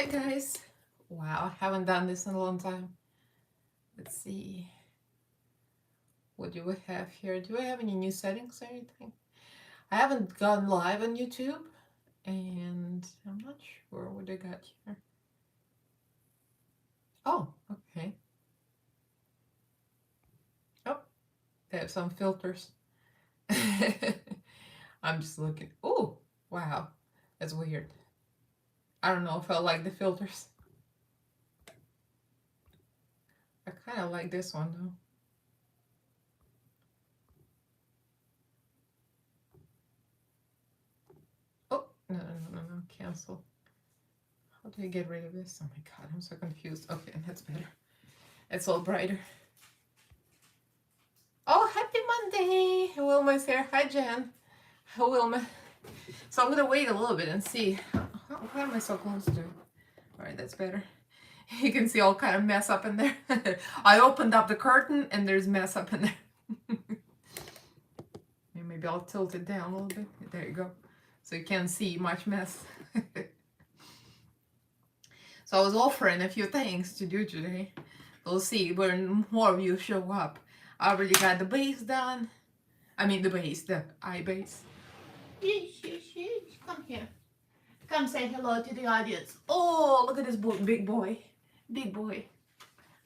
Hi guys. Wow, I haven't done this in a long time. Let's see. What do we have here? Do I have any new settings or anything? I haven't gone live on YouTube and I'm not sure what I got here. Oh, okay. Oh, they have some filters. I'm just looking. Oh, wow. That's weird. I don't know if I like the filters. I kind of like this one though. Oh, no, cancel. How do I get rid of this? Oh my god, I'm so confused. Okay, that's better. It's all brighter. Oh, happy Monday! Wilma's here. Hi, Jen. Hi, Wilma. So I'm gonna wait a little bit and see. Why am I so close to it? Alright, that's better. You can see all kind of mess up in there. I opened up the curtain and there's mess up in there. Maybe I'll tilt it down a little bit. There you go. So you can't see much mess. So I was offering a few things to do today. We'll see when more of you show up. I already got the base done. I mean the eye base. Yes. Come here. Come say hello to the audience. Oh, look at this big boy. Big boy.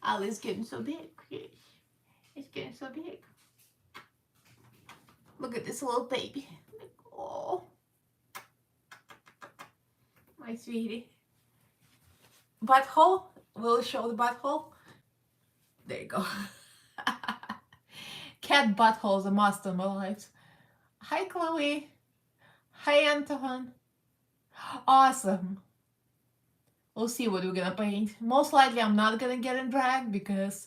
Ali's getting so big. It's getting so big. Look at this little baby. Oh, my sweetie. Butthole. Will show the butthole? There you go. Cat butthole's a must in my life. Hi, Chloe. Hi, Anton. Awesome. We'll see what we're gonna paint. Most likely I'm not gonna get in drag because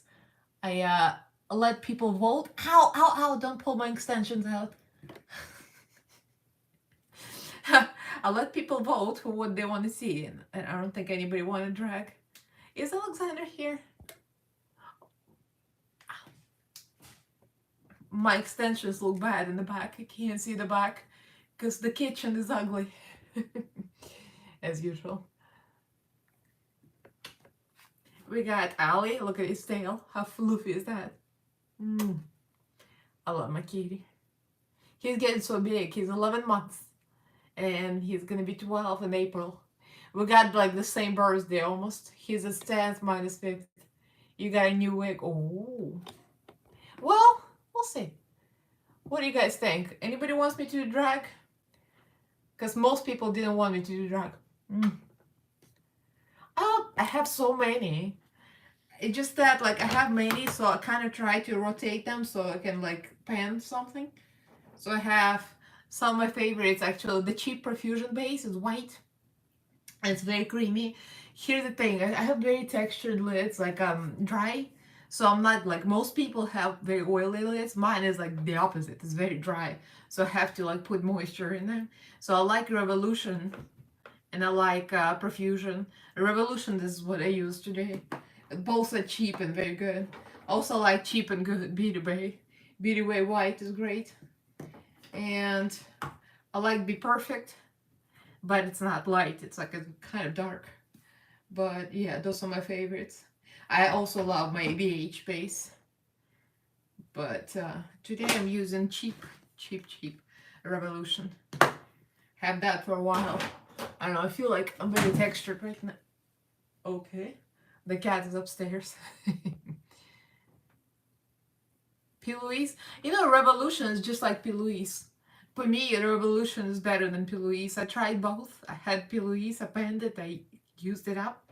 I let people vote. Ow, don't pull my extensions out. I let people vote for what they want to see, and I don't think anybody want to drag. Is Alexander here? My extensions look bad in the back. I can't see the back because the kitchen is ugly. As usual. We got Ali. Look at his tail. How fluffy is that? I love my kitty. He's getting so big. He's 11 months. And he's gonna be 12 in April. We got like the same birthday almost. He's a 10th minus 5th. You got a new wig. Oh. Well, we'll see. What do you guys think? Anybody wants me to do drag? Because most people didn't want me to do drag. I have so many. It's just that like I have many, so I kind of try to rotate them so I can like pan something. So I have some of my favorites actually. The cheap Profusion base is white. It's very creamy. Here's the thing, I have very textured lids, like dry. So I'm not like most people have very oily lids. Mine is like the opposite. It's very dry. So I have to like put moisture in them. So I like Revolution and I like Profusion. Revolution, this is what I use today. Both are cheap and very good. Also like cheap and good Beauty Bay. Beauty Bay White is great. And I like Be Perfect, but it's not light. It's like a kind of dark. But yeah, those are my favorites. I also love my BH base. But today I'm using cheap Revolution. Have that for a while. I don't know, I feel like I'm very textured right now. Okay. The cat is upstairs. P. Louise? You know, Revolution is just like P. Louise. For me, Revolution is better than P. Louise. I tried both. I had P. Louise, I panned it, I used it up.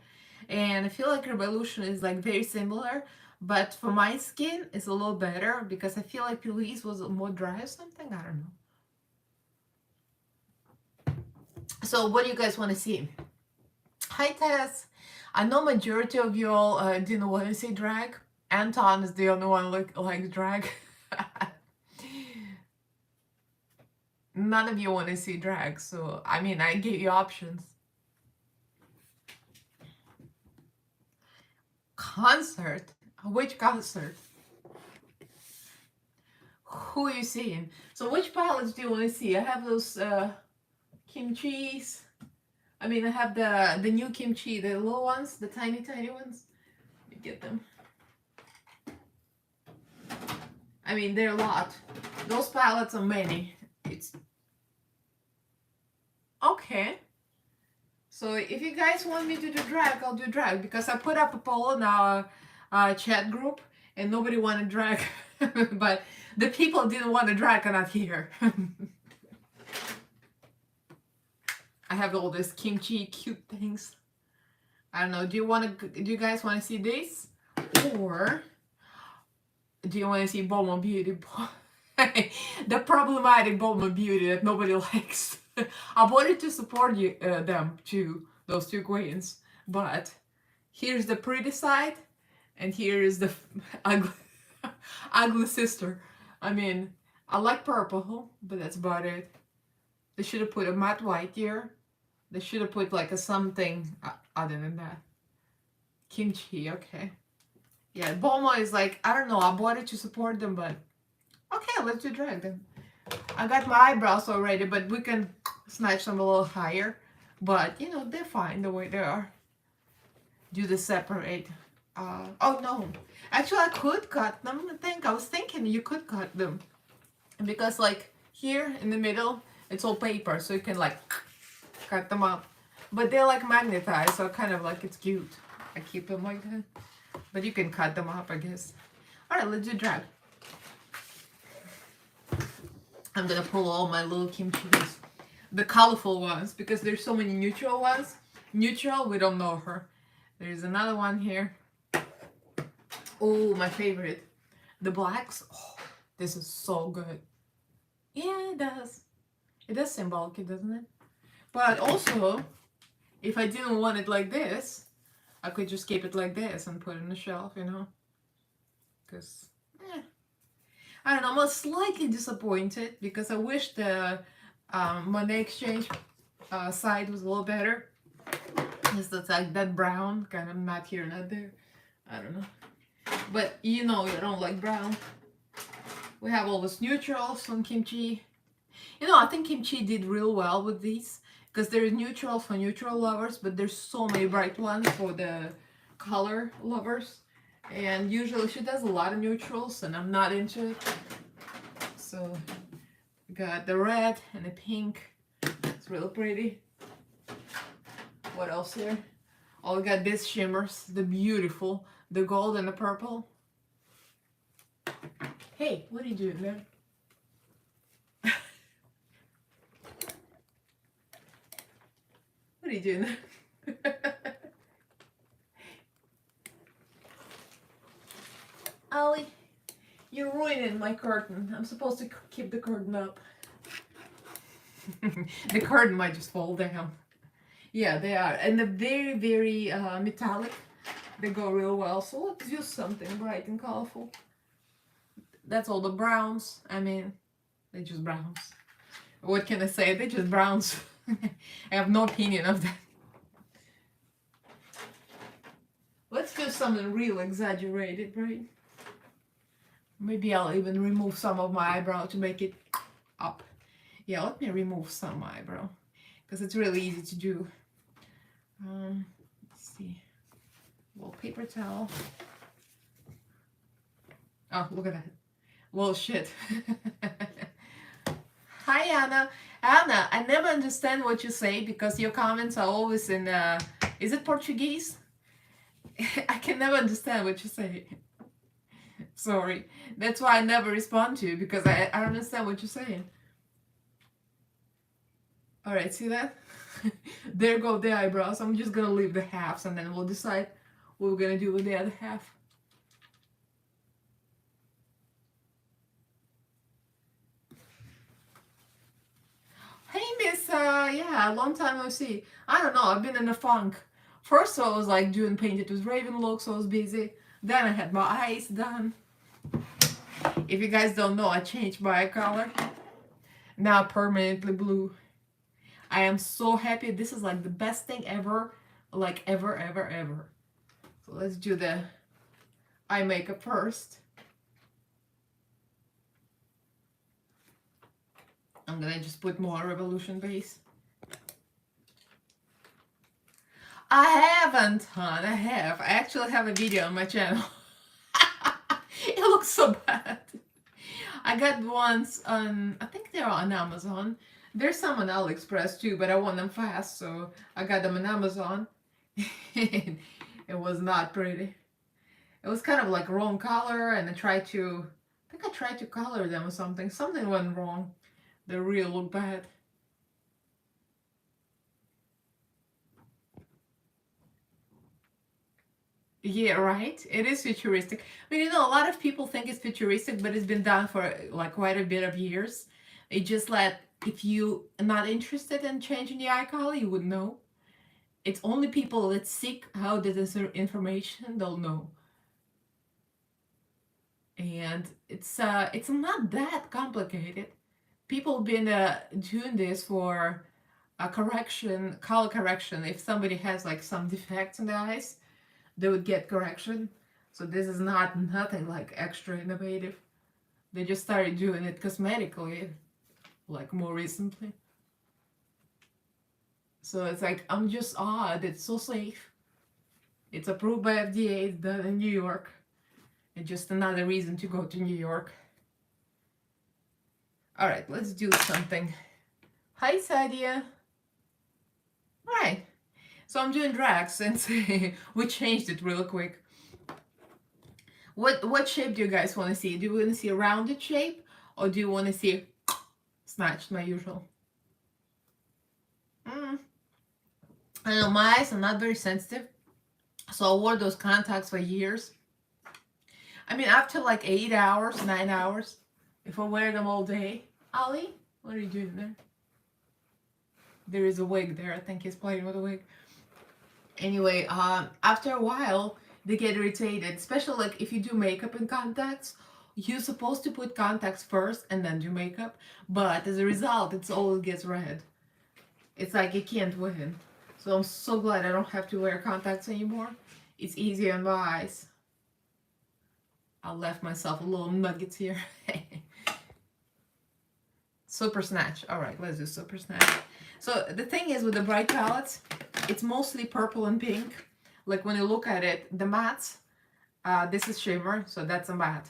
And I feel like Revolution is like very similar. But for my skin, it's a little better because I feel like P. Louise was more dry or something. I don't know. So what do you guys want to see? Hi, Tess. I know majority of you all didn't want to see drag. Anton is the only one likes drag. None of you want to see drag, so I mean, I gave you options. Concert? Which concert? Who are you seeing? So which palettes do you want to see? I have those kimchi's, I mean, I have the new kimchi, the little ones, the tiny ones. You get them. I mean, they're a lot. Those palettes are many. It's okay. So if you guys want me to do drag, I'll do drag, because I put up a poll in our chat group and nobody wanted drag. But the people didn't want to drag are not here. I have all these kimchi cute things. I don't know. Do you guys want to see this, or do you want to see Boma Beauty? The problematic Boma Beauty that nobody likes. I wanted to support you, them too, those two queens, but here's the pretty side, and here is the ugly, ugly sister. I mean, I like purple, but that's about it. They should have put a matte white here. They should have put like a something other than that. Kimchi, okay. Yeah, Boma is like, I don't know, I bought it to support them, but okay, let's do drag then. I got my eyebrows already, but we can snatch them a little higher. But, you know, they're fine the way they are. Do the separate. Oh, no. Actually, I could cut them. I was thinking you could cut them. Because, like, here in the middle, it's all paper. So you can, like, cut them up. But they're, like, magnetized. So kind of, like, it's cute. I keep them like that. But you can cut them up, I guess. Alright, let's do drag. I'm gonna pull all my little kimchis, the colorful ones, because there's so many neutral ones. Neutral, we don't know her. There's another one here. Oh, my favorite, the blacks. Oh, this is so good. Yeah, it does. It does seem bulky, doesn't it? But also, if I didn't want it like this, I could just keep it like this and put it on the shelf, you know? Because, I don't know, I'm slightly disappointed because I wish the Monet Exchange side was a little better. Just that's like that brown, kind of not here, not there. I don't know. But you know I don't like brown. We have all these neutrals on kimchi. You know, I think kimchi did real well with these because there is neutrals for neutral lovers, but there's so many bright ones for the color lovers. And usually she does a lot of neutrals and I'm not into it. So we got the red and the pink. It's real pretty. What else here? Oh, we got these shimmers, the beautiful, the gold and the purple. Hey, what are you doing there? What are you doing there? Ollie, you're ruining my curtain. I'm supposed to keep the curtain up. The curtain might just fall down. Yeah, they are. And they're very, very metallic. They go real well. So let's use something bright and colorful. That's all the browns. I mean, they're just browns. What can I say? They're just browns. I have no opinion of that. Let's do something real exaggerated, right? Maybe I'll even remove some of my eyebrow to make it up. Yeah, let me remove some eyebrow because it's really easy to do. Let's see. Little paper towel. Oh, look at that. Well, shit. Hi, Anna. Anna, I never understand what you say because your comments are always in, is it Portuguese? I can never understand what you say. Sorry. That's why I never respond to you, because I don't understand what you're saying. Alright, see that? There go the eyebrows. I'm just gonna leave the halves and then we'll decide what we're gonna do with the other half. Hey, Miss, yeah, long time no see. I don't know, I've been in a funk. First I was like doing Painted with Raven look, so I was busy. Then I had my eyes done. If you guys don't know, I changed my eye color. Now permanently blue. I am so happy. This is like the best thing ever. Like ever, ever, ever. So let's do the eye makeup first. I'm gonna just put more Revolution base. I haven't, hon. I have. I actually have a video on my channel. It looks so bad. I got ones on, I think they're on Amazon. There's some on AliExpress too, but I want them fast, so I got them on Amazon. It was not pretty. It was kind of like wrong color, and I think I tried to color them or something. Something went wrong. They really look bad. Yeah, right. It is futuristic. I mean, a lot of people think it's futuristic, but it's been done for like quite a bit of years. It just like if you are not interested in changing the eye color, you would know. It's only people that seek out this information they'll know. And it's not that complicated. People been doing this for a correction, color correction. If somebody has like some defects in the eyes, they would get correction. So this is nothing like extra innovative. They just started doing it cosmetically, like more recently. So it's like, I'm just odd. It's so safe. It's approved by FDA. It's done in New York. It's just another reason to go to New York. All right, let's do something. Hi, Sadia. All right. So I'm doing drag since we changed it real quick. What shape do you guys want to see? Do you want to see a rounded shape, or do you want to see snatched, my usual? I know my eyes are not very sensitive, so I wore those contacts for years. I mean, after like 8 hours, 9 hours, if I wear them all day. Ali, what are you doing there? There is a wig there. I think he's playing with a wig. Anyway, after a while, they get irritated, especially like if you do makeup and contacts. You're supposed to put contacts first and then do makeup, but as a result, it always gets red. It's like you can't win. So I'm so glad I don't have to wear contacts anymore. It's easier on my eyes. I left myself a little nuggets here. Super Snatch. All right, let's do Super Snatch. So the thing is with the bright palettes, it's mostly purple and pink. Like when you look at it, the mattes, this is shimmer, so that's a matte.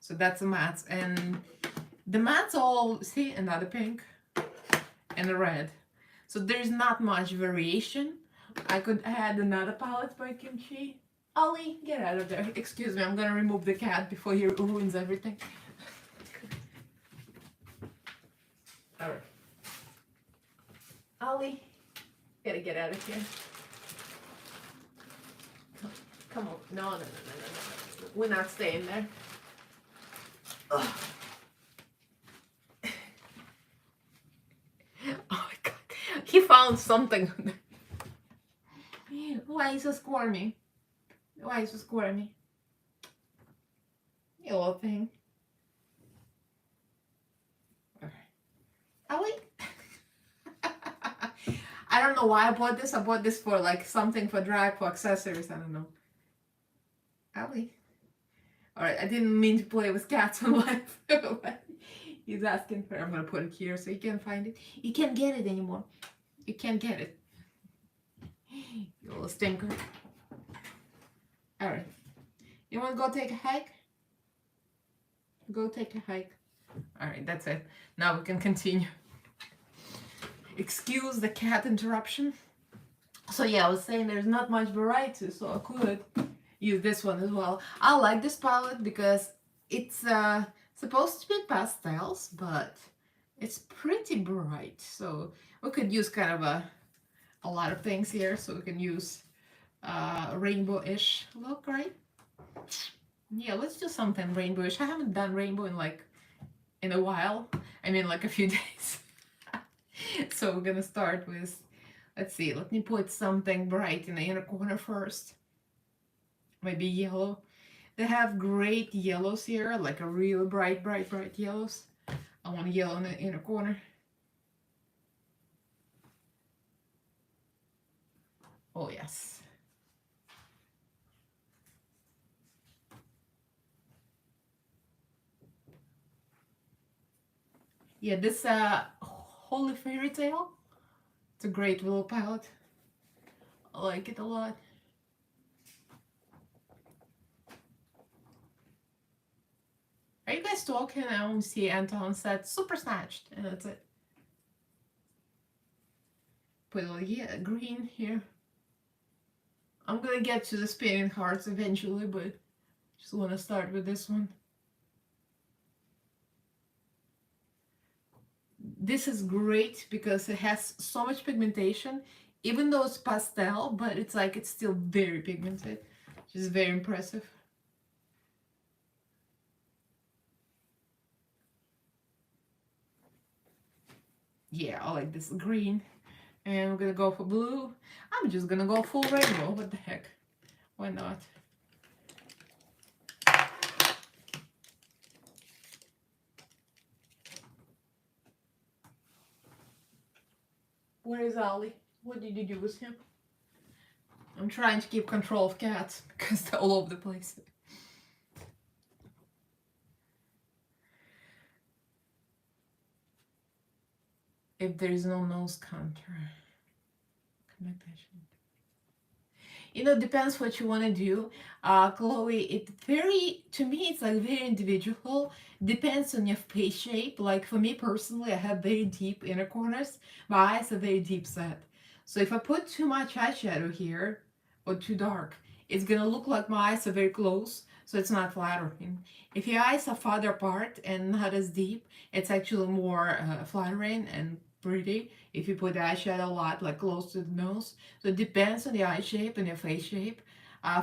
So that's a matte. And the mattes all, see, another pink and a red. So there's not much variation. I could add another palette by Kimchi. Ollie, get out of there. Excuse me, I'm gonna remove the cat before he ruins everything. Alright. Ollie, gotta get out of here. Come on. No. We're not staying there. Ugh. Oh my god. He found something. Why is he so squirmy? Why is he so squirmy? You little thing. Ollie? I don't know why I bought this. I bought this for like something for drag, for accessories. I don't know. Ollie. Alright, I didn't mean to play with cats in life. He's asking for it. I'm gonna put it here so you can't find it. You can't get it anymore. You can't get it. You little stinker. Alright. You wanna go take a hike? Go take a hike. Alright, that's it. Now we can continue. Excuse the cat interruption. So yeah, I was saying there's not much variety, so I could use this one as well. I like this palette because it's supposed to be pastels, but it's pretty bright. So we could use kind of a lot of things here. So we can use rainbow-ish look, right? Yeah, let's do something rainbowish. I haven't done rainbow in a while. I mean, like a few days. So we're gonna start with, let's see, let me put something bright in the inner corner first. Maybe yellow. They have great yellows here, like a real bright yellows. I want yellow in the inner corner. Oh yes. Yeah, this Holy Fairy Tale. It's a great little palette. I like it a lot. Are you guys talking? I only see Anton said super snatched, and that's it. Put a little green here. I'm gonna get to the spinning hearts eventually, but just want to start with this one. This is great because it has so much pigmentation, even though it's pastel, but it's like it's still very pigmented, which is very impressive. Yeah, I like this green. And we're gonna go for blue. I'm just gonna go full rainbow. What the heck? Why not? Where is Ollie? What did you do with him? I'm trying to keep control of cats because they're all over the place. If there is no nose contour, connect that shit. You know, depends what you want to do. Chloe, to me, it's like very individual. Depends on your face shape. Like for me personally, I have very deep inner corners. My eyes are very deep set. So if I put too much eyeshadow here or too dark, it's gonna look like my eyes are very close. So it's not flattering. If your eyes are farther apart and not as deep, it's actually more flattering and pretty. If you put eyeshadow a lot, like close to the nose. So it depends on the eye shape and your face shape.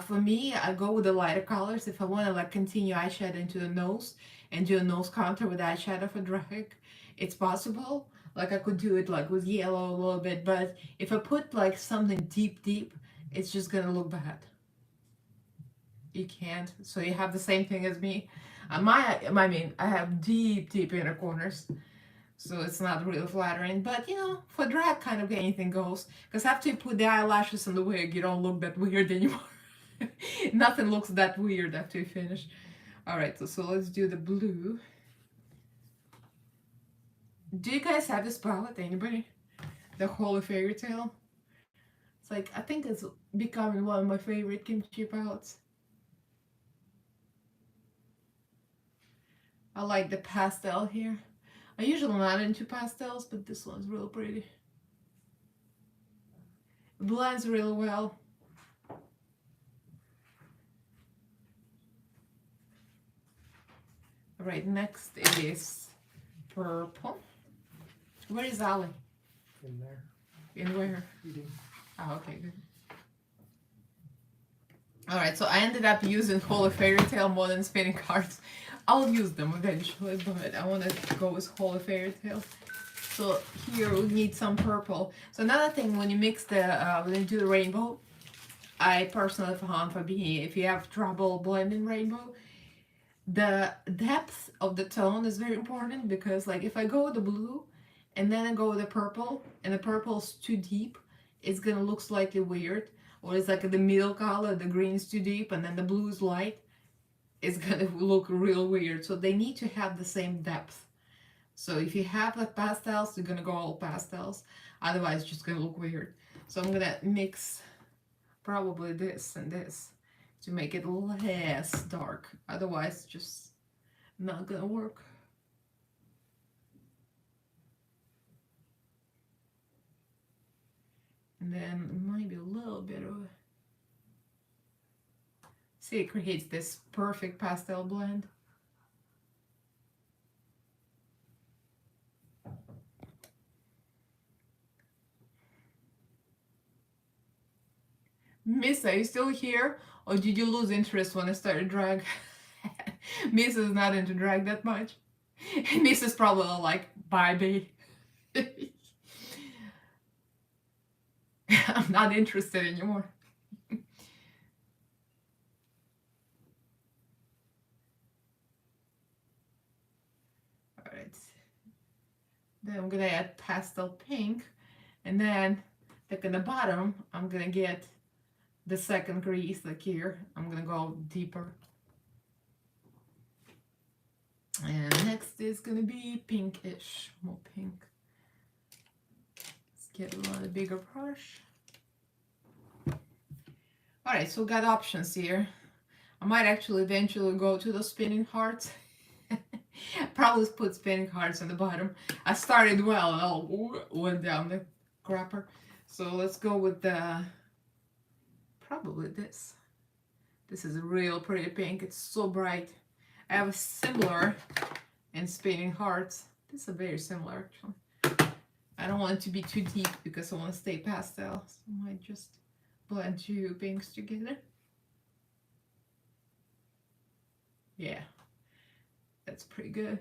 For me, I go with the lighter colors. If I want to like continue eyeshadow into the nose and do a nose contour with eyeshadow for drag, it's possible. Like I could do it like with yellow a little bit, but if I put like something deep, it's just gonna look bad. You can't. So you have the same thing as me. I have deep inner corners. So it's not really flattering, but you know, for drag kind of anything goes. Because after you put the eyelashes on the wig, you don't look that weird anymore. Nothing looks that weird after you finish. Alright, so let's do the blue. Do you guys have this palette, anybody? The Holy Fairy Tale? It's like, I think it's becoming one of my favorite kimchi palettes. I like the pastel here. I'm usually not into pastels, but this one's real pretty. It blends really well. Right, next is purple. Where is Ali? In there. In where? Eating. Oh, okay, good. Alright, so I ended up using Holy Fairy Tale more than spinning cards. I'll use them eventually, but I want to go with Holy Fairy Tale. So here we need some purple. So another thing, when you mix when you do the rainbow, I personally found for me, if you have trouble blending rainbow, the depth of the tone is very important, because like if I go with the blue and then I go with the purple and the purple's too deep, it's gonna look slightly weird. Or it's like the middle color, the green is too deep and then the blue is light, it's gonna look real weird. So they need to have the same depth. So if you have like pastels, you're gonna go all pastels, otherwise it's just gonna look weird. So I'm gonna mix probably this and this to make it less dark, otherwise it's just not gonna work. And then maybe a little bit of, see, it creates this perfect pastel blend. Miss, are you still here? Or did you lose interest when I started drag? Miss is not into drag that much. Miss is probably like, bye, babe. I'm not interested anymore. Alright. Then I'm gonna add pastel pink. And then, like in the bottom, I'm gonna get the second crease, like here. I'm gonna go deeper. And next is gonna be pinkish, more pink. Let's get a lot bigger brush. Alright, so got options here. I might actually eventually go to the spinning hearts. Probably put spinning hearts on the bottom. I started well, I all went down the crapper. So let's go with the, probably this. This is a real pretty pink. It's so bright. I have a similar in spinning hearts. This is very similar actually. I don't want it to be too deep because I want to stay pastel. So I might just blend two pinks together. Yeah, that's pretty good.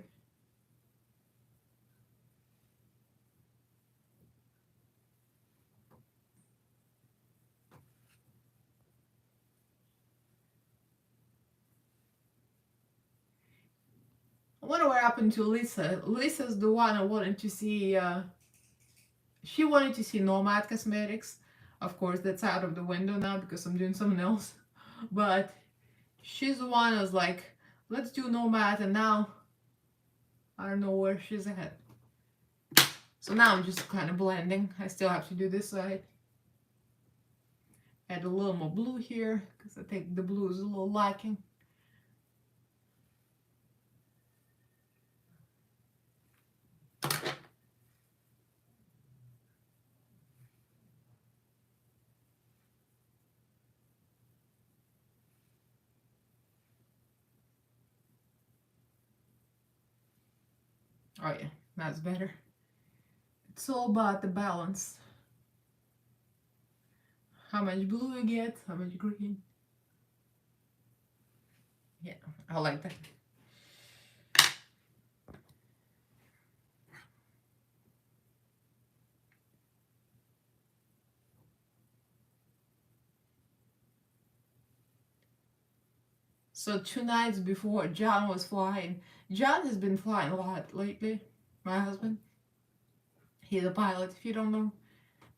I wonder what happened to Lisa. Lisa's the one I wanted to see. She wanted to see Nomad Cosmetics. Of course, that's out of the window now because I'm doing something else. But she's the one I was like, let's do Nomad, and now I don't know where she's at. So now I'm just kind of blending. I still have to do this side. Add a little more blue here because I think the blue is a little lacking. Oh yeah, that's better. It's all about the balance. How much blue you get, how much green. Yeah, I like that. So 2 nights before John was flying. John has been flying a lot lately, my husband. He's a pilot, if you don't know.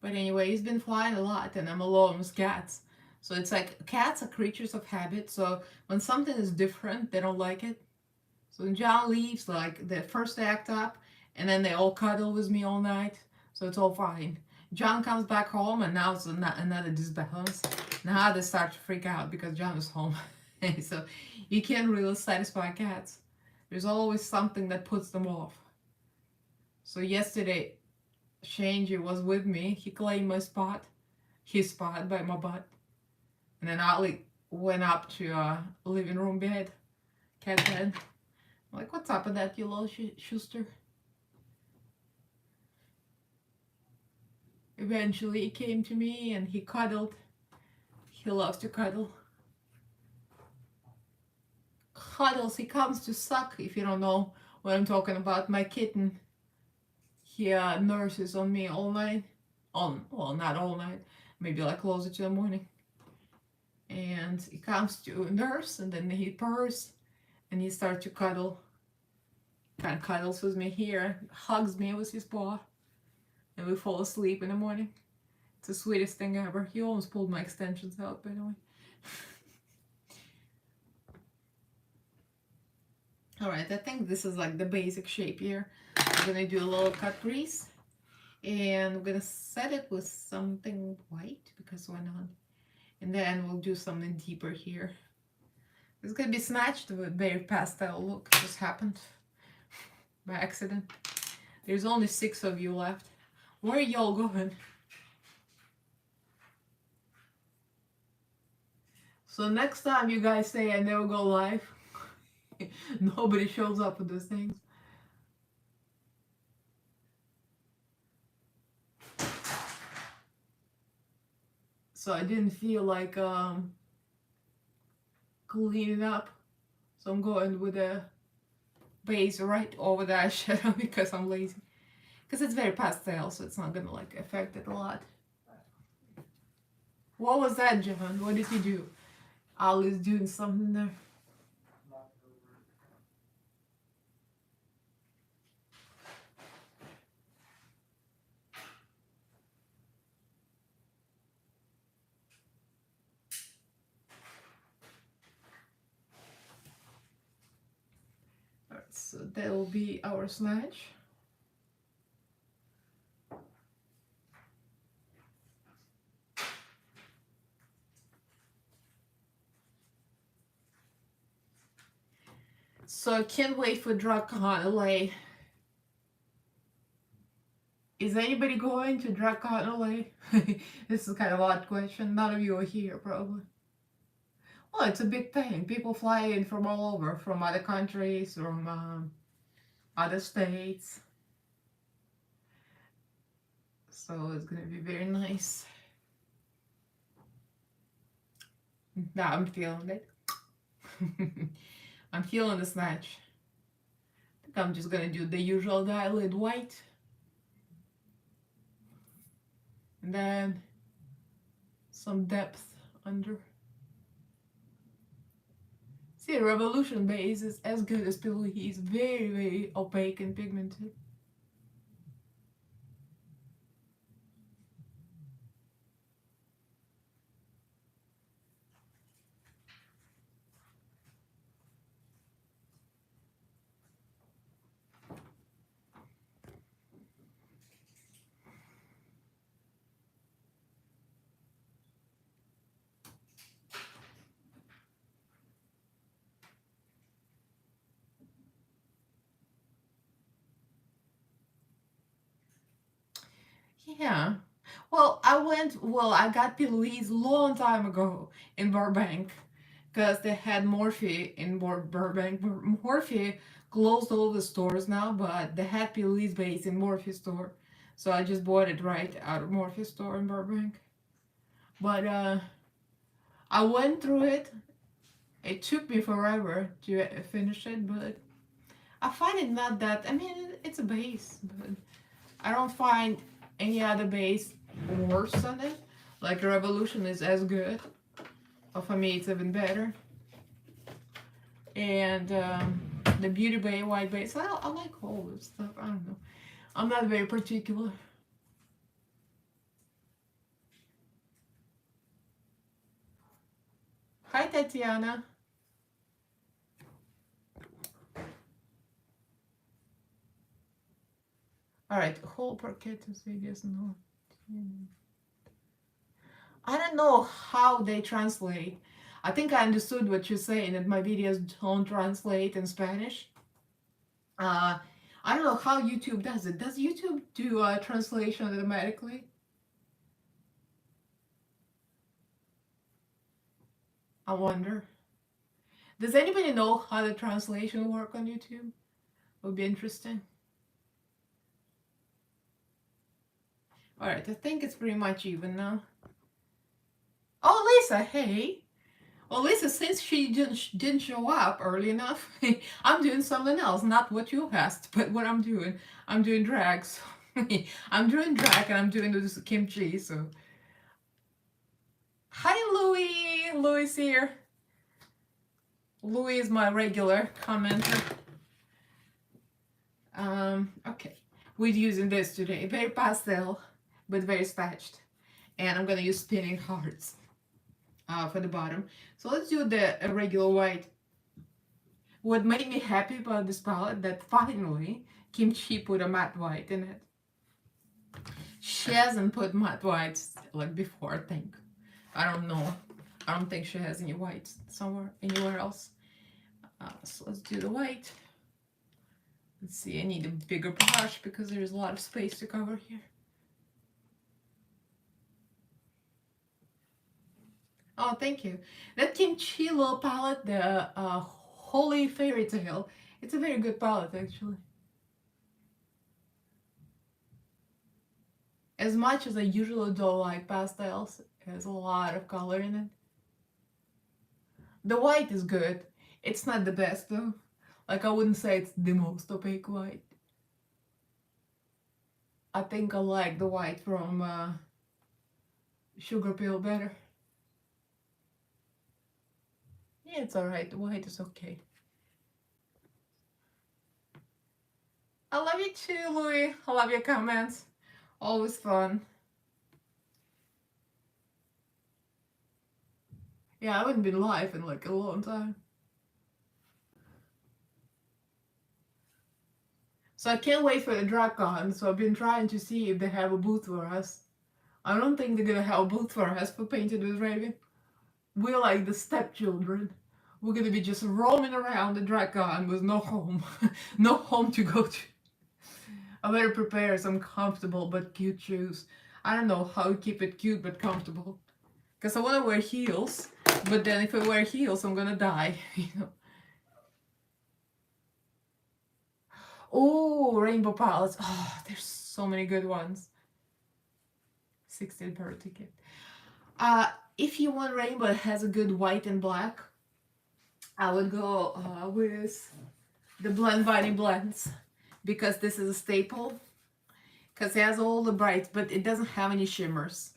But anyway, he's been flying a lot, and I'm alone with cats. So it's like cats are creatures of habit. So when something is different, they don't like it. So when John leaves, like they first they act up, and then they all cuddle with me all night. So it's all fine. John comes back home, and now it's another disbalance. Now they start to freak out because John is home. So you can't really satisfy cats. There's always something that puts them off. So yesterday, Shanji was with me. He claimed my spot, his spot by my butt. And then Ali went up to living room bed, cat bed. I'm like, what's up with that, you little Schuster? Eventually he came to me and he cuddled. He loves to cuddle. Cuddles, he comes to suck, if you don't know what I'm talking about. My kitten, he nurses on me all night. Well, not all night, maybe like closer to the morning. And he comes to nurse and then he purrs and he starts to cuddle. Kind of cuddles with me here, hugs me with his paw, and we fall asleep in the morning. It's the sweetest thing ever. He almost pulled my extensions out, by the way. Alright, I think this is like the basic shape here. I'm gonna do a little cut crease, and I'm gonna set it with something white, because why not? And then we'll do something deeper here. It's gonna be snatched with a very pastel look. It just happened by accident. There's only 6 of you left. Where are y'all going? So next time you guys say I never go live, nobody shows up with those things. So I didn't feel like cleaning up. So I'm going with a base right over the eyeshadow because I'm lazy. Because it's very pastel, so it's not gonna like affect it a lot. What was that, John? What did he do? Ali's doing something there. Alright, so that will be our snatch. So I can't wait for DragCon LA. Is anybody going to DragCon LA? This is kind of an odd question. None of you are here, probably. Well, it's a big thing. People fly in from all over, from other countries, from other states. So it's gonna be very nice. Now I'm feeling it. I'm feeling the snatch. I think I'm just gonna do the usual dialed white. And then some depth under. See, Revolution base is as good as Pillow. He's very, very opaque and pigmented. Yeah. Well, I got Louise long time ago in Burbank because they had Morphe in Burbank. Morphe closed all the stores now, but they had Louise base in Morphe store. So I just bought it right out of Morphe store in Burbank. But I went through it. It took me forever to finish it, but I find it not that, I mean, it's a base, but I don't find any other base worse than it. Like Revolution is as good, or for me it's even better. And the Beauty Bay white base, I like all this stuff. I don't know. I'm not very particular. Hi Tatiana. Alright, whole parquet is Vegas, no. I don't know how they translate. I think I understood what you're saying, that my videos don't translate in Spanish. I don't know how YouTube does it. Does YouTube do a translation automatically? I wonder. Does anybody know how the translation work on YouTube? Would be interesting. Alright, I think it's pretty much even now. Oh, Lisa, hey. Well, Lisa, since she didn't show up early enough, I'm doing something else. Not what you asked, but what I'm doing. I'm doing drag. So I'm doing drag and I'm doing this kimchi, so. Hi, Louie. Louie's here. Louie is my regular commenter. Okay. We're using this today. Very pastel, but very spatched. And I'm gonna use spinning hearts for the bottom. So let's do the regular white. What made me happy about this palette, that finally Kimchi put a matte white in it. She hasn't put matte whites like before, I think. I don't know. I don't think she has any whites anywhere else. So let's do the white. Let's see, I need a bigger brush because there's a lot of space to cover here. Oh, thank you. That Kimchi little palette, the Holy Fairy Tale, it's a very good palette actually. As much as I usually don't like pastels, it has a lot of color in it. The white is good. It's not the best though. Like I wouldn't say it's the most opaque white. I think I like the white from Sugar Pill better. Yeah, it's alright. The white is okay. I love you too, Louie. I love your comments. Always fun. Yeah, I haven't been live in like a long time. So I can't wait for the DragCon, so I've been trying to see if they have a booth for us. I don't think they're gonna have a booth for us for Painted with Raven. We're like the stepchildren. We're gonna be just roaming around the dragon with no home. No home to go to. I better prepare some comfortable but cute shoes. I don't know how to keep it cute but comfortable. Because I want to wear heels, but then if I wear heels, I'm gonna die, you know. Oh, rainbow palettes. Oh, there's so many good ones. 16 per ticket. If you want rainbow that has a good white and black, I would go with the Blend Body Blends, because this is a staple. Because it has all the brights, but it doesn't have any shimmers.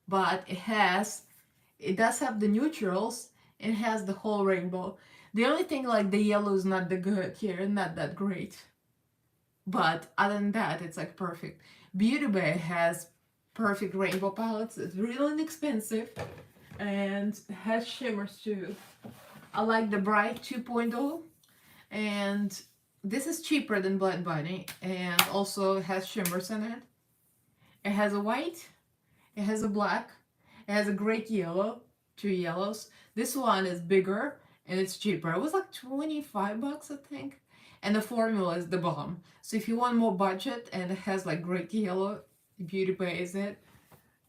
But it does have the neutrals. It has the whole rainbow. The only thing, like, the yellow is not that good here, not that great. But other than that, it's like perfect. Beauty Bay has perfect rainbow palettes. It's really inexpensive and has shimmers too. I like the Bright 2.0, and this is cheaper than Blend Bunny, and also has shimmers in it. It has a white, it has a black, it has a great yellow, 2 yellows. This one is bigger and it's cheaper. It was like 25 bucks, I think. And the formula is the bomb. So if you want more budget and it has like great yellow, Beauty Bay is it.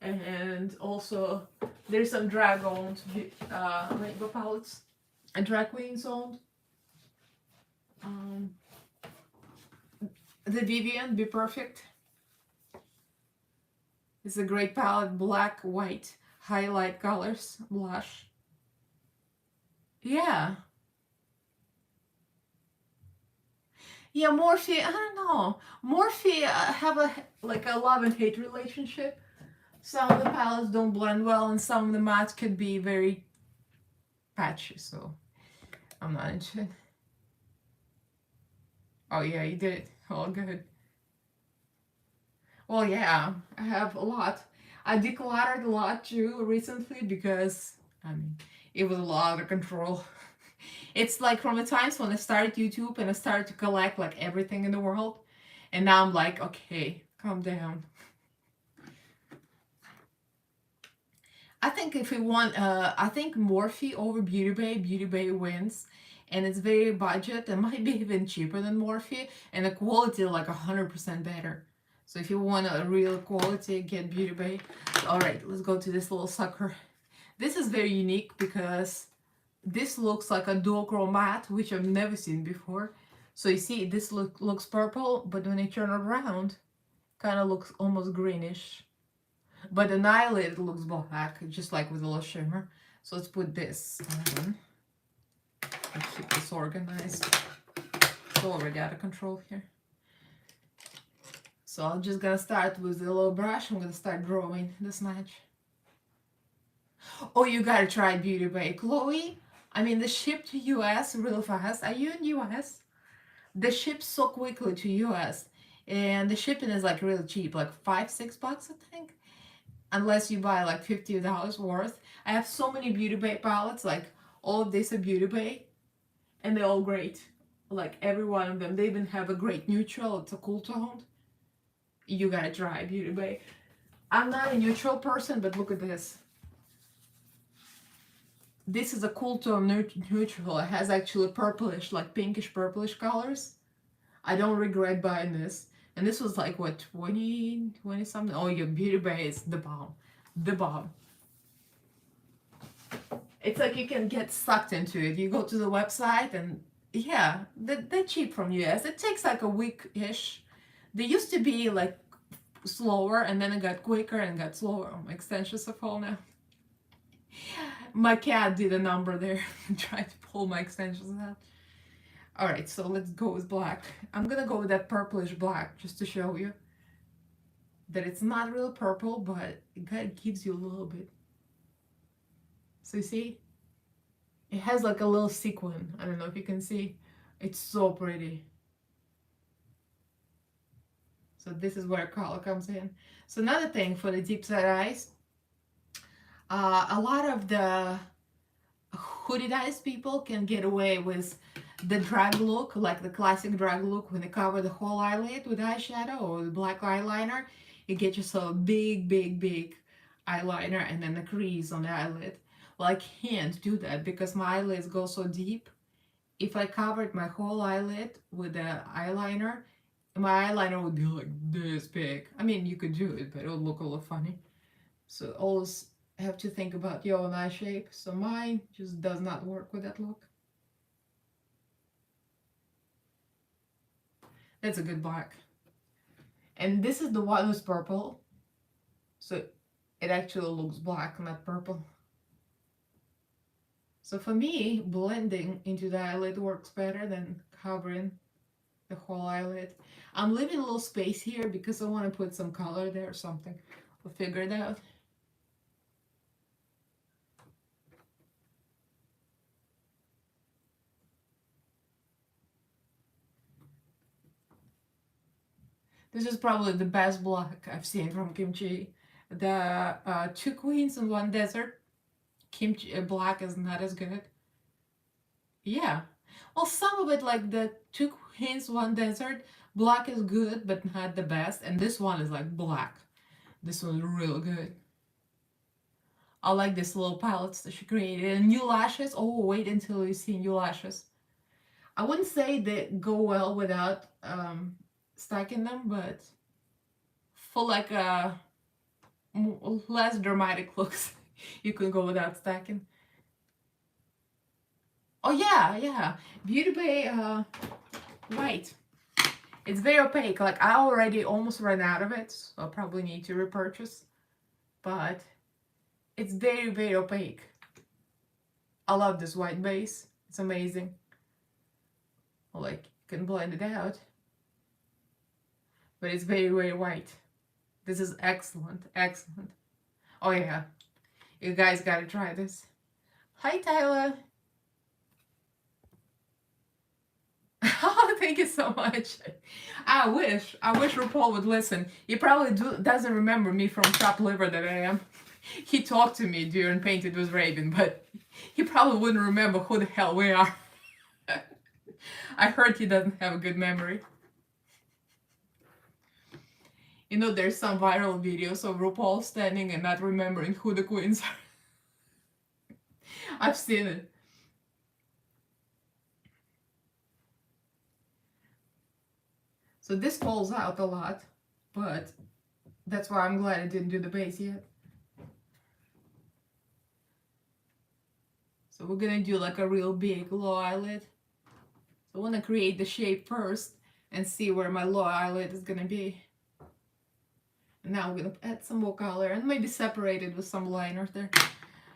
And also there's some drag owned rainbow palettes and drag queens owned. The Vivian Be Perfect. It's a great palette, black, white, highlight colors, blush. Yeah. Yeah, Morphe, I don't know. Morphe have a love and hate relationship. Some of the palettes don't blend well, and some of the mattes could be very patchy, so I'm not into it. Oh yeah, you did. All good. Well, yeah, I have a lot. I decluttered a lot too recently because, I mean, it was a lot out of control. It's like from the times when I started YouTube and I started to collect like everything in the world, and now I'm like, okay, calm down. I think if we want, I think Morphe over Beauty Bay. Beauty Bay wins, and it's very budget. It might be even cheaper than Morphe, and the quality like 100% better. So if you want a real quality, get Beauty Bay. All right, let's go to this little sucker. This is very unique because this looks like a duochrome matte, which I've never seen before. So you see, this looks purple, but when I turn it around, kind of looks almost greenish. But the eyelid looks black, just like with a little shimmer. So let's put this on. Let's keep this organized. It's already out of control here. So I'm just gonna start with a little brush. I'm gonna start drawing the snatch. Oh, you gotta try Beauty Bay. Chloe, I mean, the ship to US real fast. Are you in US? The ship so quickly to US. And the shipping is like really cheap, like $5-6, I think. Unless you buy like $50 worth. I have so many Beauty Bay palettes, like all of these are Beauty Bay, and they're all great. Like every one of them. They even have a great neutral, it's a cool tone. You gotta try Beauty Bay. I'm not a neutral person, but look at this. This is a cool tone neutral. It has actually purplish, like pinkish purplish colors. I don't regret buying this. And this was like, what, 20 something? Oh, your Beauty Bay is the bomb. The bomb. It's like you can get sucked into it. You go to the website and yeah, they're cheap from US. It takes like a week-ish. They used to be like slower, and then it got quicker and got slower. Oh, my extensions are full now. My cat did a number there and tried to pull my extensions out. Alright, so let's go with black. I'm gonna go with that purplish black just to show you that it's not real purple, but it kind of gives you a little bit. So you see? It has like a little sequin. I don't know if you can see. It's so pretty. So this is where color comes in. So another thing for the deep set eyes, a lot of the hooded eyes people can get away with the drag look, like the classic drag look when they cover the whole eyelid with eyeshadow or the black eyeliner. You get yourself a big eyeliner and then the crease on the eyelid. like can't do that because my eyelids go so deep. If I covered my whole eyelid with the eyeliner, my eyeliner would be like this big. I mean, you could do it, but it would look a little funny. So always have to think about your own eye shape. So mine just does not work with that look. That's a good black. And this is the one with purple. So it actually looks black, not purple. So for me, blending into the eyelid works better than covering the whole eyelid. I'm leaving a little space here because I want to put some color there or something. We'll figure it out. This is probably the best black I've seen from Kimchi. The two queens and one desert. Kimchi black is not as good. Yeah. Well, some of it, like the two queens, one desert, black is good, but not the best. And this one is like black. This one's real good. I like these little palettes that she created. And new lashes. Oh, wait until you see new lashes. I wouldn't say they go well without stacking them, but for like a less dramatic looks, you can go without stacking. Oh yeah, yeah. Beauty Bay white. It's very opaque. Like I already almost ran out of it, so I'll probably need to repurchase. But it's very, very opaque. I love this white base. It's amazing. Like you can blend it out. But it's very, very white. This is excellent, excellent. Oh yeah, you guys gotta try this. Hi Tyler. Oh, thank you so much. I wish RuPaul would listen. He probably doesn't remember me from chopped liver that I am. He talked to me during Painted with Raven, but he probably wouldn't remember who the hell we are. I heard he doesn't have a good memory. You know, there's some viral videos of RuPaul standing and not remembering who the queens are. I've seen it. So this falls out a lot, but that's why I'm glad I didn't do the base yet. So we're gonna do like a real big low eyelid. So I wanna create the shape first and see where my low eyelid is gonna be. And now I'm gonna add some more color and maybe separate it with some liner there.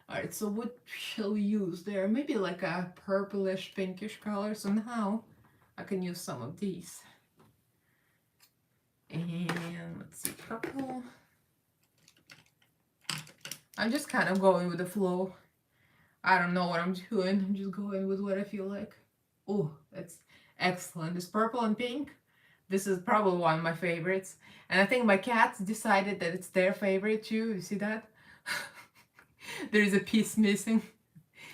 Alright, so what shall we use there? Maybe like a purplish pinkish color. So now I can use some of these. And let's see, purple. I'm just kind of going with the flow. I don't know what I'm doing. I'm just going with what I feel like. Oh, that's excellent. This purple and pink. This is probably one of my favorites. And I think my cats decided that it's their favorite too. You see that? There is a piece missing.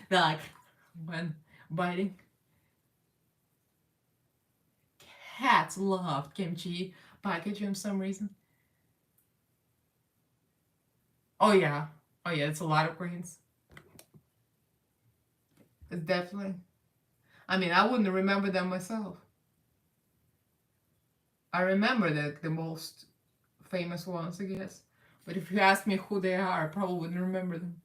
They're like, when biting. Cats love kimchi packaging for some reason. Oh yeah. Oh yeah, it's a lot of greens. It's definitely. I mean, I wouldn't remember them myself. I remember the most famous ones, I guess. But if you ask me who they are, I probably wouldn't remember them.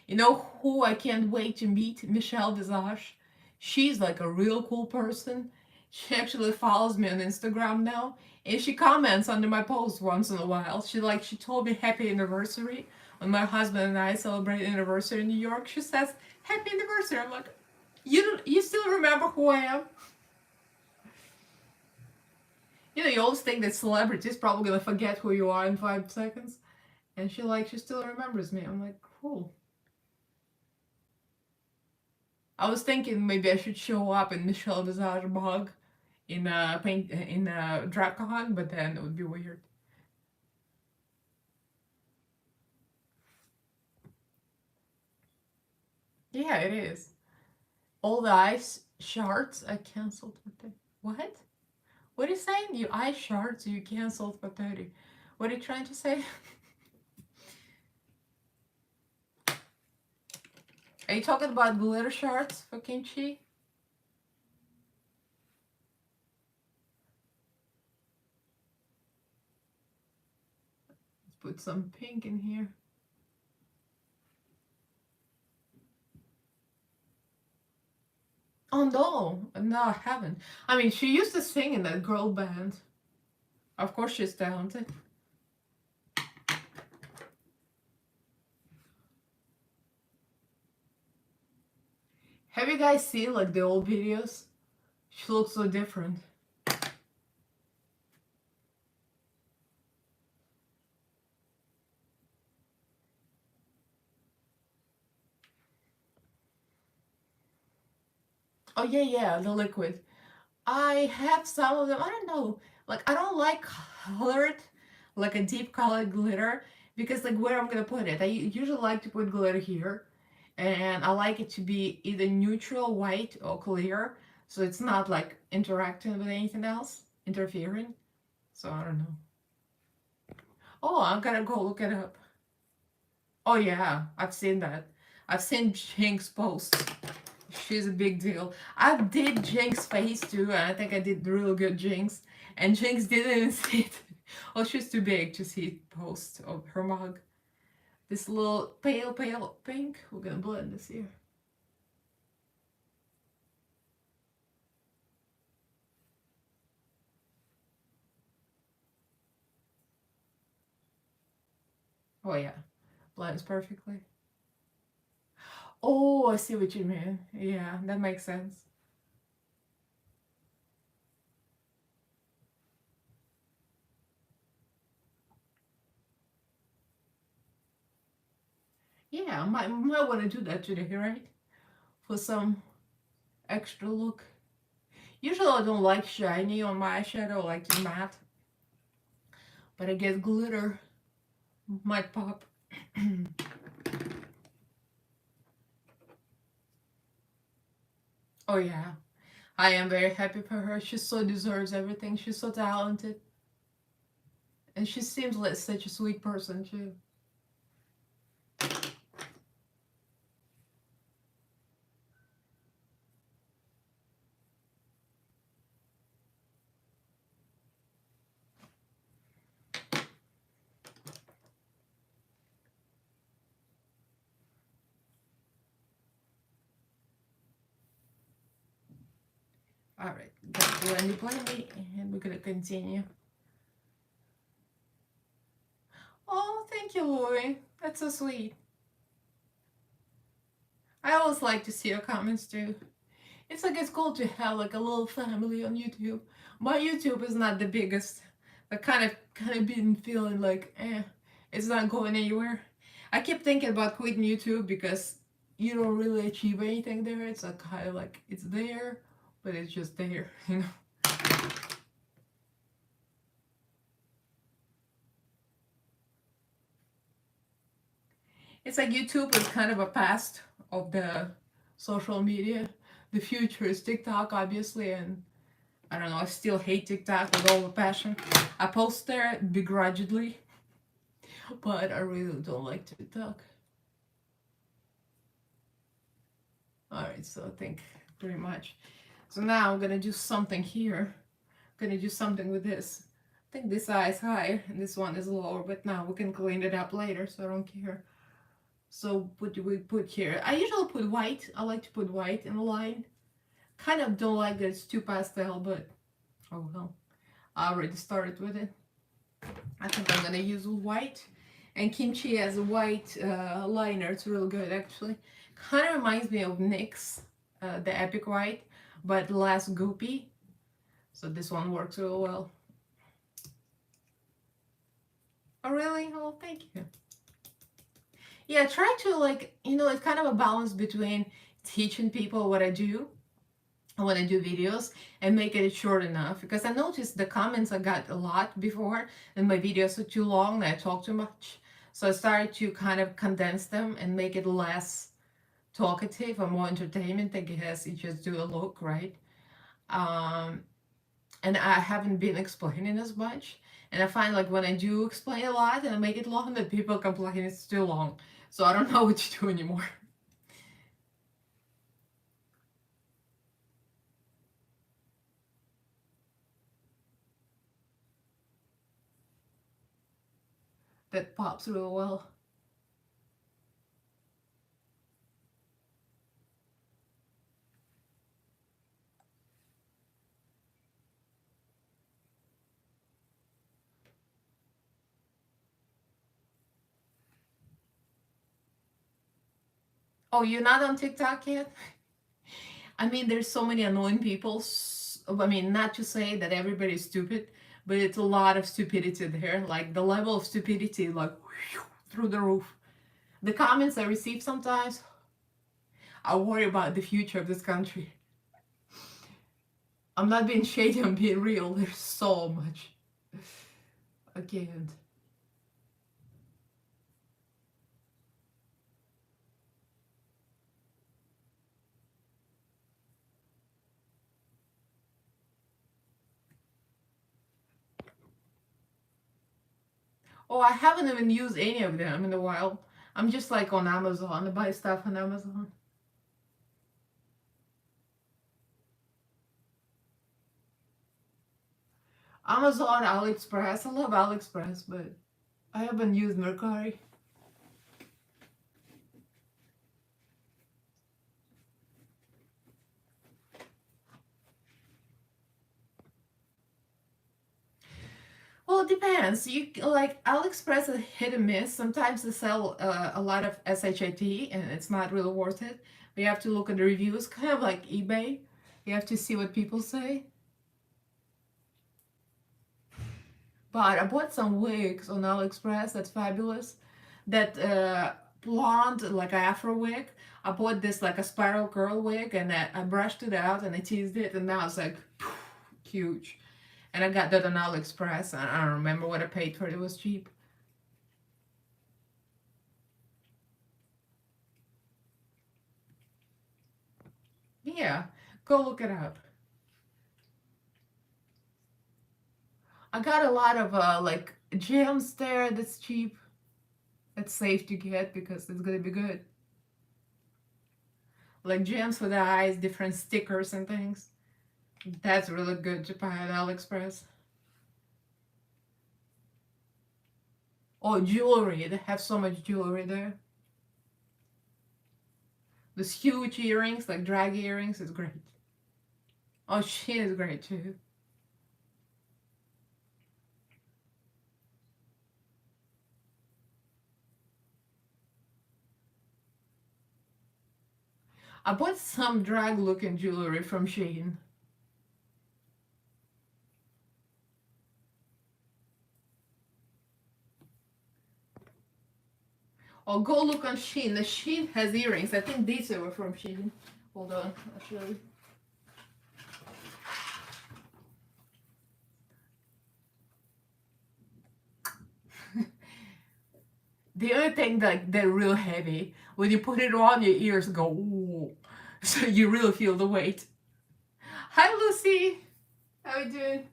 You know who I can't wait to meet? Michelle Visage. She's like a real cool person. She actually follows me on Instagram now, and she comments under my posts once in a while. She told me happy anniversary when my husband and I celebrate anniversary in New York. She says happy anniversary. I'm like, you still remember who I am? You know, you always think that celebrities probably gonna forget who you are in 5 seconds, and she still remembers me. I'm like, cool. I was thinking maybe I should show up in Michelle Visage mug in a DragCon, but then it would be weird. Yeah, it is. All the ice shards I canceled for 30. What? What are you saying? You ice shards you canceled for 30. What are you trying to say? Are you talking about glitter shards for kimchi? Let's put some pink in here. Oh no, I haven't. I mean, she used to sing in that girl band. Of course, she's talented. Have you guys seen like the old videos? She looks so different. Oh yeah, the liquid. I have some of them. I don't know. Like I don't like colored, like a deep colored glitter because like where I'm gonna put it. I usually like to put glitter here, and I like it to be either neutral, white, or clear, so it's not like interacting with anything else, interfering. So I don't know. Oh, I'm gonna go look it up. Oh yeah, I've seen that. I've seen Jinx post. She's a big deal. I did Jinx face too, and I think I did really good Jinx. And Jinx didn't even see it. Well, she's too big to see it post of her mug. This little pale pink. We're gonna blend this here. Oh yeah, blends perfectly. Oh, I see what you mean. Yeah, that makes sense. Yeah, might want to do that today, right? For some extra look. Usually I don't like shiny on my eyeshadow, I like to matte. But I guess glitter might pop. Oh yeah, I am very happy for her. She so deserves everything. She's so talented. And she seems like such a sweet person too. Alright, blendy, and we're gonna continue. Oh, thank you, Lori. That's so sweet. I always like to see your comments too. It's like it's cool to have like a little family on YouTube. My YouTube is not the biggest. I kind of been feeling like, it's not going anywhere. I keep thinking about quitting YouTube because you don't really achieve anything there. It's a kind of like it's there, but it's just there, you know. It's like YouTube is kind of a past of the social media. The future is TikTok, obviously, and I don't know, I still hate TikTok with all the passion. I post there begrudgingly, but I really don't like TikTok. Alright, so I think pretty much. So now I'm gonna do something here. I'm gonna do something with this. I think this eye is higher and this one is lower, but now we can clean it up later, so I don't care. So what do we put here? I usually put white. I like to put white in the line. Kind of don't like that it's too pastel, but oh well. I already started with it. I think I'm gonna use white. And kimchi has a white liner. It's real good actually. Kind of reminds me of NYX, the Epic White, but less goopy. So this one works real well. Oh really? Oh, thank you. Yeah, try to like, it's kind of a balance between teaching people what I do when I do videos and make it short enough, because I noticed the comments I got a lot before and my videos are too long and I talk too much. So I started to kind of condense them and make it less talkative or more entertainment. I guess you just do a look, right? Um, and I haven't been explaining as much. And I find like when I do explain a lot and I make it long, that people complain it's too long. So I don't know what to do anymore. that pops real well. Oh, you're not on TikTok yet? I mean, there's so many annoying people. I mean, not to say that everybody's stupid, but it's a lot of stupidity there. Like the level of stupidity, like whew, through the roof. The comments I receive sometimes, I worry about the future of this country. I'm not being shady, I'm being real. There's so much. I can't. Oh, I haven't even used any of them in a while. I'm just like on Amazon. I buy stuff on Amazon. Amazon, AliExpress. I love AliExpress, but I haven't used Mercari. Well, it depends. You like AliExpress is hit and miss. Sometimes they sell a lot of SHIT and it's not really worth it. But you have to look at the reviews, kind of like eBay. You have to see what people say. But I bought some wigs on AliExpress. That's fabulous. That blonde, like afro wig. I bought this like a spiral curl wig and I brushed it out and I teased it and now it's like huge. And I got that on AliExpress. I don't remember what I paid for it. It was cheap. Yeah, go look it up. I got a lot of like gems there that's cheap. That's safe to get because it's gonna be good. Like gems for the eyes, different stickers and things. That's really good to buy at AliExpress. Oh, jewelry. They have so much jewelry there. Those huge earrings, like drag earrings, is great. Oh, she is great too. I bought some drag looking jewelry from Shein. Or go look on Shein. The Shein has earrings. I think these were from Shein. Hold on, I'll show you. The only thing that they're real heavy. When you put it on, your ears go ooh. So you really feel the weight. Hi Lucy, how you doing?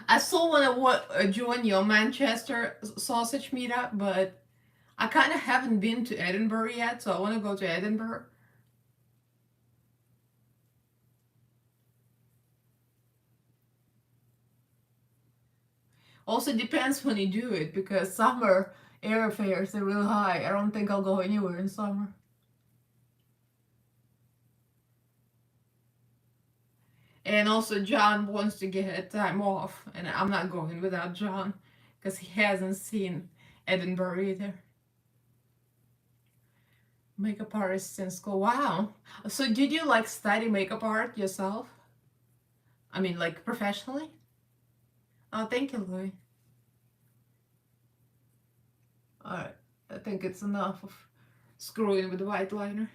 I still want to join your Manchester sausage meetup, but I kind of haven't been to Edinburgh yet, so I want to go to Edinburgh. Also depends when you do it because summer airfares are real high. I don't think I'll go anywhere in summer. And also John wants to get time off, and I'm not going without John because he hasn't seen Edinburgh either. Makeup artist in school. Wow. So did you like study makeup art yourself? I mean, like professionally? Oh, thank you, Louis. Alright, I think it's enough of screwing with the white liner.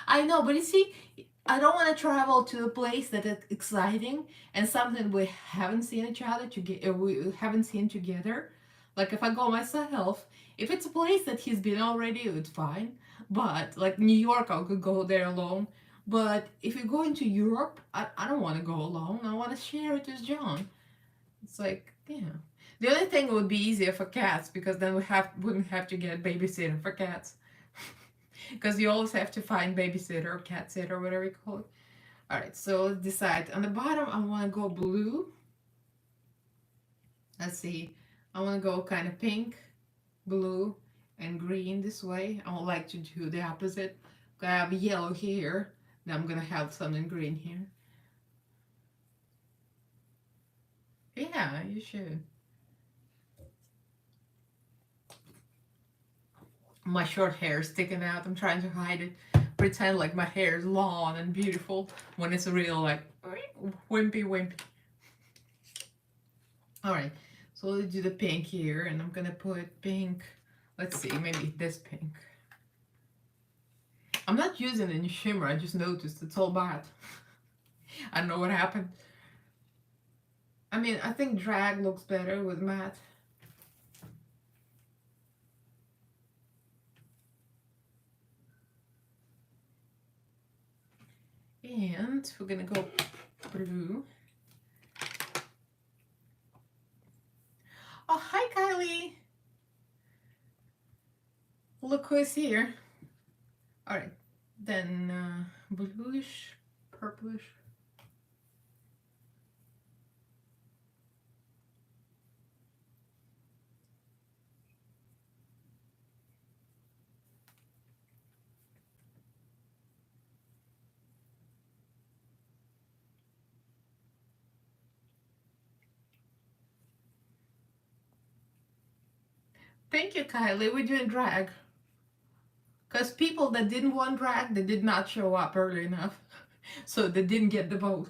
I know, but you see, I don't want to travel to a place that is exciting and something we haven't seen each other together. We haven't seen together. Like if I go myself, if it's a place that he's been already, it's fine. But like New York, I could go there alone. But if you're going to Europe, I don't want to go alone. I want to share it with John. It's like, yeah. The only thing would be easier for cats because then wouldn't have to get babysitter for cats. Because you always have to find babysitter or cat sitter or whatever you call it. All right, so let's decide. On the bottom, I want to go blue. Let's see. I want to go kind of pink, blue, and green this way. I would like to do the opposite. I have yellow here. Now I'm going to have something green here. Yeah, you should. My short hair is sticking out. I'm trying to hide it. Pretend like my hair is long and beautiful when it's real like wimpy wimpy. Alright, so let's do the pink here, and I'm gonna put pink. Let's see, maybe this pink. I'm not using any shimmer, I just noticed it's all matte. I don't know what happened. I mean, I think drag looks better with matte. And we're gonna go blue. Oh, hi Kylie! Look who's here. Alright, then bluish, purplish. Thank you, Kylie. We're doing drag. Because people that didn't want drag, they did not show up early enough. So they didn't get the vote.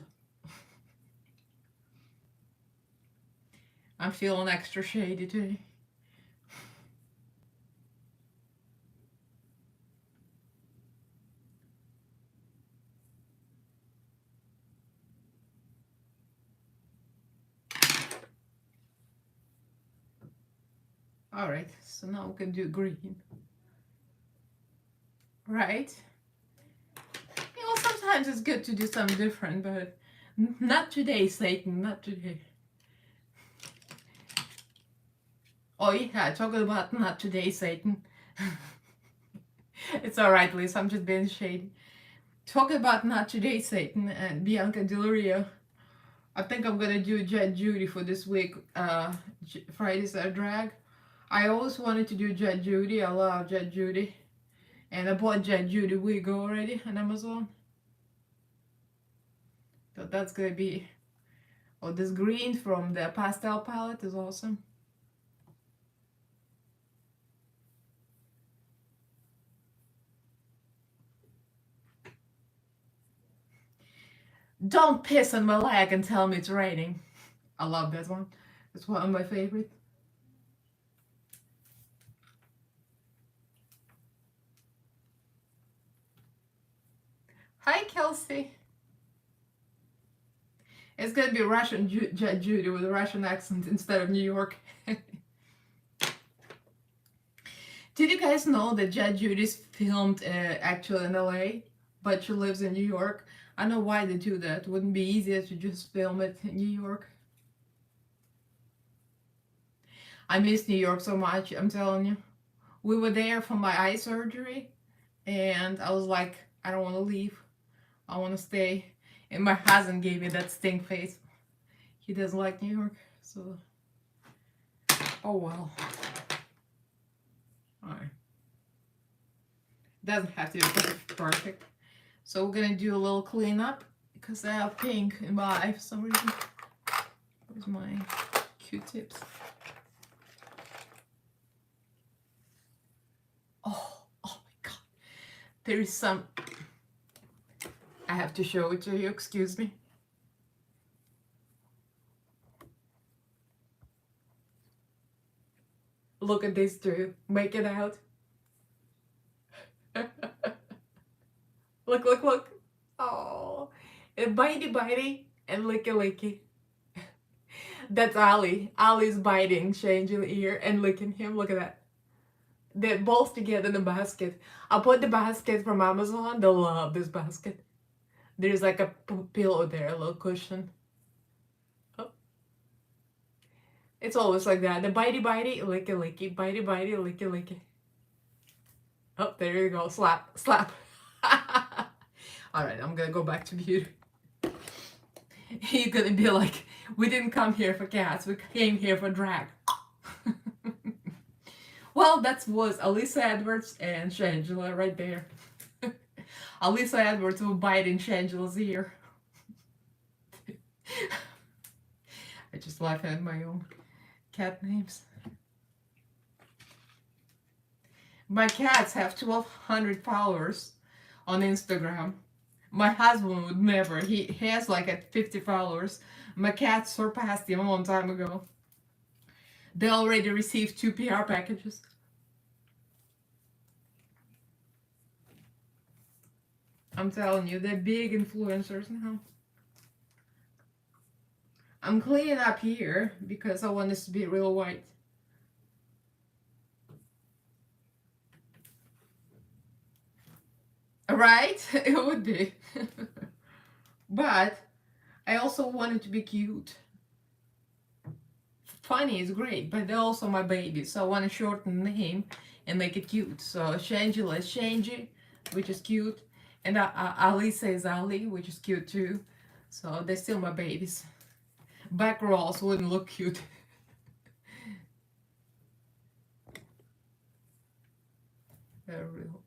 I'm feeling extra shady today. Alright, so now we can do green. Right? You know, sometimes it's good to do something different, but not today, Satan, not today. Oh yeah, talking about not today, Satan. It's alright, Liz, I'm just being shady. Talking about not today, Satan and Bianca Del Rio. I think I'm gonna do Jet Judy for this week. Fridays are drag. I always wanted to do Jet Judy. I love Jet Judy. And I bought Jet Judy wig already on Amazon. So that's gonna be... Oh, this green from the pastel palette is awesome. Don't piss on my leg and tell me it's raining. I love that one. It's one of my favorites. Hi, Kelsey. It's gonna be Russian Jet Judy with a Russian accent instead of New York. Did you guys know that Jet Judy's filmed actually in LA, but she lives in New York? I don't know why they do that. Wouldn't it be easier to just film it in New York? I miss New York so much, I'm telling you. We were there for my eye surgery, and I was like, I don't want to leave. I want to stay. And my husband gave me that stink face. He doesn't like New York, so... Oh well. Alright. Doesn't have to be perfect. So we're gonna do a little cleanup because I have pink in my eye for some reason. Where's my Q-tips? Oh my god. There is some... I have to show it to you, excuse me. Look at this too. Make it out. Look, look, look. Oh, and bitey and licky licky. That's Ali. Ali's biting Shange's ear and licking him. Look at that. They're both together in a basket. I bought the basket from Amazon. They love this basket. There's like a pillow there, a little cushion. Oh. It's always like that. The bitey, licky licky, bitey, licky licky. Oh, there you go. Slap, slap. Alright, I'm gonna go back to beauty. He's gonna be like, we didn't come here for cats, we came here for drag. Well, that was Alyssa Edwards and Shangela right there. Alyssa Edwards will bite in Shangela's ear. I just laugh at my own cat names. My cats have 1,200 followers on Instagram. My husband would never. He has like at 50 followers. My cats surpassed him a long time ago. They already received 2 PR packages. I'm telling you, they're big influencers now. I'm cleaning up here because I want this to be real white. Right? It would be. But I also want it to be cute. Funny is great, but they're also my babies, so I want to shorten the name and make it cute. So Shangela is Shangy, which is cute, and Alisa is Ali, which is cute too. So they're still my babies. Back rolls wouldn't look cute. They're real.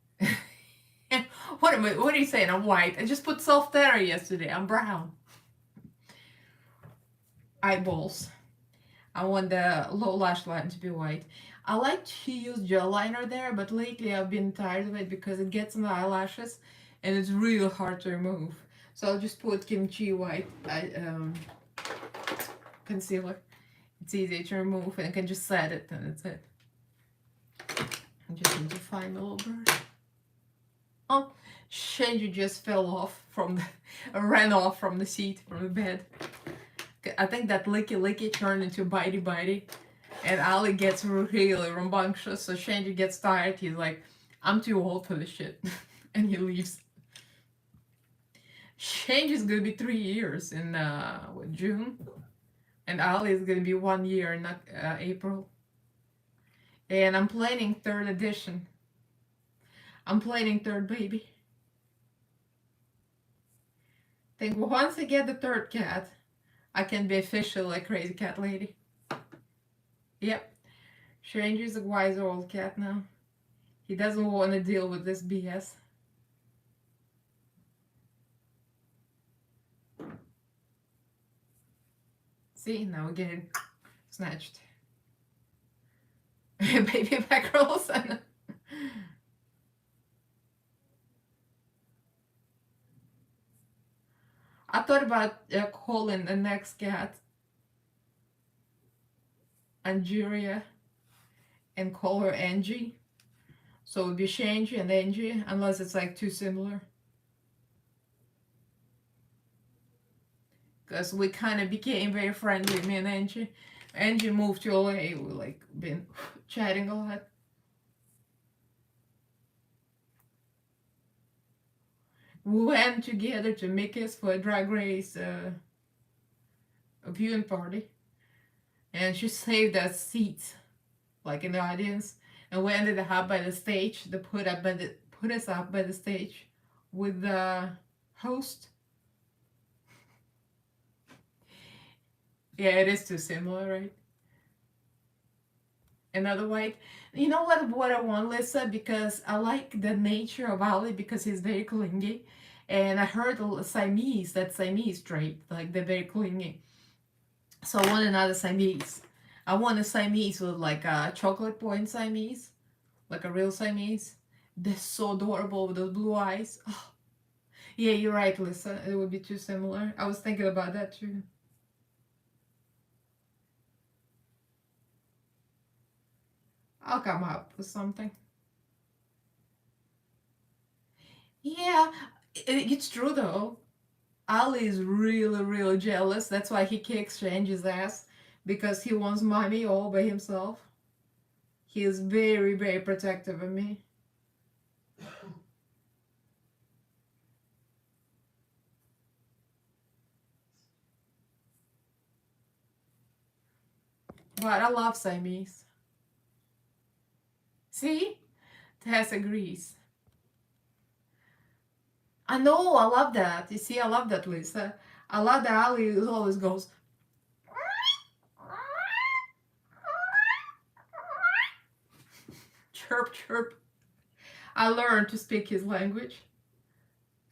What are you saying? I'm white. I just put self terror yesterday. I'm brown. Eyeballs. I want the low lash line to be white. I like to use gel liner there, but lately I've been tired of it because it gets in the eyelashes and it's really hard to remove. So I'll just put kimchi white concealer. It's easy to remove and I can just set it and that's it. I just need to find a little bird. Oh, Shenji just fell off from the, ran off from the seat, from the bed. I think that licky turned into bitey, and Ali gets really rambunctious, so Shenji gets tired. He's like, I'm too old for this shit, and he leaves. Shenji's gonna be 3 years in June, and Ali is gonna be 1 year in April. And I'm planning 3rd edition. I'm planning 3rd baby. I think once I get the 3rd cat, I can be officially a crazy cat lady. Yep. Stranger's a wise old cat now. He doesn't want to deal with this BS. See, now we're getting snatched. Baby back rolls. I thought about calling the next cat Angeria and call her Angie. So it would be Shangy and Angie, unless it's like too similar. Because we kind of became very friendly, me and Angie. Angie moved to LA, we like been chatting a lot. We went together to Mickey's for a Drag Race a viewing party. And she saved us seats, like in the audience. And we ended up by the stage. They put us up by the stage with the host. Yeah, it is too similar, right? Another white. You know what I want, Lisa? Because I like the nature of Ali because he's very clingy. And I heard Siamese, that Siamese trait, like they're very clingy. So I want another Siamese. I want a Siamese with like a chocolate point Siamese, like a real Siamese. They're so adorable with those blue eyes. Oh. Yeah, you're right, Lisa. It would be too similar. I was thinking about that too. I'll come up with something. Yeah, it's true though. Ali is really, really jealous. That's why he kicks Shanji's ass, because he wants mommy all by himself. He is very, very protective of me. But I love Siamese. See? Tess agrees. I know, I love that. You see, I love that, Lisa. I love that Ali always goes chirp chirp. I learned to speak his language.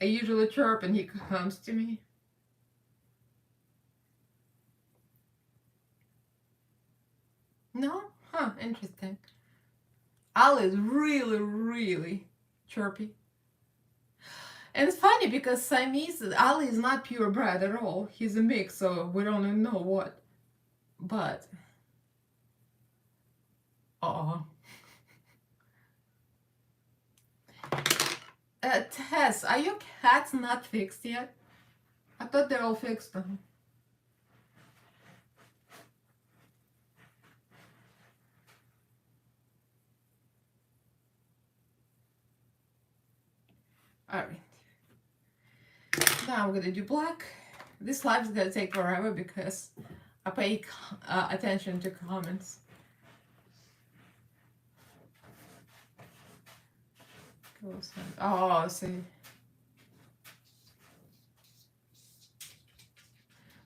I usually chirp and he comes to me. No? Huh, interesting. Ali is really, really chirpy. And it's funny because Siamese, Ali is not purebred at all. He's a mix, so we don't even know what. But, Tess, are your cats not fixed yet? I thought they're all fixed though. Alright. Now I'm gonna do black. This live is gonna take forever because I pay attention to comments. Oh, see.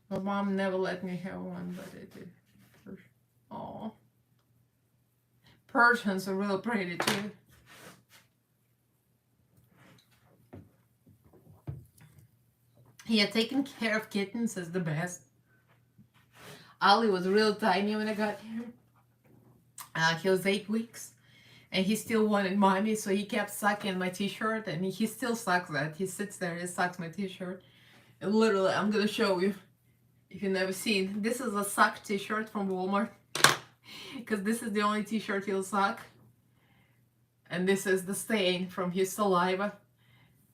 My mom never let me have one, but I did. Oh. Persians are real pretty too. Yeah, taking care of kittens is the best. Ali was real tiny when I got him. He was 8 weeks. And he still wanted mommy, so he kept sucking my t-shirt, and he still sucks that. He sits there and sucks my t-shirt. And literally, I'm gonna show you, if you've never seen. This is a suck t-shirt from Walmart. Because this is the only t-shirt he'll suck. And this is the stain from his saliva.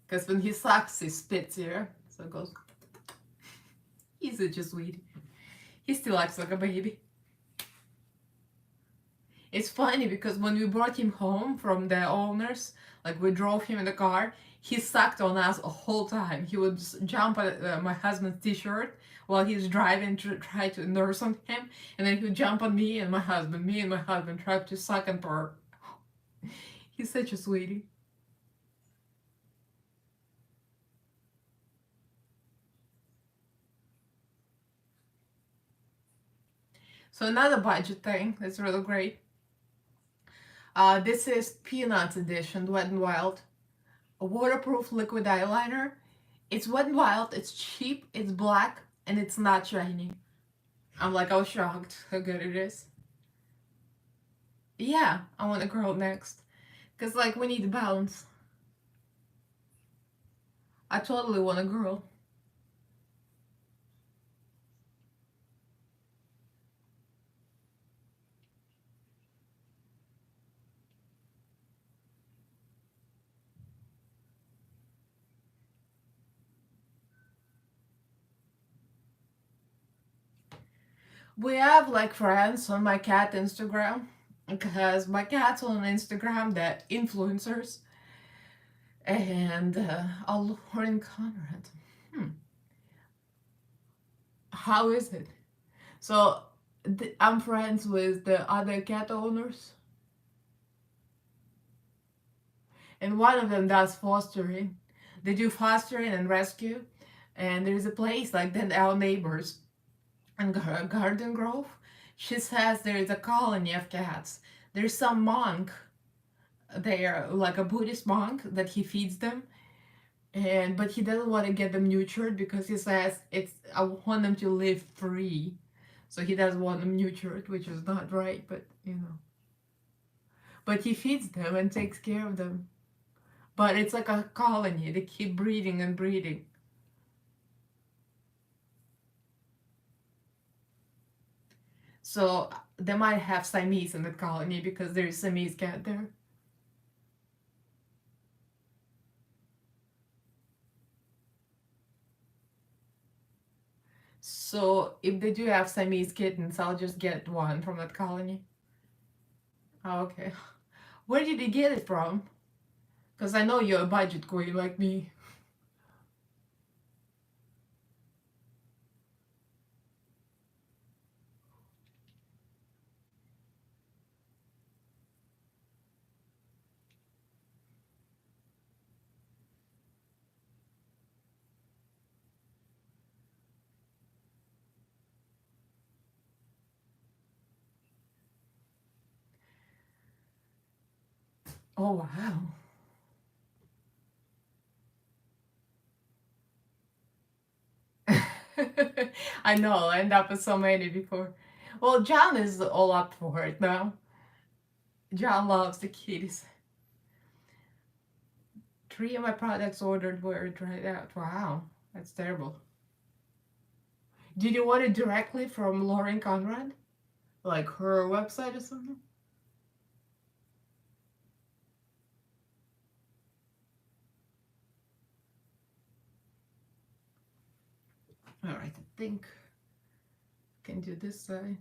Because when he sucks, he spits here. So it goes... He's such a sweetie. He still acts like a baby. It's funny because when we brought him home from the owners, like we drove him in the car, he sucked on us a whole time. He would just jump at my husband's t-shirt while he's driving to try to nurse on him, and then he would jump on me and my husband tried to suck and purr. He's such a sweetie. So another budget thing that's really great. This is Peanuts Edition, Wet n Wild. A waterproof liquid eyeliner. It's Wet n Wild, it's cheap, it's black, and it's not shiny. I was shocked how good it is. Yeah, I want a girl next. Because, like, we need balance. I totally want a girl. We have like friends on my cat Instagram because my cat's on Instagram that influencers and Lauren Conrad. How is it? So I'm friends with the other cat owners, and one of them does fostering. They do fostering and rescue, and there's a place like that our neighbors in Garden Grove. She says there is a colony of cats. There's some monk there, like a Buddhist monk, that he feeds them, but he doesn't want to get them neutered because he says I want them to live free, so he doesn't want them neutered, which is not right, but you know. But he feeds them and takes care of them. But it's like a colony. They keep breeding and breeding. So they might have Siamese in the colony because there's Siamese cat there. So if they do have Siamese kittens, I'll just get one from that colony. Oh, okay. Where did you get it from? Because I know you're a budget queen like me. Oh, wow. I know, I end up with so many before. Well, John is all up for it now. John loves the kitties. 3 of my products ordered were dried out. Wow, that's terrible. Did you order directly from Lauren Conrad? Like her website or something? Alright, I think I can do this side.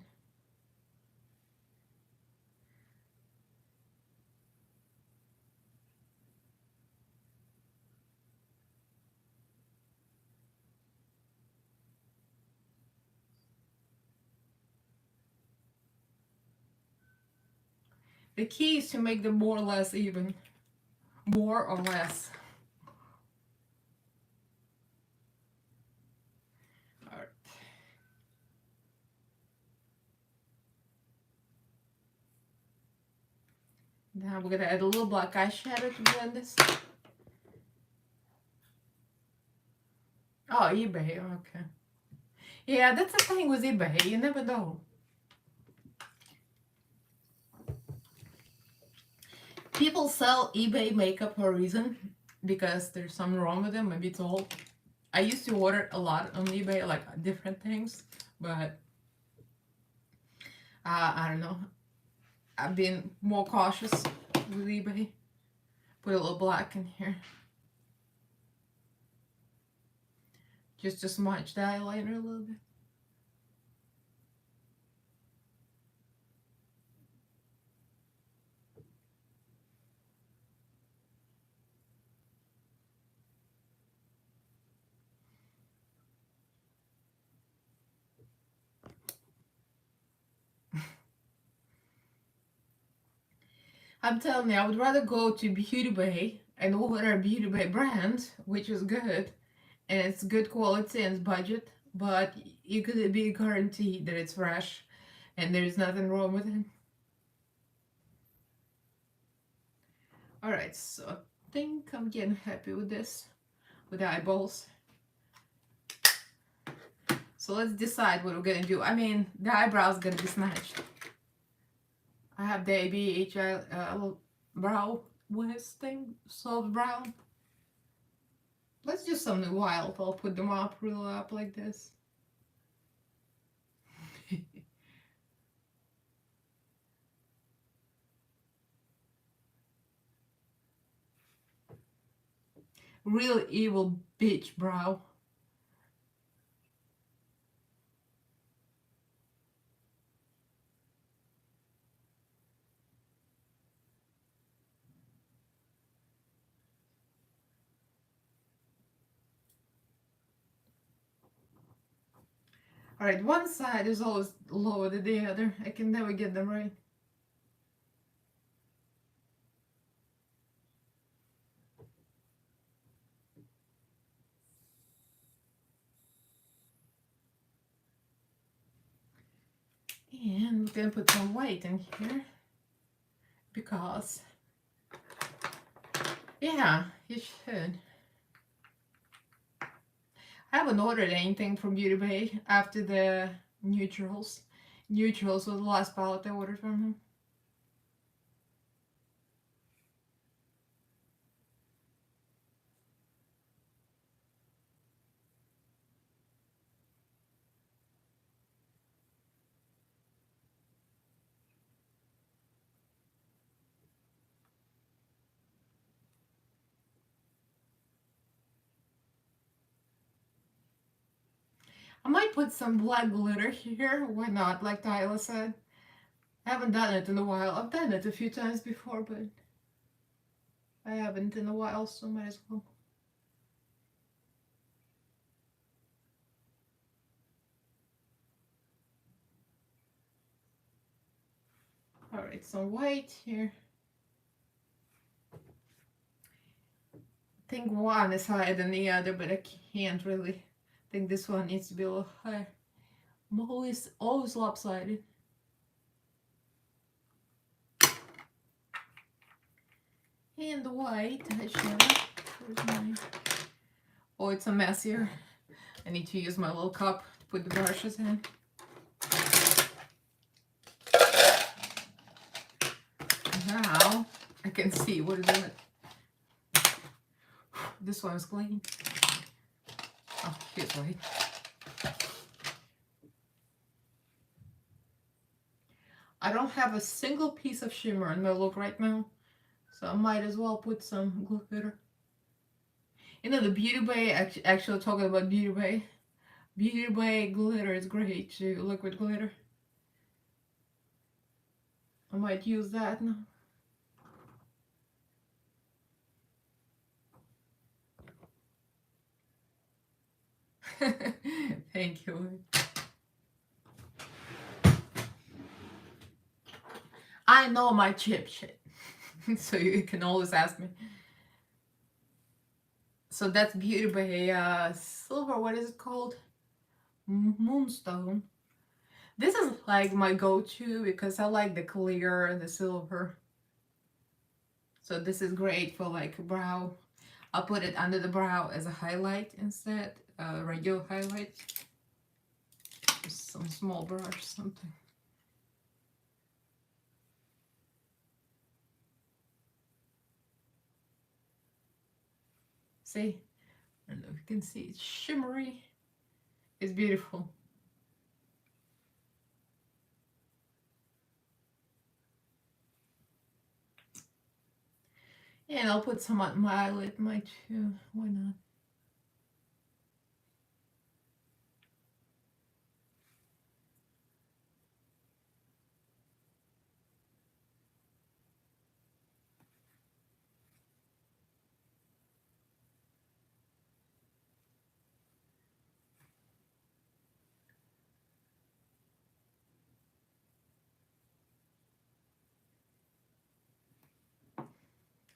The key is to make them more or less even. More or less. Alright. Now we're gonna add a little black eyeshadow to blend this. Oh, eBay, okay. Yeah, that's the thing with eBay, you never know. People sell eBay makeup for a reason, because there's something wrong with them, maybe it's old. I used to order a lot on eBay, like different things, but I don't know. I've been more cautious with eBay. Put a little black in here. Just to smudge the eyeliner a little bit. I'm telling you, I would rather go to Beauty Bay and order a Beauty Bay brand, which is good, and it's good quality and it's budget, but you could be guaranteed that it's fresh and there's nothing wrong with it. Alright, so I think I'm getting happy with this, with the eyeballs. So let's decide what we're gonna do. I mean, the eyebrow's gonna be snatched. I have the ABH brow wiz thing, soft brown. Let's do something wild. I'll put them up real up like this. Real evil bitch brow. Alright, one side is always lower than the other. I can never get them right. And we're gonna put some white in here. Because, yeah, you should. I haven't ordered anything from Beauty Bay after the neutrals. Neutrals was the last palette I ordered from him. I might put some black glitter here. Why not? Like Tyler said. I haven't done it in a while. I've done it a few times before, but I haven't in a while, so might as well. Alright, some white here. I think one is higher than the other, but I can't really. I think this one needs to be a little higher. I'm always lopsided. And the white eyeshadow. Where's mine? Oh, it's a mess here. I need to use my little cup to put the brushes in. Now I can see what is it. This one's clean. Oh, here's white. I don't have a single piece of shimmer in my look right now, so I might as well put some glitter. You know, the Beauty Bay, actually talking about Beauty Bay. Beauty Bay glitter is great too, liquid glitter. I might use that now. Thank you. I know my chip shit, so you can always ask me. So that's Beauty Bay silver, what is it called? Moonstone. This is like my go-to because I like the clear and the silver. So this is great for like brow. I'll put it under the brow as a highlight instead, regular highlight. Just some small brush, something. See? I don't know if you can see, it's shimmery. It's beautiful. And I'll put some on my eyelid, might too. Why not?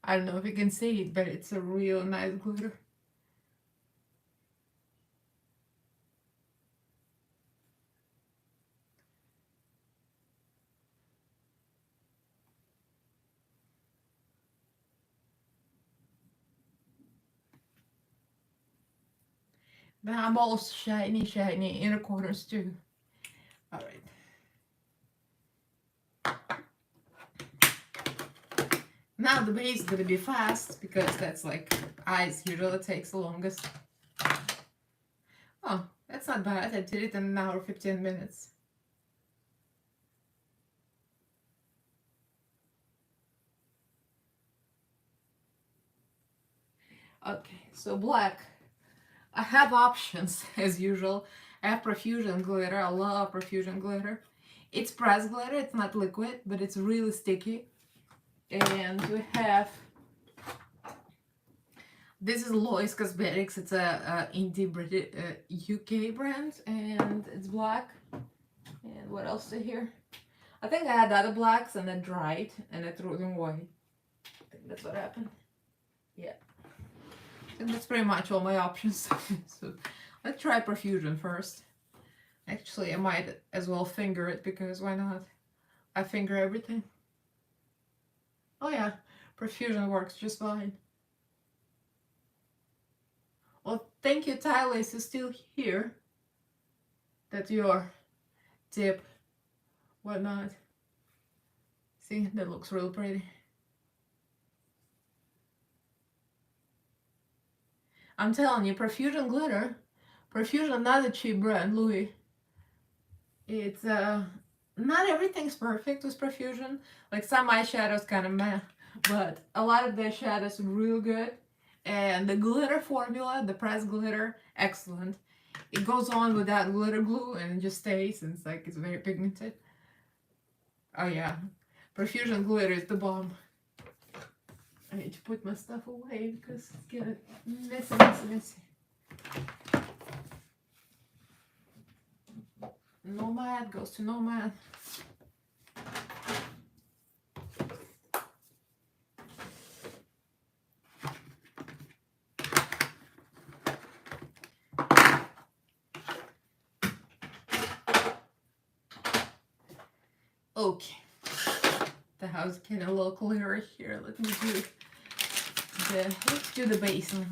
I don't know if you can see it, but it's a real nice glitter. But I'm also shiny inner corners too. All right. Now the base is gonna be fast because that's like eyes usually takes the longest. Oh, that's not bad. I did it in an hour 15 minutes. Okay, so black. I have options as usual. I have Profusion glitter. I love Profusion glitter. It's pressed glitter. It's not liquid, but it's really sticky. And we have, this is Lois Cosmetics. It's a indie British UK brand, and it's black. And what else is here? I think I had other blacks and then dried and I threw them away. I think that's what happened. Yeah. And that's pretty much all my options. So let's try Profusion first. Actually, I might as well finger it because why not? I finger everything. Oh yeah, Profusion works just fine. Well, thank you, Tyler, is still here. That's your tip. Whatnot. See, that looks real pretty. I'm telling you, Profusion glitter. Profusion, another cheap brand, Louis. It's not everything's perfect with Profusion. Like some eyeshadows kind of meh, but a lot of their shadows are real good. And the glitter formula, the pressed glitter, excellent. It goes on without glitter glue and it just stays, and it's like it's very pigmented. Oh yeah, Profusion glitter is the bomb. I need to put my stuff away because it's getting messy. Nomad goes to Nomad. Okay, the house getting a little clearer here. Let me do let's do the base now.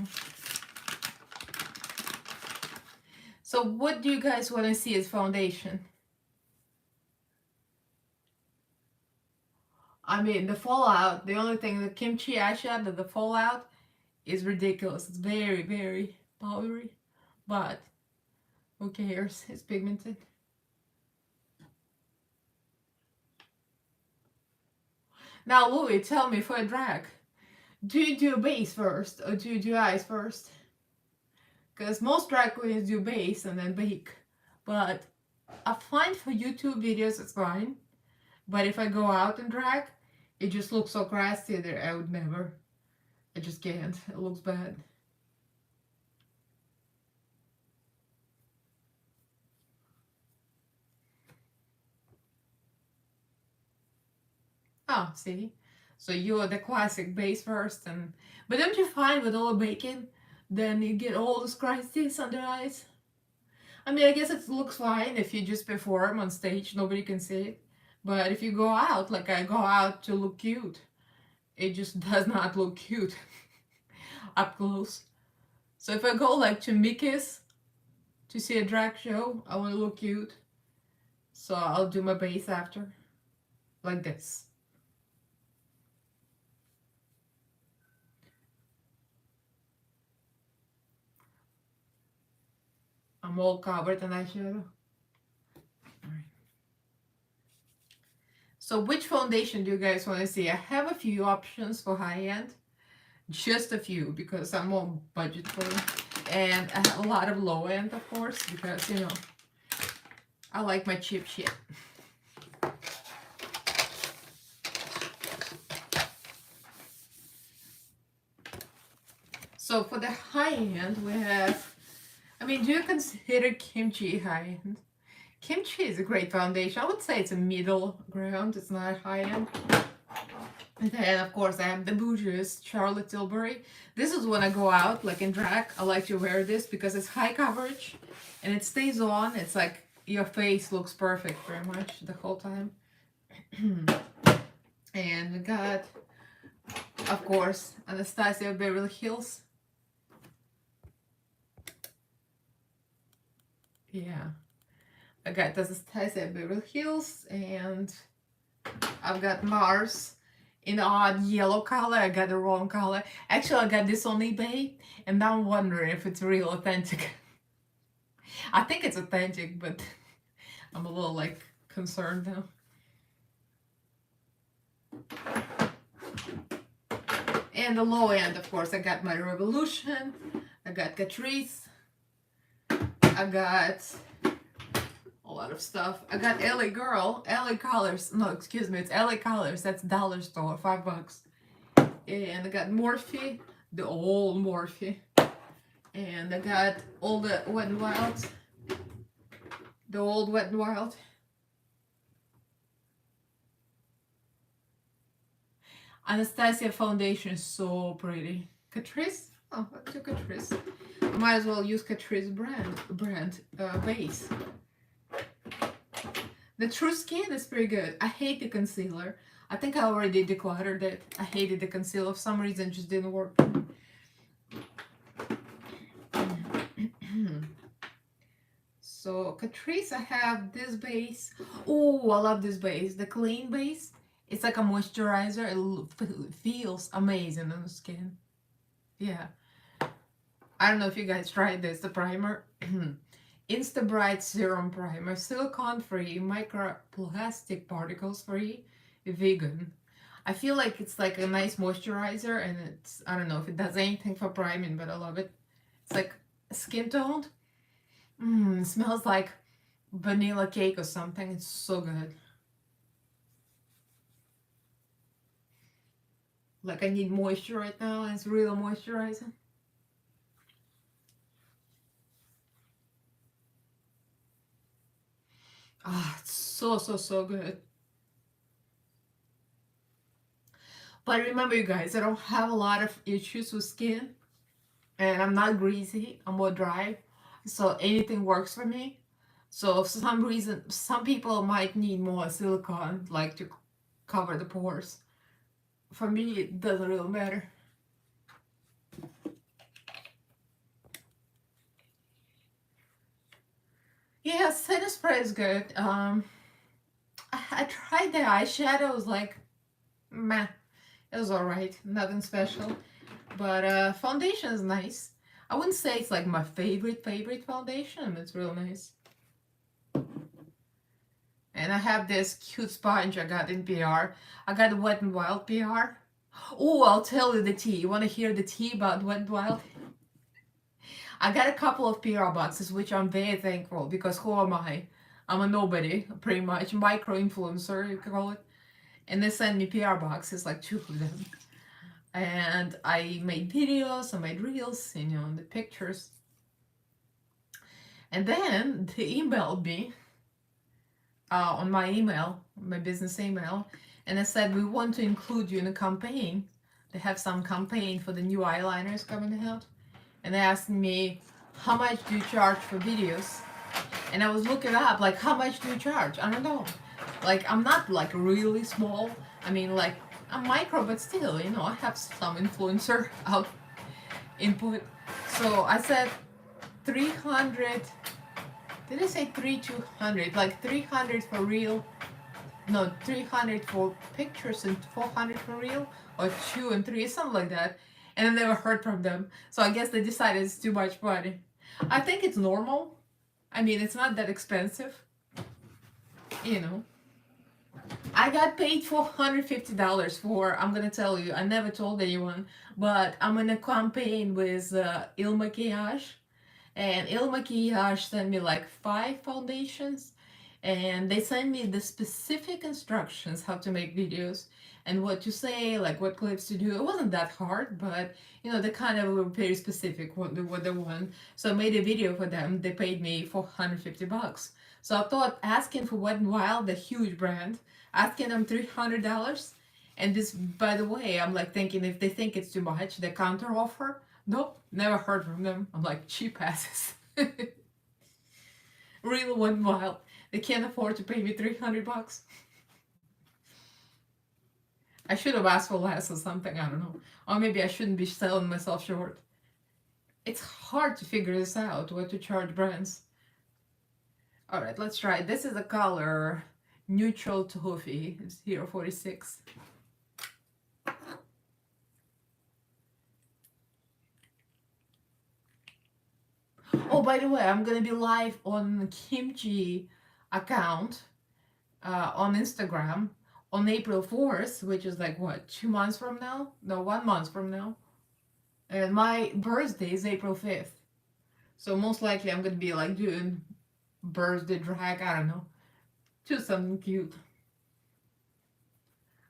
So what do you guys want to see as foundation? I mean, the fallout, the only thing, the kimchi eyeshadow, the fallout is ridiculous. It's very, very powdery, but who cares? It's pigmented. Now, Louis, tell me, for a drag, do you do base first or do you do eyes first? Because most drag queens do base and then bake. But I find for YouTube videos it's fine. But if I go out and drag, it just looks so crusty that I would never. I just can't. It looks bad. Oh, see? So you're the classic base first, and but don't you find with all the baking, then you get all the crusties under eyes? I mean, I guess it looks fine if you just perform on stage, nobody can see it. But if you go out, like I go out to look cute, it just does not look cute up close. So if I go like to Mickey's to see a drag show, I want to look cute. So I'll do my base after, like this. I'm all covered in eyeshadow. Alright. So which foundation do you guys want to see? I have a few options for high-end. Just a few, because I'm more budgetful. And I have a lot of low-end, of course, because, you know, I like my cheap shit. So for the high-end, we have, I mean, do you consider kimchi high-end? Kimchi is a great foundation. I would say it's a middle ground. It's not high-end. And then, of course, I have the Bouge's Charlotte Tilbury. This is when I go out, like in drag. I like to wear this because it's high coverage and it stays on. It's like your face looks perfect pretty much the whole time. And we got, of course, Anastasia Beverly Hills. Yeah. I got Anastasia Beverly Hills, and I've got Mars in odd yellow color. I got the wrong color. Actually, I got this on eBay, and now I'm wondering if it's real authentic. I think it's authentic, but I'm a little like concerned now. And the low end, of course, I got my Revolution. I got Catrice. I got a lot of stuff. I got LA Girl, LA Colors. No, excuse me, it's LA Colors. That's dollar store, $5. And I got Morphe, the old Morphe. And I got all the Wet n Wilds, the old Wet n Wild. Anastasia foundation is so pretty. Catrice? Oh, I took Catrice. I might as well use Catrice brand base. The True Skin is pretty good. I hate the concealer. I think I already decluttered it. I hated the concealer. For some reason, it just didn't work for me. So, Catrice, I have this base. Oh, I love this base. The clean base. It's like a moisturizer. It feels amazing on the skin. Yeah. I don't know if you guys tried this. The primer. Insta Bright Serum Primer. Silicone-free, microplastic particles free, vegan. I feel like it's like a nice moisturizer, and it's, I don't know if it does anything for priming, but I love it. It's like skin toned. It smells like vanilla cake or something. It's so good. Like I need moisture right now, and it's real moisturizing. Ah, it's so good. But remember, you guys, I don't have a lot of issues with skin, and I'm not greasy. I'm more dry, so anything works for me. So for some reason, some people might need more silicone, like to cover the pores. For me, it doesn't really matter. Yeah, setting spray is good. I tried the eyeshadows, like, meh, it was alright, nothing special. But foundation is nice. I wouldn't say it's like my favorite foundation. It's real nice. And I have this cute sponge I got in PR. I got a Wet n Wild PR. Oh, I'll tell you the tea. You want to hear the tea about Wet n Wild? I got a couple of PR boxes, which I'm very thankful, because who am I? I'm a nobody, pretty much. Micro influencer, you could call it. And they sent me PR boxes, like 2 of them. And I made videos, I made reels, you know, the pictures. And then they emailed me on my email, my business email, and they said, we want to include you in a campaign. They have some campaign for the new eyeliners coming out. And they asked me, how much do you charge for videos? And I was looking up, like, how much do you charge? I don't know. Like, I'm not like really small. I mean, like, I'm micro, but still, you know, I have some influencer out input. So I said 300. Did I say 200? Like 300 for real? No, 300 for pictures and 400 for real? Or 2 and 3, something like that. And I never heard from them. So I guess they decided it's too much money. I think it's normal. I mean, it's not that expensive. You know. I got paid $450 for, I'm gonna tell you, I never told anyone, but I'm in a campaign with Il Maquillage. And Il Maquillage sent me like 5 foundations, and they sent me the specific instructions how to make videos and what to say, like what clips to do. It wasn't that hard, but you know, they kind of were very specific what they want. So I made a video for them. They paid me $450. So I thought asking for Wet n Wild, the huge brand, asking them $300. And this, by the way, I'm like thinking if they think it's too much, the counter offer. Nope, never heard from them. I'm like, cheap asses. Really Wet n Wild. They can't afford to pay me $300. I should have asked for less or something, I don't know. Or maybe I shouldn't be selling myself short. It's hard to figure this out, what to charge brands. Alright, let's try. This is the color Neutral Toffee. It's 046. Oh, by the way, I'm gonna be live on Kimchi account on Instagram on April 4th, which is like what, 2 months from now? No, 1 month from now. And my birthday is April 5th. So most likely I'm gonna be like doing birthday drag, I don't know. Do something cute.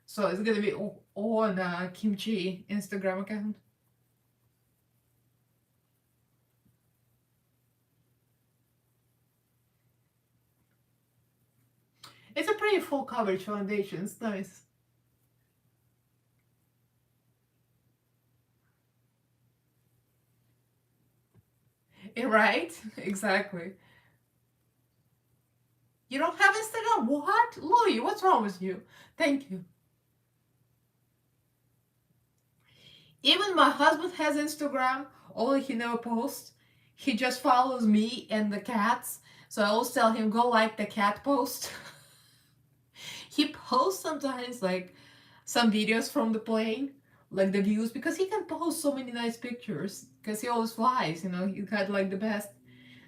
So it's gonna be on Kimchi Instagram account. It's a pretty full coverage foundation. It's nice. Right? Exactly. You don't have Instagram? What? Louie, what's wrong with you? Thank you. Even my husband has Instagram, only he never posts. He just follows me and the cats. So I always tell him, go like the cat post. He posts sometimes like some videos from the plane, like the views, because he can post so many nice pictures. Because he always flies, you know, he got like the best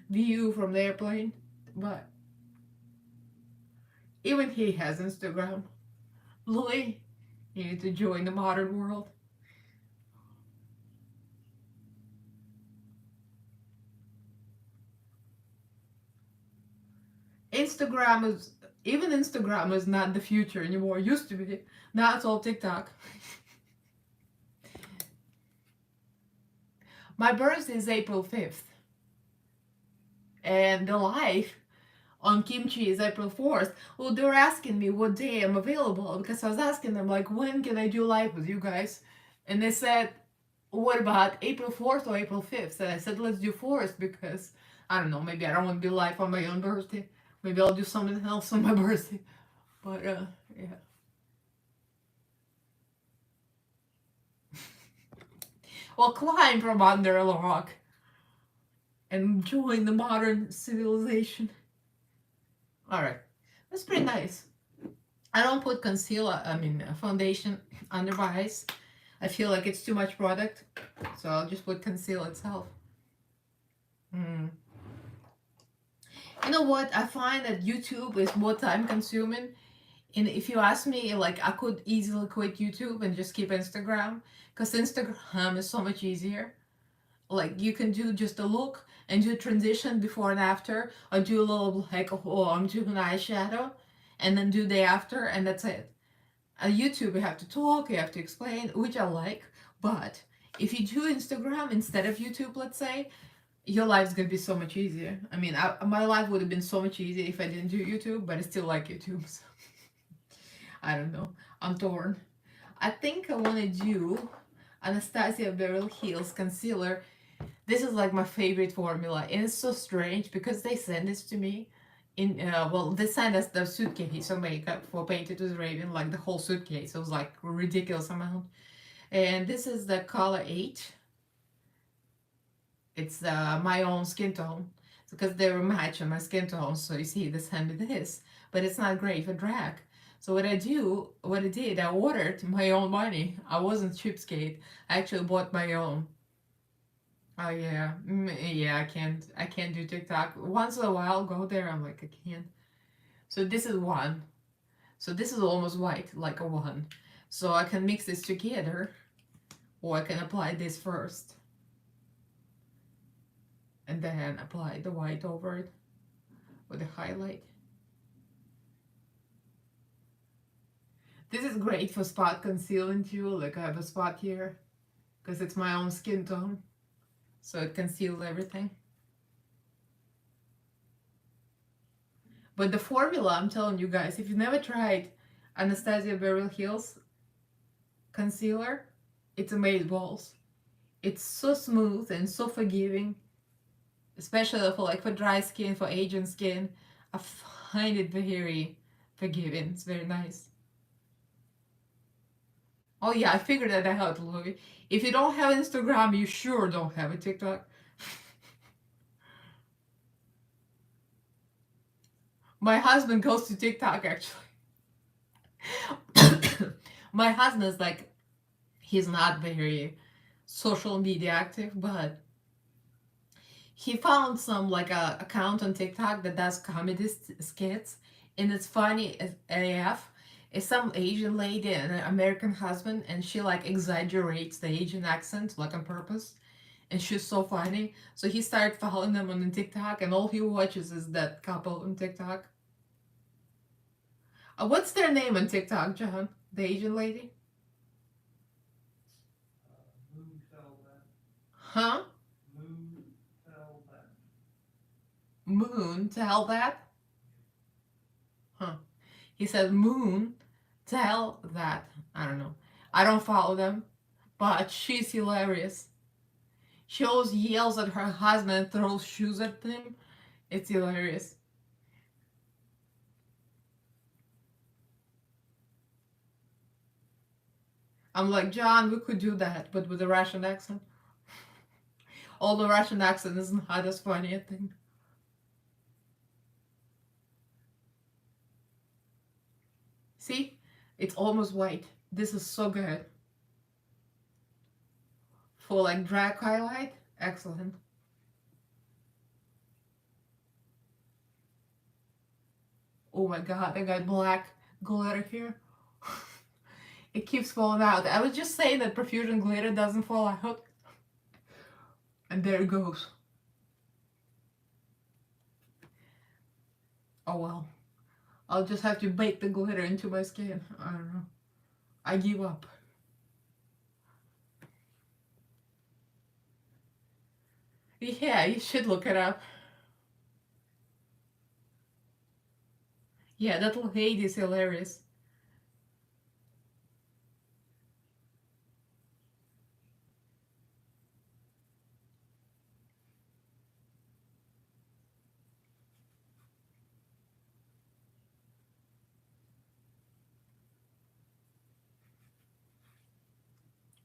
view from the airplane. But even he has Instagram. Louis, you need to join the modern world. Instagram is even Instagram is not the future anymore. It used to be. Now it's all TikTok. My birthday is April 5th. And the live on Kimchi is April 4th. Well, they were asking me what day I'm available because I was asking them, like, when can I do live with you guys? And they said, what about April 4th or April 5th? And I said, let's do 4th because, I don't know, maybe I don't want to be live on my own birthday. Maybe I'll do something else on my birthday. But, yeah. Well, climb from under a rock and join the modern civilization. All right, that's pretty nice. I don't put concealer, I mean foundation under my eyes. I feel like it's too much product, so I'll just put concealer itself. Mm. You know what? I find that YouTube is more time consuming. And if you ask me, like, I could easily quit YouTube and just keep Instagram, because Instagram is so much easier. Like, you can do just a look and do transition before and after, or do a little like, oh, I'm doing eyeshadow, and then do the after, and that's it. YouTube, you have to talk, you have to explain, which I like, but if you do Instagram instead of YouTube, let's say, your life's gonna be so much easier. I mean, my life would have been so much easier if I didn't do YouTube, but I still like YouTube. So I don't know. I'm torn. I think I want to do Anastasia Beverly Hills concealer. This is like my favorite formula, and it's so strange because they send this to me in well, they sent us the suitcase of makeup for Painted with Raven, like the whole suitcase. It was like a ridiculous amount. And this is the color 8. It's my own skin tone because they were matching my skin tone. So you see, they sent me this, but it's not great for drag. So what I did, I ordered my own money. I wasn't cheapskate. I actually bought my own. Oh yeah, yeah. I can't do TikTok. Once in a while, go there. I'm like, I can't. So this is one. So this is almost white, like a one. So I can mix this together, or I can apply this first, and then apply the white over it with a highlight. This is great for spot concealing too. Like I have a spot here, because it's my own skin tone, so it conceals everything. But the formula, I'm telling you guys, if you've never tried Anastasia Beverly Hills concealer, it's amazing balls. It's so smooth and so forgiving, especially for like for dry skin, for Asian skin. I find it very forgiving. It's very nice. Oh yeah, I figured that out, Louis. If you don't have Instagram, you sure don't have a TikTok. My husband goes to TikTok actually. My husband is like, he's not very social media active, but he found some like a account on TikTok that does comedy skits, and it's funny as AF. It's some Asian lady and an American husband, and she like exaggerates the Asian accent like on purpose, and she's so funny. So he started following them on the TikTok, and all he watches is that couple on TikTok. What's their name on TikTok, John? The Asian lady? Huh? Moon, tell that? Huh. He said moon, tell that. I don't know. I don't follow them, but she's hilarious. She always yells at her husband and throws shoes at him. It's hilarious. I'm like, John, we could do that, but with a Russian accent. Although Russian accent is not as funny, I think. See? It's almost white. This is so good. For like drag highlight, excellent. Oh my god, I got black glitter here. It keeps falling out. I was just saying that perfusion glitter doesn't fall out. And there it goes. Oh well. I'll just have to bake the glitter into my skin. I don't know. I give up. Yeah, you should look it up. Yeah, that little lady is hilarious.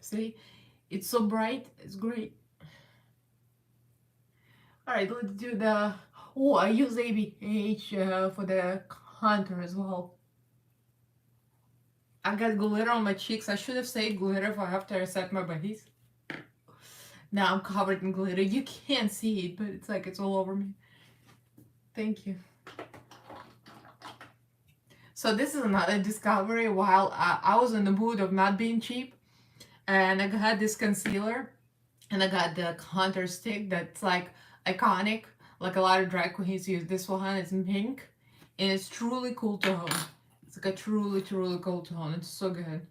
See? It's so bright. It's great. Alright, let's do the... Oh, I use ABH for the contour as well. I got glitter on my cheeks. I should have saved glitter for after I set my base. Now I'm covered in glitter. You can't see it, but it's like it's all over me. Thank you. So this is another discovery while I was in the mood of not being cheap. And I got this concealer. And I got the contour stick that's like iconic. Like a lot of drag queens use this one. It's pink. And it's truly cool tone. It's like a truly cool tone. It's so good.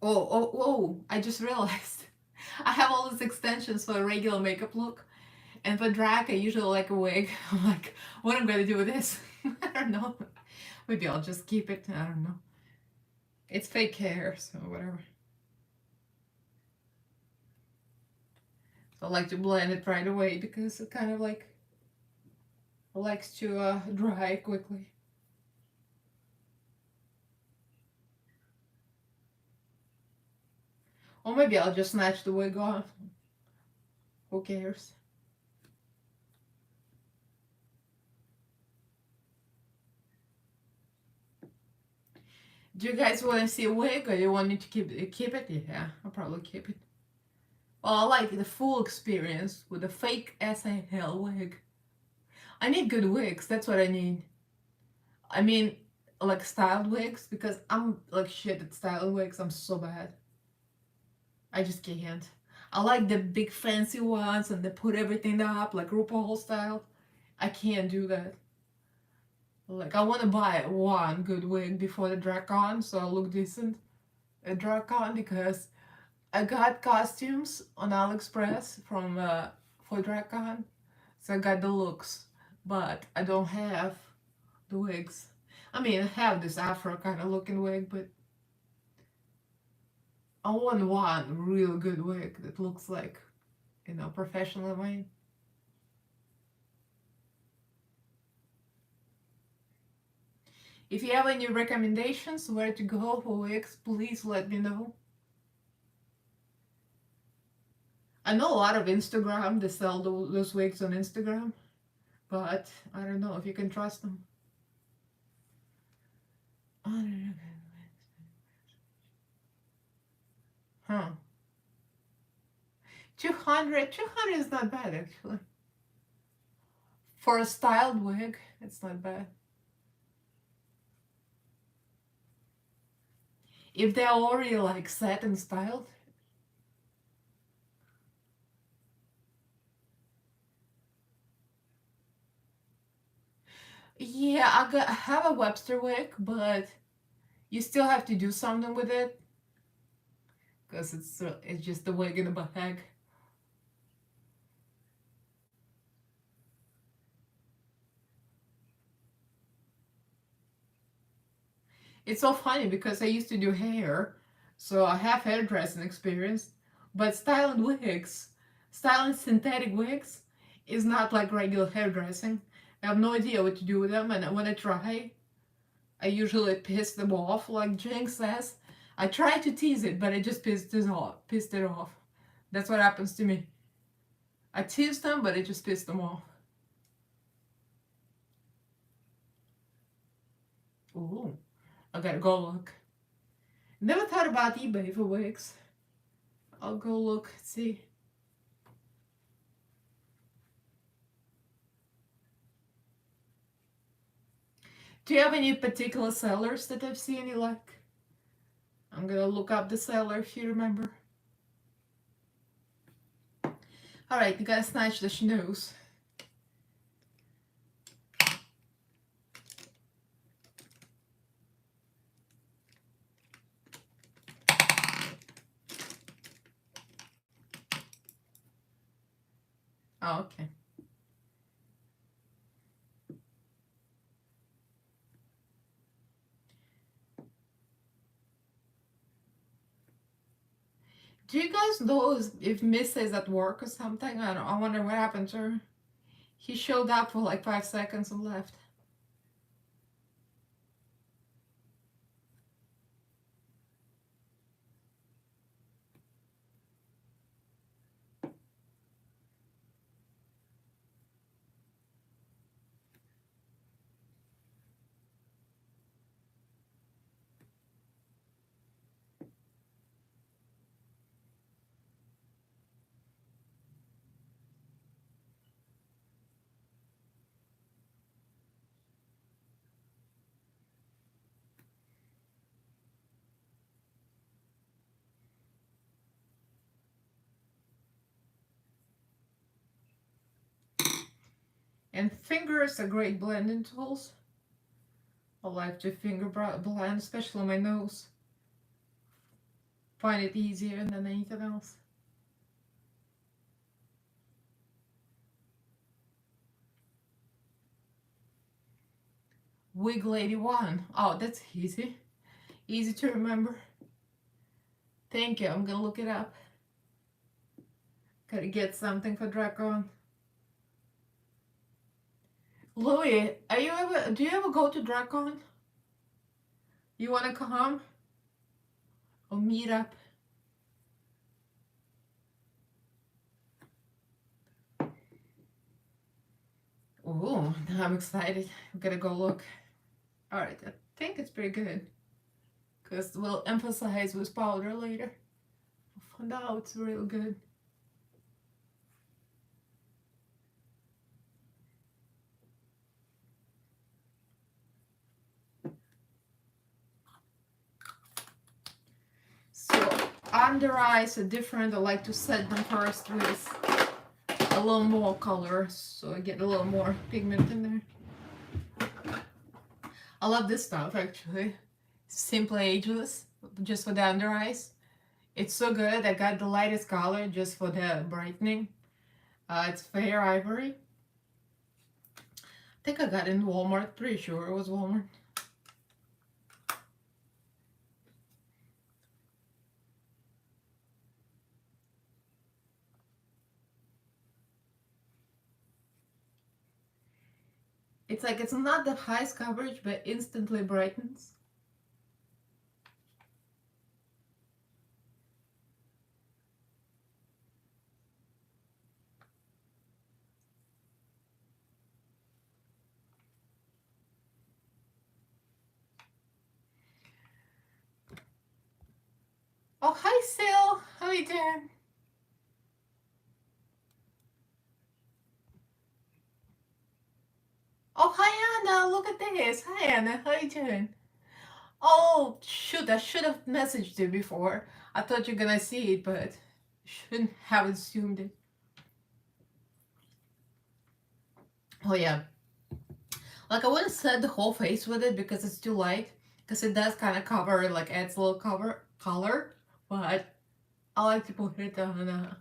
Oh, I just realized. I have all these extensions for a regular makeup look. And for drag, I usually like a wig. I'm like, what am I gonna do with this? I don't know. Maybe I'll just keep it. I don't know. It's fake hair, so whatever. So I like to blend it right away because it kind of like likes to dry quickly. Or maybe I'll just snatch the wig off. Who cares? Do you guys want to see a wig or do you want me to keep it? Yeah, I'll probably keep it. Well, I like the full experience with a fake SAL wig. I need good wigs, that's what I need. I mean, like styled wigs, because I'm like shit at styled wigs. I'm so bad. I just can't. I like the big fancy ones and they put everything up like RuPaul style. I can't do that. Like I want to buy one good wig before the drag con so I look decent at drag con because I got costumes on AliExpress from for drag con, so I got the looks, but I don't have the wigs. I mean, I have this afro kind of looking wig, but I want one real good wig that looks like, professional made. If you have any recommendations where to go for wigs, please let me know. I know a lot of Instagram, they sell those wigs on Instagram, but I don't know if you can trust them. I don't know. Huh. 200 is not bad actually. For a styled wig, it's not bad. If they're already like set and styled. Yeah, I have a Webster wig, but you still have to do something with it because it's just a wig in a bag. It's so funny because I used to do hair, so I have hairdressing experience, but styling synthetic wigs is not like regular hairdressing. I have no idea what to do with them, and when I try, I usually piss them off, like Jinx says. I try to tease it, but I just pissed it off. That's what happens to me. I tease them, but I just piss them off. Ooh, I gotta go look. Never thought about eBay for wigs. I'll go look, see. Do you have any particular sellers that I've seen you like? I'm gonna look up the seller if you remember. Alright, you gotta snatch the schnoos. Oh, okay. Do you guys know if Miss is at work or something? I wonder what happened to her. He showed up for like 5 seconds and left. And fingers are great blending tools. I like to finger blend, especially my nose. Find it easier than anything else. Wig Lady 1. Oh, that's easy. Easy to remember. Thank you. I'm gonna look it up. Gotta get something for Dracon. Louis, do you ever go to Dracon? You wanna come? Or meet up? Ooh, now I'm excited. I'm gonna go look. Alright, I think it's pretty good. Because we'll emphasize with powder later. I'll find out it's real good. So under eyes are different. I like to set them first with a little more color so I get a little more pigment in there. I love this stuff actually. Simply Ageless, just for the under eyes. It's so good. I got the lightest color just for the brightening. It's Fair Ivory. I think I got it in Walmart. Pretty sure it was Walmart. It's like it's not the highest coverage, but instantly brightens. Oh, hi, Sil. How you doing? Oh, hi, Anna. Look at this. Hi, Anna. How you doing? Oh, shoot. I should have messaged you before. I thought you're gonna see it, but shouldn't have assumed it. Oh, yeah. Like, I wouldn't set the whole face with it because it's too light. Because it does kind of cover it, like, adds a little color. But I like to put it on,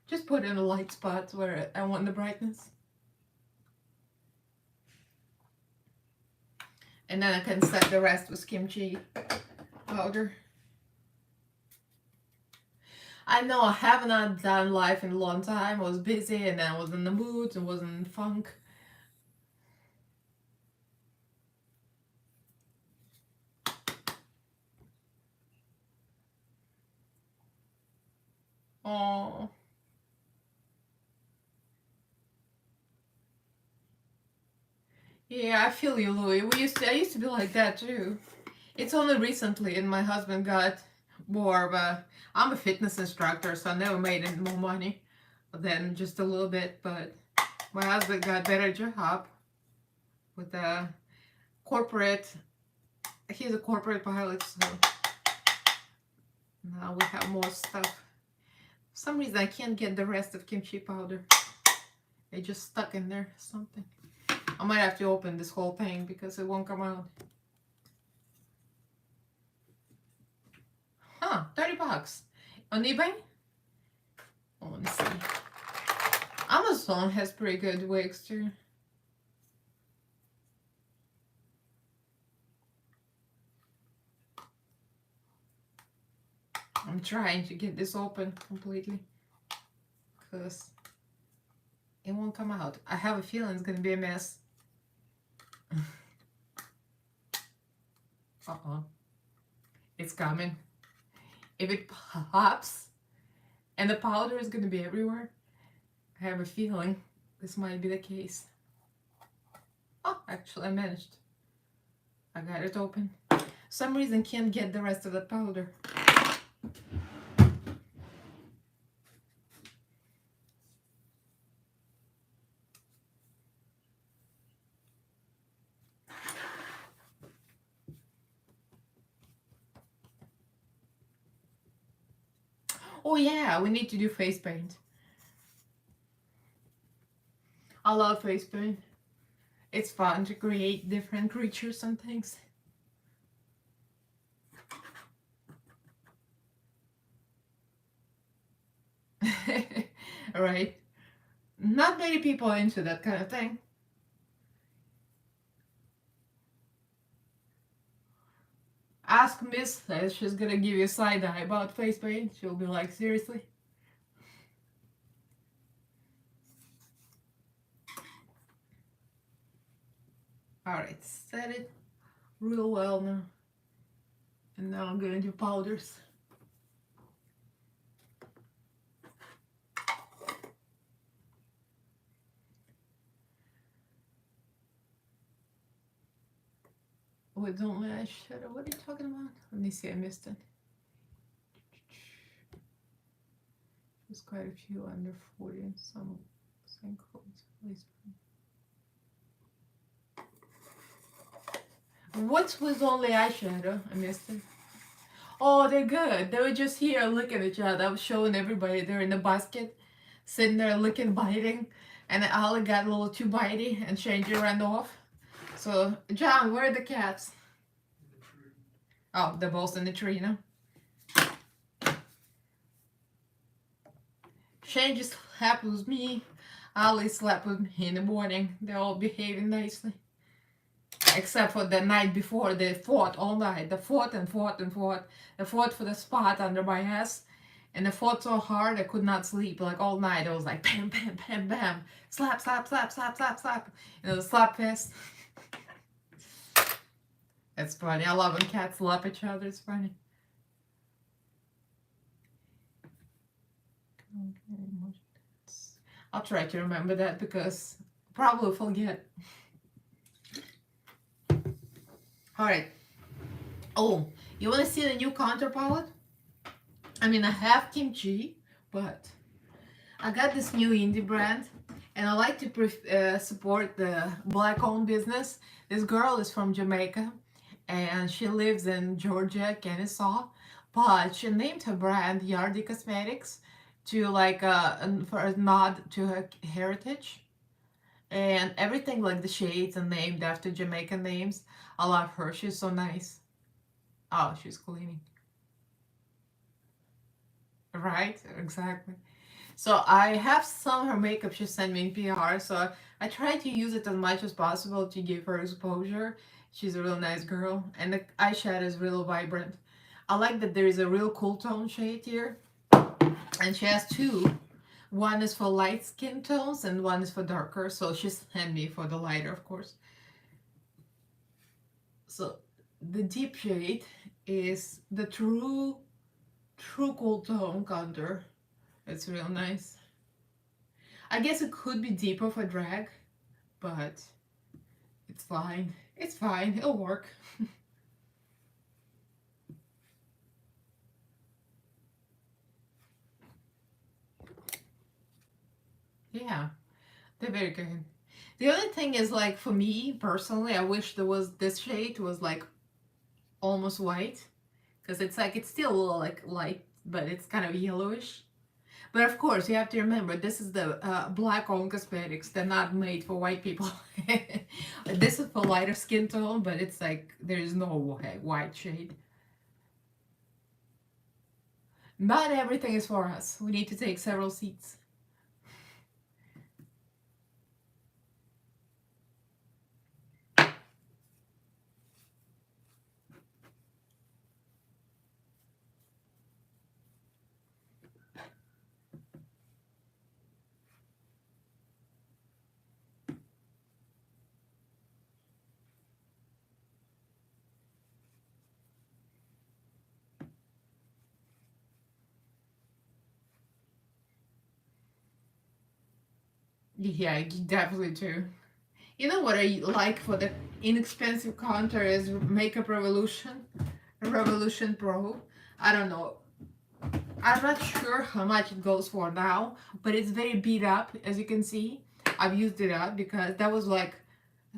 just put it in the light spots where I want the brightness. And then I can set the rest with kimchi powder. I know I have not done live in a long time. I was busy and I was in the mood and was in funk. Oh. Yeah, I feel you, Louie. I used to be like that too. It's only recently and my husband got more of a, I'm a fitness instructor, so I never made any more money than just a little bit, but my husband got better job with a corporate, he's a corporate pilot, so now we have more stuff. For some reason I can't get the rest of kimchi powder. They just stuck in there or something. I might have to open this whole thing because it won't come out. Huh, 30 bucks. On eBay? I want to see. Amazon has pretty good wigs too. I'm trying to get this open completely because it won't come out. I have a feeling it's gonna be a mess. Uh-oh. It's coming. If it pops and the powder is gonna be everywhere, I have a feeling this might be the case. Oh, actually I managed. I got it open. For some reason can't get the rest of the powder. Oh yeah, we need to do face paint. I love face paint. It's fun to create different creatures and things. Right? Not many people are into that kind of thing. Ask Miss, she's gonna give you a side eye about face paint. She'll be like, seriously? Alright, set it real well now. And now I'm gonna do powders. Wait, don't lash shadow. What are you talking about? Let me see, I missed it. There's quite a few under 40 and some clothes. What's with only eyeshadow? I missed it. Oh, they're good. They were just here looking at each other. I was showing everybody they're in the basket, sitting there looking, biting, and Ali got a little too bitey and Stranger ran off. So, John, where are the cats? Oh, they're both in the tree now. Stranger slept with me. Ali slept with me in the morning. They're all behaving nicely. Except for the night before, they fought all night. They fought and fought and fought. They fought for the spot under my ass. And they fought so hard I could not sleep. Like all night, it was like bam, bam, bam, bam. Slap, slap, slap, slap, slap, slap. And it was slap fest. It's funny. I love when cats slap each other. It's funny. I'll try to remember that because I'll probably forget. Alright. Oh, you want to see the new contour palette? I mean, I have kimchi, but I got this new indie brand, and I like to support the black-owned business. This girl is from Jamaica, and she lives in Georgia, Kennesaw, but she named her brand Yardi Cosmetics to for a nod to her heritage. And everything like the shades are named after Jamaican names. I love her. She's so nice. Oh, she's cleaning. Right? Exactly. So I have some of her makeup she sent me in PR. So I try to use it as much as possible to give her exposure. She's a real nice girl. And the eyeshadow is real vibrant. I like that there is a real cool tone shade here. And she has two. One is for light skin tones and one is for darker. So she sent me for the lighter, of course. So the deep shade is the true cool tone contour. It's real nice. I guess it could be deeper for drag, but it's fine. It's fine. It'll work. Yeah, they're very good. The only thing is, like, for me personally, I wish there was this shade was like almost white, because it's like it's still a little like light, but it's kind of yellowish. But of course, you have to remember this is the black-owned cosmetics. They're not made for white people. This is for lighter skin tone, but it's like there is no white shade. Not everything is for us. We need to take several seats. Yeah, definitely too. You know what I like for the inexpensive contour is Makeup Revolution, Revolution Pro. I don't know. I'm not sure how much it goes for now, but it's very beat up, as you can see. I've used it up because that was like,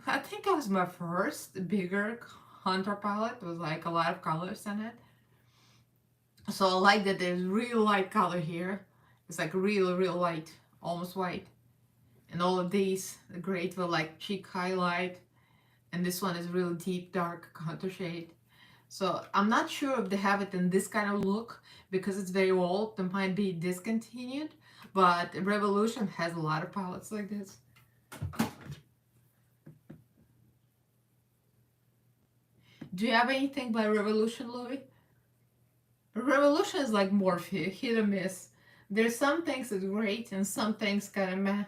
I think that was my first bigger contour palette. It was like a lot of colors in it. So I like that there's real light color here. It's like real light, almost white. And all of these are great for like cheek highlight. And this one is really deep, dark contour shade. So I'm not sure if they have it in this kind of look because it's very old. They might be discontinued, but Revolution has a lot of palettes like this. Do you have anything by Revolution, Louis? Revolution is like Morphe, hit or miss. There's some things that's great and some things kind of meh.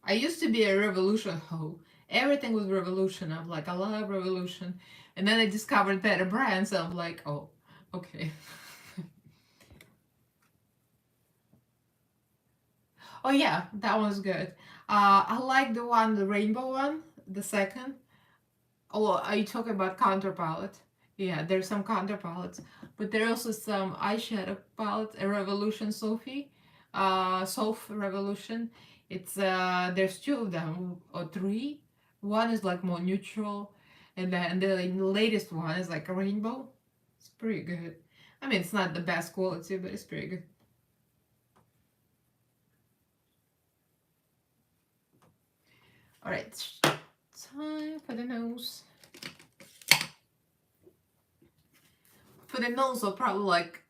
I used to be a Revolution hoe. Everything was Revolution. I'm like, I love Revolution. And then I discovered better brands. And I'm like, oh, okay. Oh yeah, that one's good. I like the one, the rainbow one, the second. Oh, are you talking about contour palette? Yeah, there's some contour palettes, but there are also some eyeshadow palette. A Revolution Sophie, Soph Revolution. It's there's two of them or three. One is like more neutral, and then the latest one is like a rainbow. It's pretty good. I mean, it's not the best quality, but it's pretty good. All right, time for the nose. For the nose, I'll probably like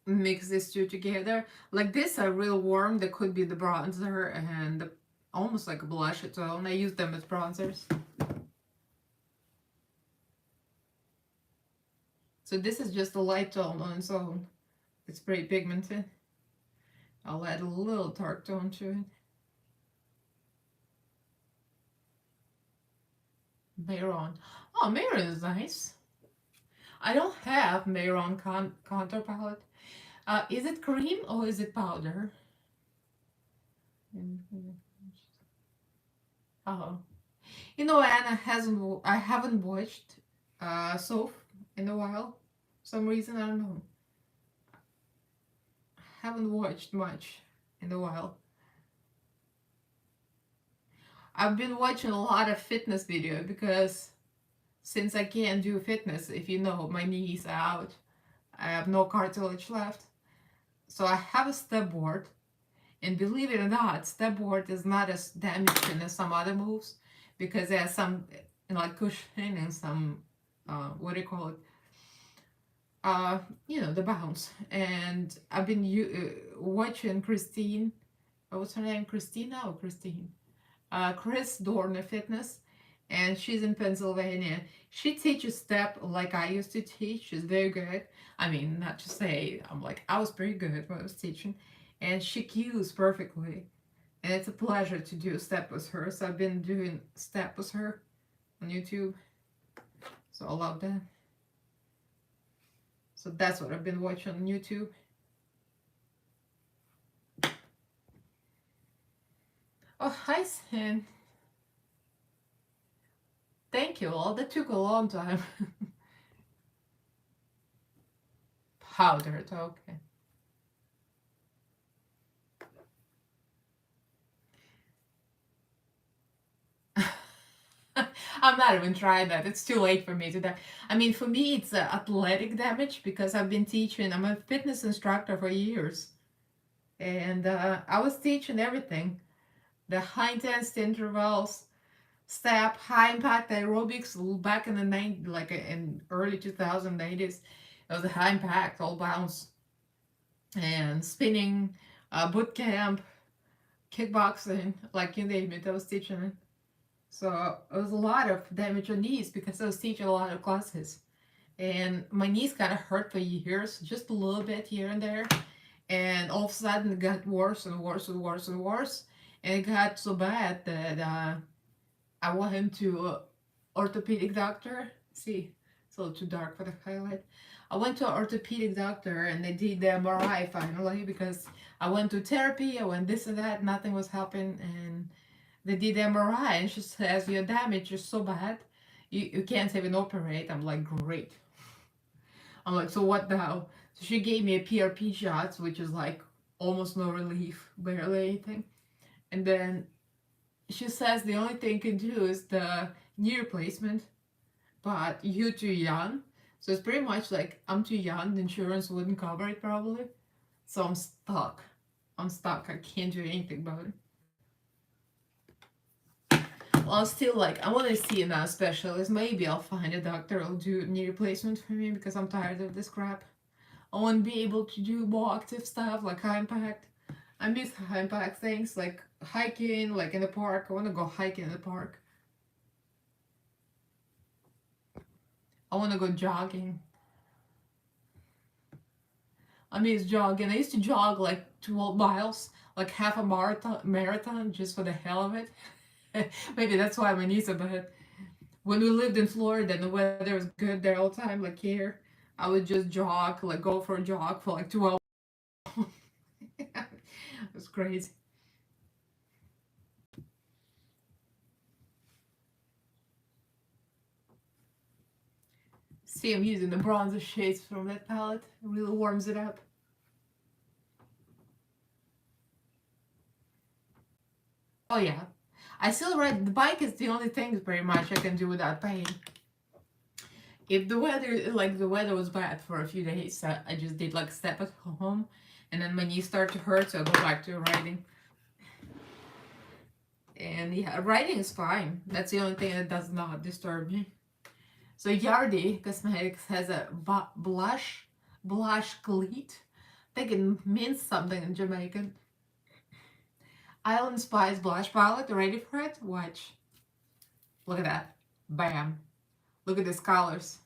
mix these two together. Like this are real warm. That could be the bronzer and almost like a blush tone. I use them as bronzers. So this is just a light tone on its own. It's pretty pigmented. I'll add a little dark tone to it. Mayron. Oh, Mayron is nice. I don't have Mayron contour palette. Is it cream or is it powder? Oh, you know, Anna hasn't. I haven't watched Soph in a while. For some reason, I don't know. Haven't watched much in a while. I've been watching a lot of fitness video because since I can't do fitness, if you know, my knees are out. I have no cartilage left. So I have a step board. And believe it or not, step board is not as damaging as some other moves because it has some like cushioning and some, what do you call it? You know, the bounce. And I've been watching Christine. What's her name? Christina or Christine? Chris Dorner Fitness, and she's in Pennsylvania. She teaches step like I used to teach. She's very good. I mean, not to say I'm like I was pretty good when I was teaching, and she cues perfectly. And it's a pleasure to do step with her. So I've been doing step with her on YouTube. So I love that. So that's what I've been watching on YouTube. Oh, hi, Sin. Thank you all. That took a long time. Powdered, okay. I'm not even trying that. It's too late for me to that. I mean, for me, it's athletic damage because I've been teaching. I'm a fitness instructor for years. And I was teaching everything. The high intensity intervals, step, high impact aerobics back in the 90s, like in early 2080s. It was a high impact, all bounce. And spinning, boot camp, kickboxing, like you name it, I was teaching it. So it was a lot of damage on knees because I was teaching a lot of classes. And my knees kind of hurt for years, just a little bit here and there. And all of a sudden it got worse and worse and worse and worse. And it got so bad that I went into an orthopedic doctor. See, it's a little too dark for the highlight. I went to an orthopedic doctor and they did the MRI finally because I went to therapy, I went this and that, nothing was helping. And they did the MRI and she says, your damage is so bad, you can't even operate. I'm like, great. I'm like, so what the hell? So she gave me a PRP shots, which is like almost no relief, barely anything. And then she says the only thing you can do is the knee replacement, but you're too young. So it's pretty much like I'm too young, the insurance wouldn't cover it probably. So I'm stuck. I'm stuck. I can't do anything about it. Well, I'm still like, I want to see a specialist. Maybe I'll find a doctor who'll do knee replacement for me because I'm tired of this crap. I want to be able to do more active stuff like high impact. I miss high impact things like hiking, like in the park. I want to go hiking in the park. I want to go jogging. I miss jogging. I used to jog like 12 miles, like half a marathon just for the hell of it. Maybe that's why my knees are bad. When we lived in Florida and the weather was good there all the time, like here, I would just jog, like go for a jog for like 12. It was crazy. See, I'm using the bronzer shades from that palette. It really warms it up. Oh yeah. I still ride the bike is the only thing pretty much I can do without pain. If the weather the weather was bad for a few days, I just did like a step at home and then my knees start to hurt, so I go back to riding. And yeah, riding is fine. That's the only thing that does not disturb me. So Yardi Cosmetics has a blush cleat. I think it means something in Jamaican. Island Spice blush palette. Ready for it? Watch. Look at that. Bam. Look at these colors.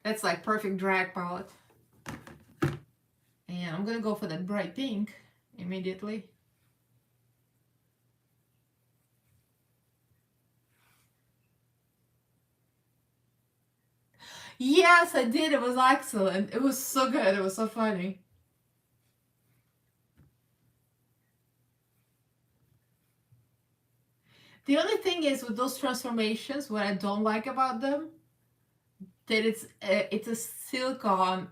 That's like perfect drag palette. And I'm gonna go for that bright pink immediately. Yes, I did. It was excellent. It was so good. It was so funny. The only thing is with those transformations, what I don't like about them, that it's a silicone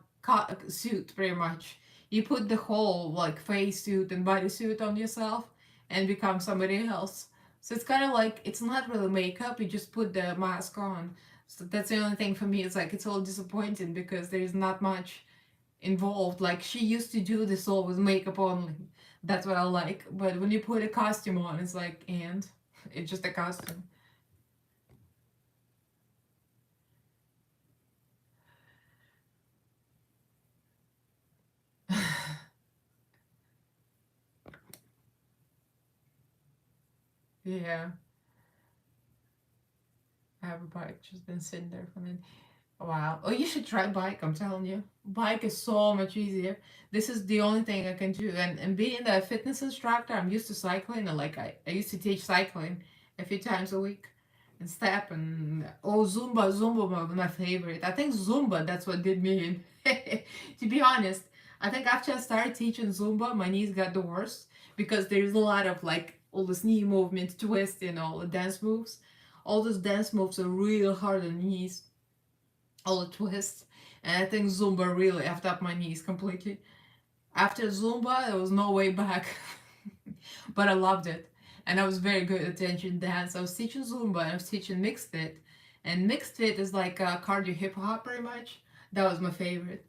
suit pretty much. You put the whole like face suit and body suit on yourself and become somebody else. So it's kind of like it's not really makeup. You just put the mask on. So that's the only thing for me. It's like it's all disappointing because there's not much involved. Like she used to do this all with makeup only. That's what I like. But when you put a costume on, it's like and it's just a costume. Yeah, I have a bike just been sitting there for me. Wow. Oh, you should try bike, I'm telling you. Bike is so much easier. This is the only thing I can do. And being a fitness instructor, I'm used to cycling. And like I used to teach cycling a few times a week. And step and oh Zumba my favorite. I think Zumba, that's what did me in. To be honest, I think after I started teaching Zumba, my knees got the worst because there's a lot of like all this knee movements, twisting, all the dance moves. All those dance moves are real hard on knees, all the twists. And I think Zumba really effed up my knees completely. After Zumba, there was no way back. But I loved it. And I was very good at attention dance. I was teaching Zumba and I was teaching mixed fit. And mixed fit is like cardio hip hop pretty much. That was my favorite.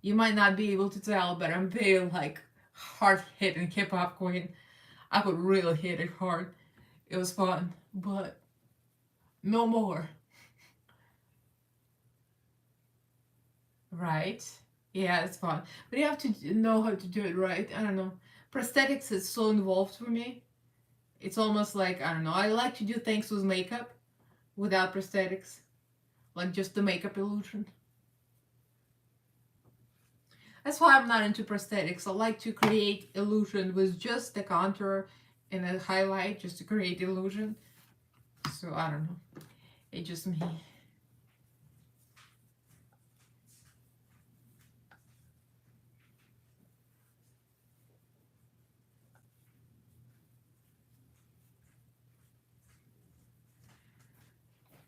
You might not be able to tell, but I'm very like hard hitting hip hop queen. I could really hit it hard. It was fun, but no more. Right? Yeah, it's fun. But you have to know how to do it right. I don't know. Prosthetics is so involved for me. It's almost like, I don't know, I like to do things with makeup without prosthetics. Like just the makeup illusion. That's why I'm not into prosthetics. I like to create illusion with just the contour and a highlight just to create illusion. So I don't know. It's just me.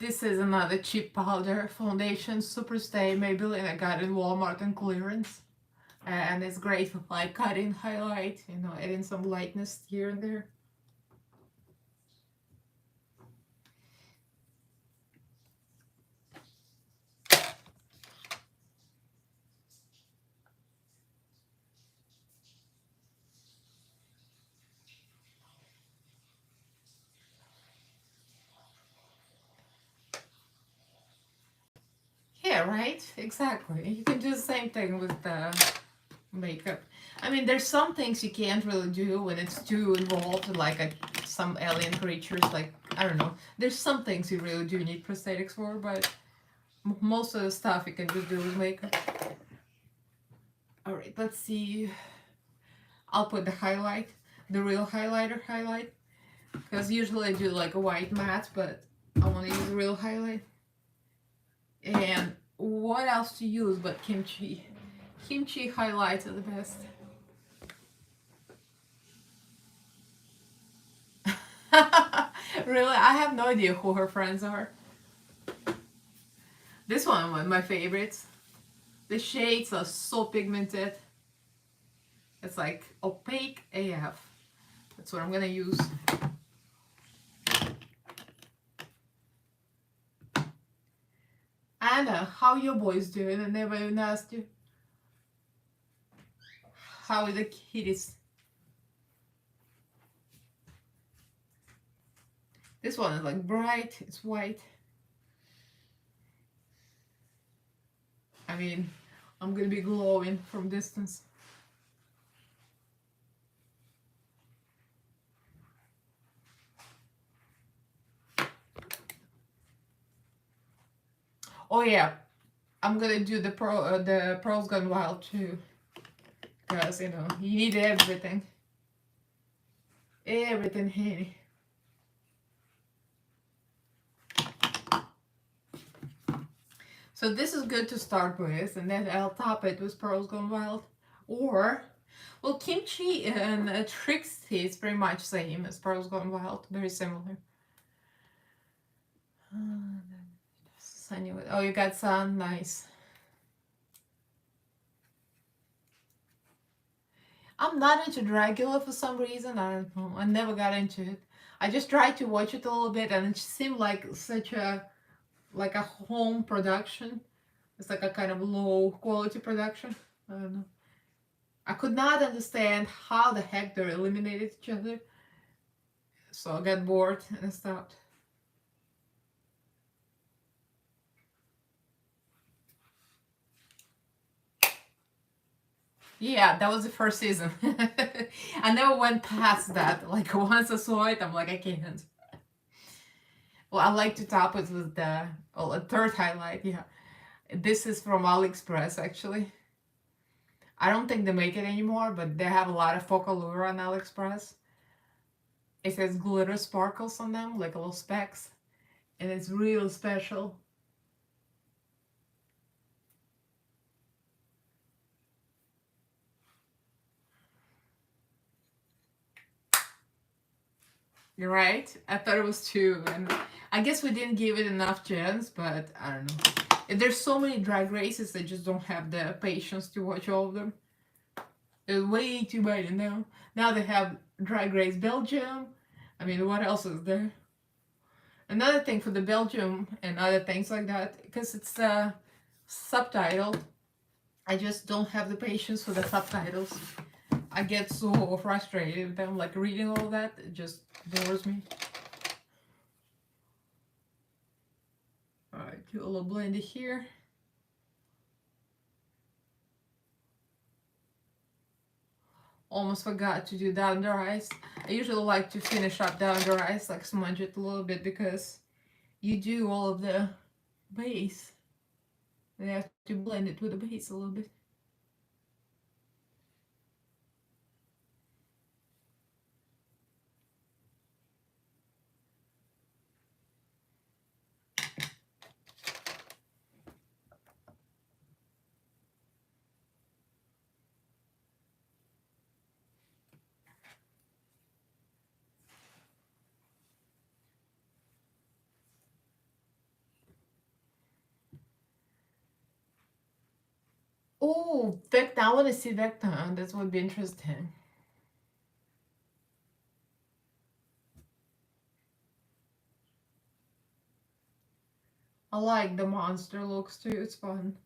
This is another cheap powder foundation, Super Stay Maybelline. I got in Walmart on clearance. And it's great for like cutting, highlight, you know, adding some lightness here and there. Yeah, right? Exactly. You can do the same thing with the makeup. I mean, there's some things you can't really do when it's too involved, like some alien creatures, like, I don't know. There's some things you really do need prosthetics for, but most of the stuff you can just do with makeup. Alright, let's see. I'll put the highlight, the real highlighter highlight, because usually I do like a white matte, but I want to use a real highlight. And what else to use but kimchi? Kimchi highlights are the best. Really, I have no idea who her friends are. This one was my favorites. The shades are so pigmented. It's like opaque AF. That's what I'm gonna use. Anna, how your boys doing? I never even asked you. How are the kitties? This one is like bright, it's white. I mean, I'm gonna be glowing from distance. Oh yeah, I'm gonna do the Pearls Gone Wild too, because you know you need everything. Everything handy. So this is good to start with, and then I'll top it with Pearls Gone Wild. Or, well, Kimchi and Trixie is pretty much same as Pearls Gone Wild, very similar. Oh, you got sun, nice. I'm not into Dracula for some reason. I don't know. I never got into it. I just tried to watch it a little bit, and it seemed like such a home production. It's like a kind of low quality production. I don't know. I could not understand how the heck they eliminated each other. So I got bored and I stopped. Yeah, that was the first season. I never went past that. Like once I saw it, I'm like, I can't. Well, I like to top it with the a third highlight. Yeah, this is from AliExpress actually. I don't think they make it anymore, but they have a lot of Focalura on AliExpress. It says glitter sparkles on them, like little specks, and it's real special. You're right. I thought it was two, and I guess we didn't give it enough chance, but I don't know. There's so many drag races, I just don't have the patience to watch all of them. There's way too many now. Now they have Drag Race Belgium. I mean, what else is there? Another thing for the Belgium and other things like that, because it's subtitled, I just don't have the patience for the subtitles. I get so frustrated with them, like reading all that, it just bores me. Alright, do a little blended here. Almost forgot to do down the eyes. I usually like to finish up down the eyes, like smudge it a little bit, because you do all of the base. You have to blend it with the base a little bit. Oh, Vecna, I want to see Vecna. That would be interesting. I like the monster looks too, it's fun.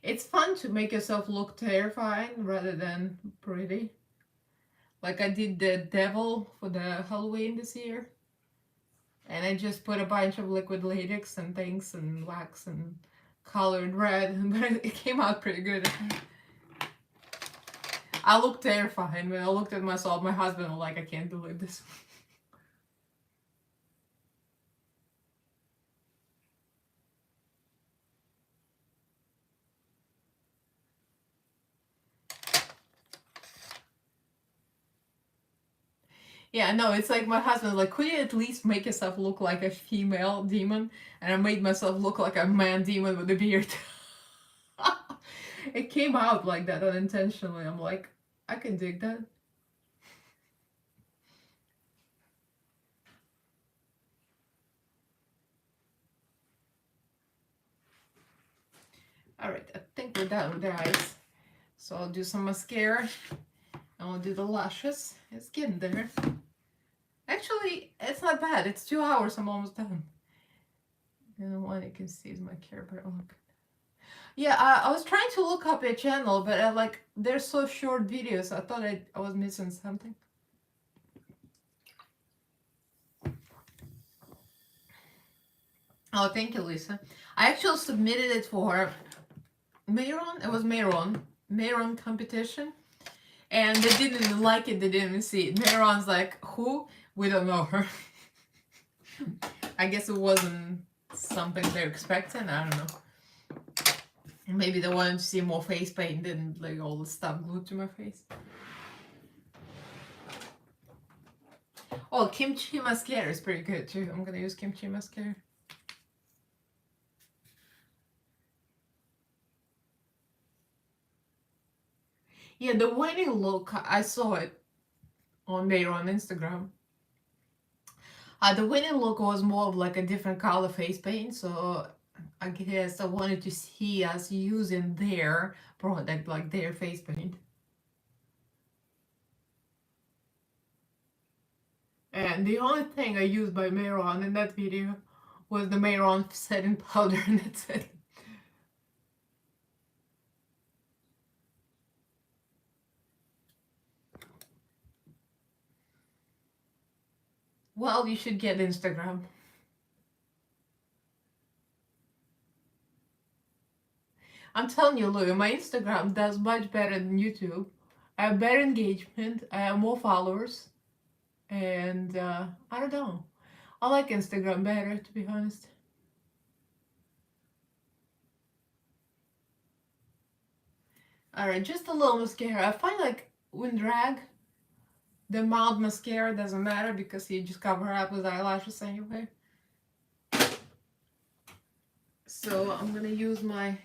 It's fun to make yourself look terrifying rather than pretty. Like I did the devil for the Halloween this year. And I just put a bunch of liquid latex and things and wax and colored red, but it came out pretty good. I looked terrified when I looked at myself. My husband was like, I can't believe this. Yeah, no, it's like my husband like, could you at least make yourself look like a female demon? And I made myself look like a man demon with a beard. It came out like that unintentionally. I'm like, I can dig that. Alright, I think we're done with the eyes. So I'll do some mascara. And I'll do the lashes. It's getting there. Actually, it's not bad. It's 2 hours. I'm almost done. And the one you can see is my Care Bear. Look. Yeah, I was trying to look up a channel, but like, they're so short videos. I thought I was missing something. Oh, thank you, Lisa. I actually submitted it for Mayron. It was Mayron competition. And they didn't like it. They didn't even see it. Mayron's like, who? We don't know her. I guess it wasn't something they're expecting. I don't know. Maybe they wanted to see more face paint than like all the stuff glued to my face. Oh, kimchi mascara is pretty good too. I'm gonna use kimchi mascara. Yeah, the winning look, I saw it on Instagram. The winning look was more of like a different color face paint, so I guess I wanted to see us using their product, like their face paint. And the only thing I used by Mayron in that video was the Mayron setting powder, and that's it. Well, you should get Instagram. I'm telling you, Lou, my Instagram does much better than YouTube. I have better engagement, I have more followers, and I don't know. I like Instagram better, to be honest. Alright, just a little mascara. I find like when drag, the mild mascara doesn't matter because you just cover up with eyelashes anyway. So I'm gonna use my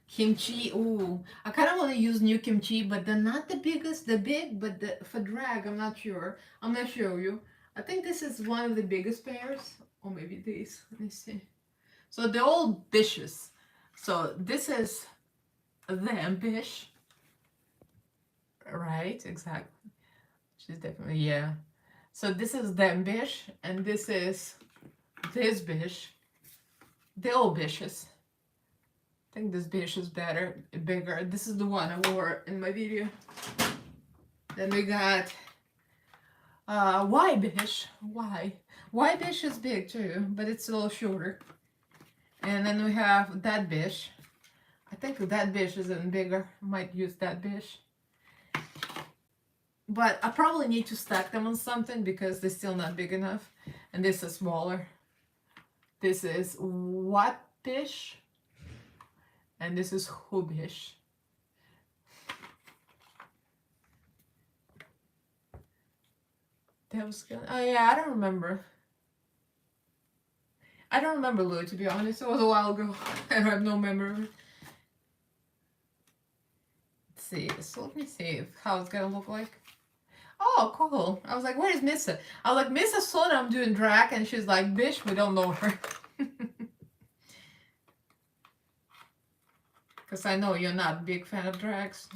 kimchi. Ooh, I kind of want to use new kimchi, but they're not the biggest. They're big, but for drag, I'm not sure. I'm gonna show you. I think this is one of the biggest pairs, or maybe these. Let me see. So they're all bishes. So this is the bish, right? Exactly. She's definitely, yeah. So this is the bish, and this is this bish. They're all bishes. I think this bish is bigger. This is the one I wore in my video. Then we got Y bish. Y bish is big too, but it's a little shorter. And then we have that bish. I think that bish isn't bigger. I might use that bish. But I probably need to stack them on something because they're still not big enough. And this is smaller. This is what bish? And this is who bish. That was good. Oh yeah, I don't remember. I don't remember, Lou, to be honest. It was a while ago. I have no memory. Let's see. So let me see how it's gonna look like. Oh, cool. I was like, where is Missa? I was like, Missa saw that I'm doing drag, and she's like, bitch, we don't know her. Because I know you're not a big fan of drags.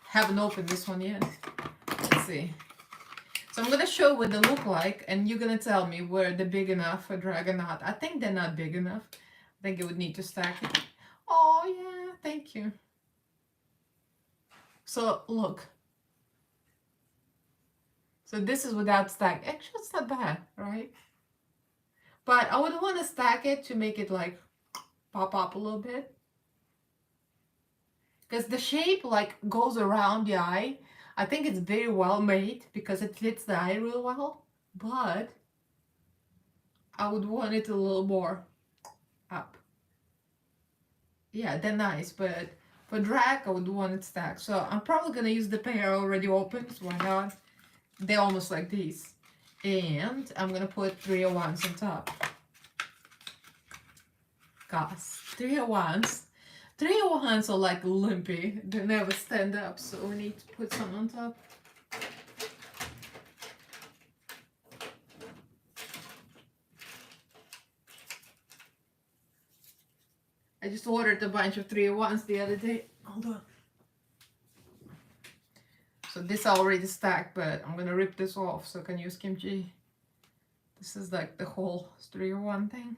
Haven't opened this one yet. Let's see. So I'm gonna show what they look like, and you're gonna tell me whether they're big enough for drag or not. I think they're not big enough. I think you would need to stack it. Oh yeah, thank you. So look. So this is without stack. Actually, it's not bad, right? But I would want to stack it to make it like pop up a little bit. Because the shape like goes around the eye. I think it's very well made because it fits the eye real well. But I would want it a little more up. Yeah, they're nice, but for drag, I would want it stacked. So I'm probably gonna use the pair already open, so why not? They're almost like these. And I'm gonna put 301s on top. Gosh, 301s. 301s are like limpy. They never stand up, so we need to put some on top. I just ordered a bunch of 301s the other day. Hold on. So this is already stacked, but I'm gonna rip this off so I can use kimchi. This is like the whole 301 thing.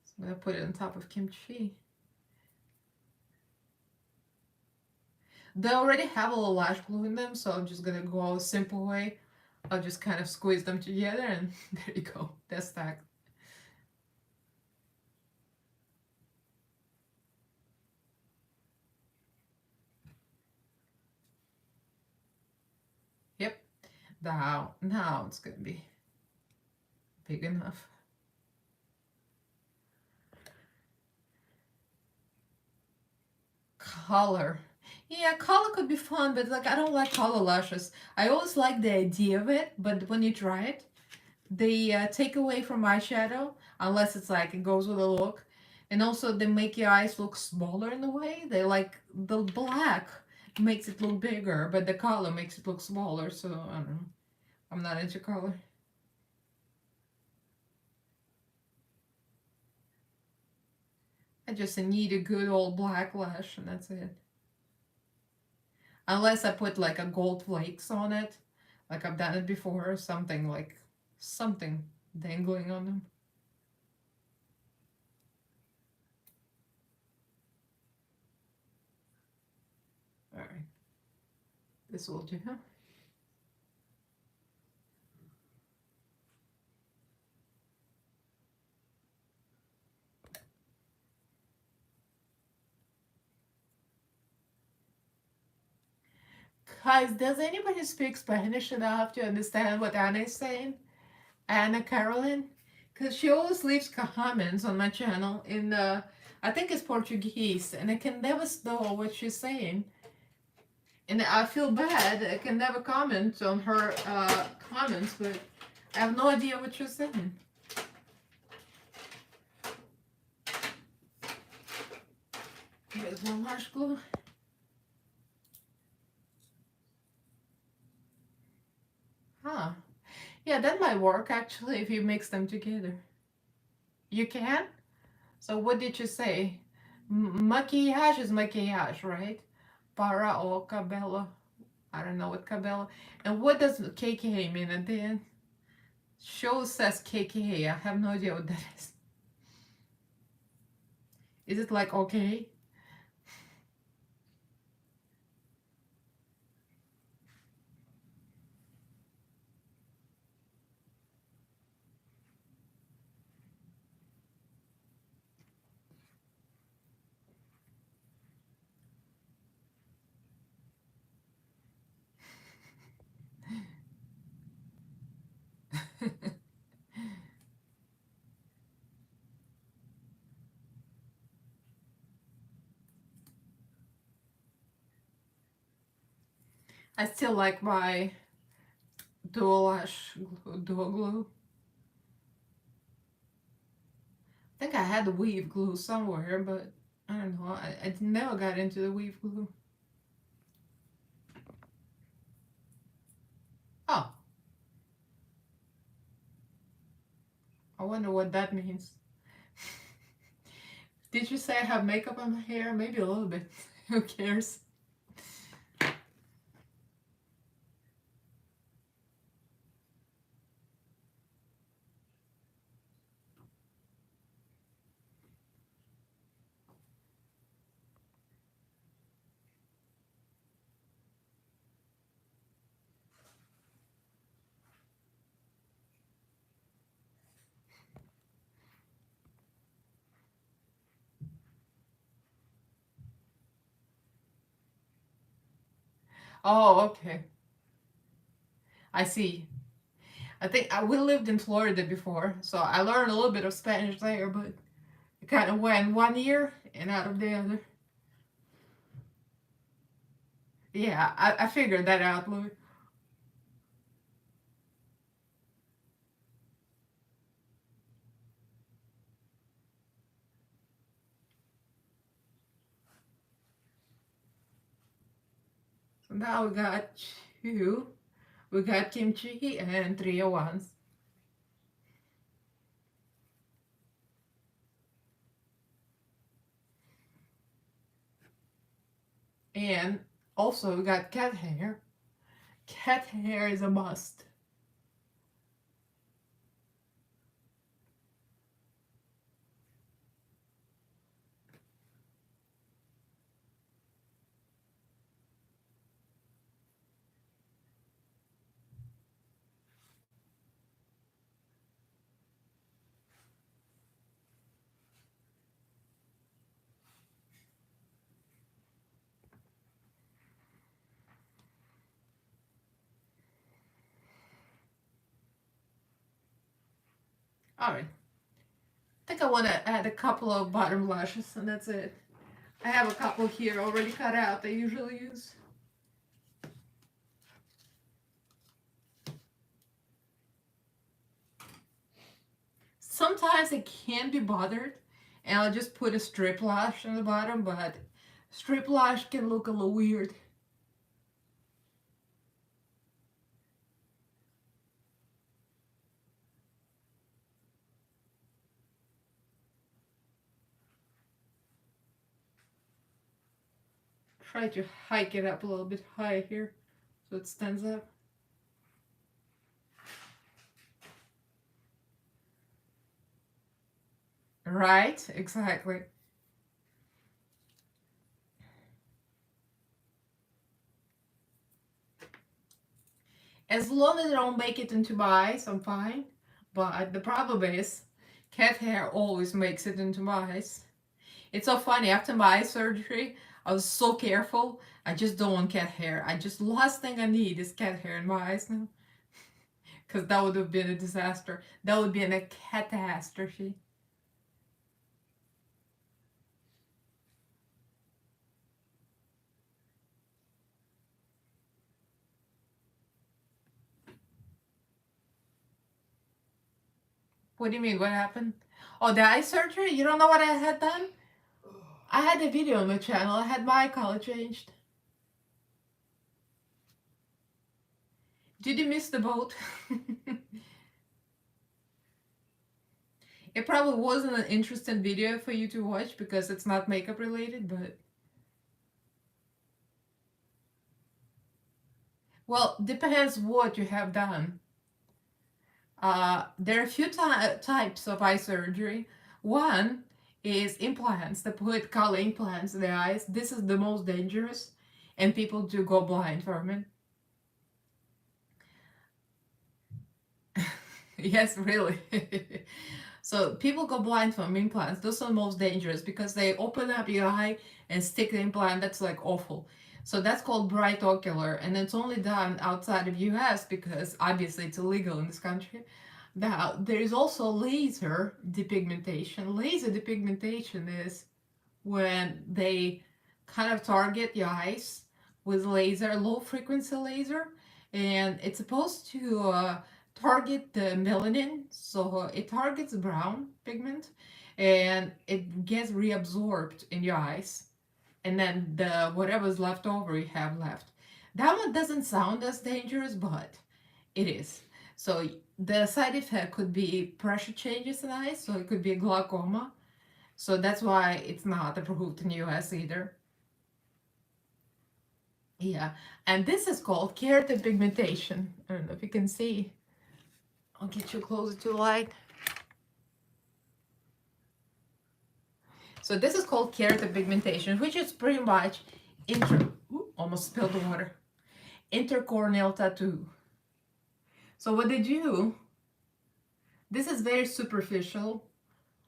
So I'm gonna put it on top of kimchi. They already have a little lash glue in them, so I'm just gonna go a simple way. I'll just kind of squeeze them together and there you go, they're stacked. Yep, now it's gonna be big enough. Color. Yeah, color could be fun, but like I don't like color lashes. I always like the idea of it, but when you try it, they take away from eyeshadow, unless it's like it goes with a look. And also they make your eyes look smaller in a way. They like the black makes it look bigger, but the color makes it look smaller, so I don't know. I'm not into color. I just need a good old black lash and that's it. Unless I put like a gold flakes on it, like I've done it before, or something like something dangling on them. All right, this will do. Guys, does anybody speak Spanish enough to understand what Anna is saying? Anna Caroline? Because she always leaves comments on my channel in, I think it's Portuguese, and I can never know what she's saying. And I feel bad, I can never comment on her comments, but I have no idea what she's saying. Here's one harsh glue. Huh. Yeah, that might work actually if you mix them together. You can? So what did you say? Maquillage is maquillage, right? Para o cabello. I don't know what cabello. And what does KK mean at the end? Show says KK. I have no idea what that is. Is it like okay? I still like my dual lash glue, dual glue. I think I had the weave glue somewhere, but I don't know. I never got into the weave glue. Oh, I wonder what that means. Did you say I have makeup on my hair? Maybe a little bit. Who cares? Oh, okay. I see. I think we lived in Florida before, so I learned a little bit of Spanish there, but it kind of went one ear and out of the other. Yeah, I figured that out, Louis. So now we got two. We got kimchi and 301s. And also we got cat hair. Cat hair is a must. Alright. I think I want to add a couple of bottom lashes and that's it. I have a couple here already cut out I usually use. Sometimes I can't be bothered and I'll just put a strip lash on the bottom, but strip lash can look a little weird. Try to hike it up a little bit higher here so it stands up. Right, exactly. As long as I don't make it into my eyes, I'm fine. But the problem is, cat hair always makes it into my eyes. It's so funny, after my eye surgery, I was so careful. I just don't want cat hair. Last thing I need is cat hair in my eyes now. Because that would have been a disaster. That would be a catastrophe. What do you mean? What happened? Oh, the eye surgery? You don't know what I had done? I had a video on my channel. I had my eye color changed. Did you miss the boat? It probably wasn't an interesting video for you to watch because it's not makeup related, but well, depends what you have done. There are a few types of eye surgery. One is implants. They put color implants in the eyes. This is the most dangerous, and people do go blind from it. Yes, really. So people go blind from implants. Those are the most dangerous because they open up your eye and stick the implant. That's like awful. So that's called bright ocular, and it's only done outside of US because obviously it's illegal in this country. Now there is also laser depigmentation. Laser depigmentation is when they kind of target your eyes with laser, low frequency laser, and it's supposed to target the melanin, so it targets brown pigment and it gets reabsorbed in your eyes, and then the whatever's left over you have left. That one doesn't sound as dangerous, but it is. So the side effect could be pressure changes in the eyes, so it could be glaucoma. So that's why it's not approved in the US either. Yeah, and this is called keratin pigmentation. I don't know if you can see. I'll get you closer to the light. So this is called keratin pigmentation, which is pretty much almost spilled the water. Intercorneal tattoo. So what they do, this is very superficial.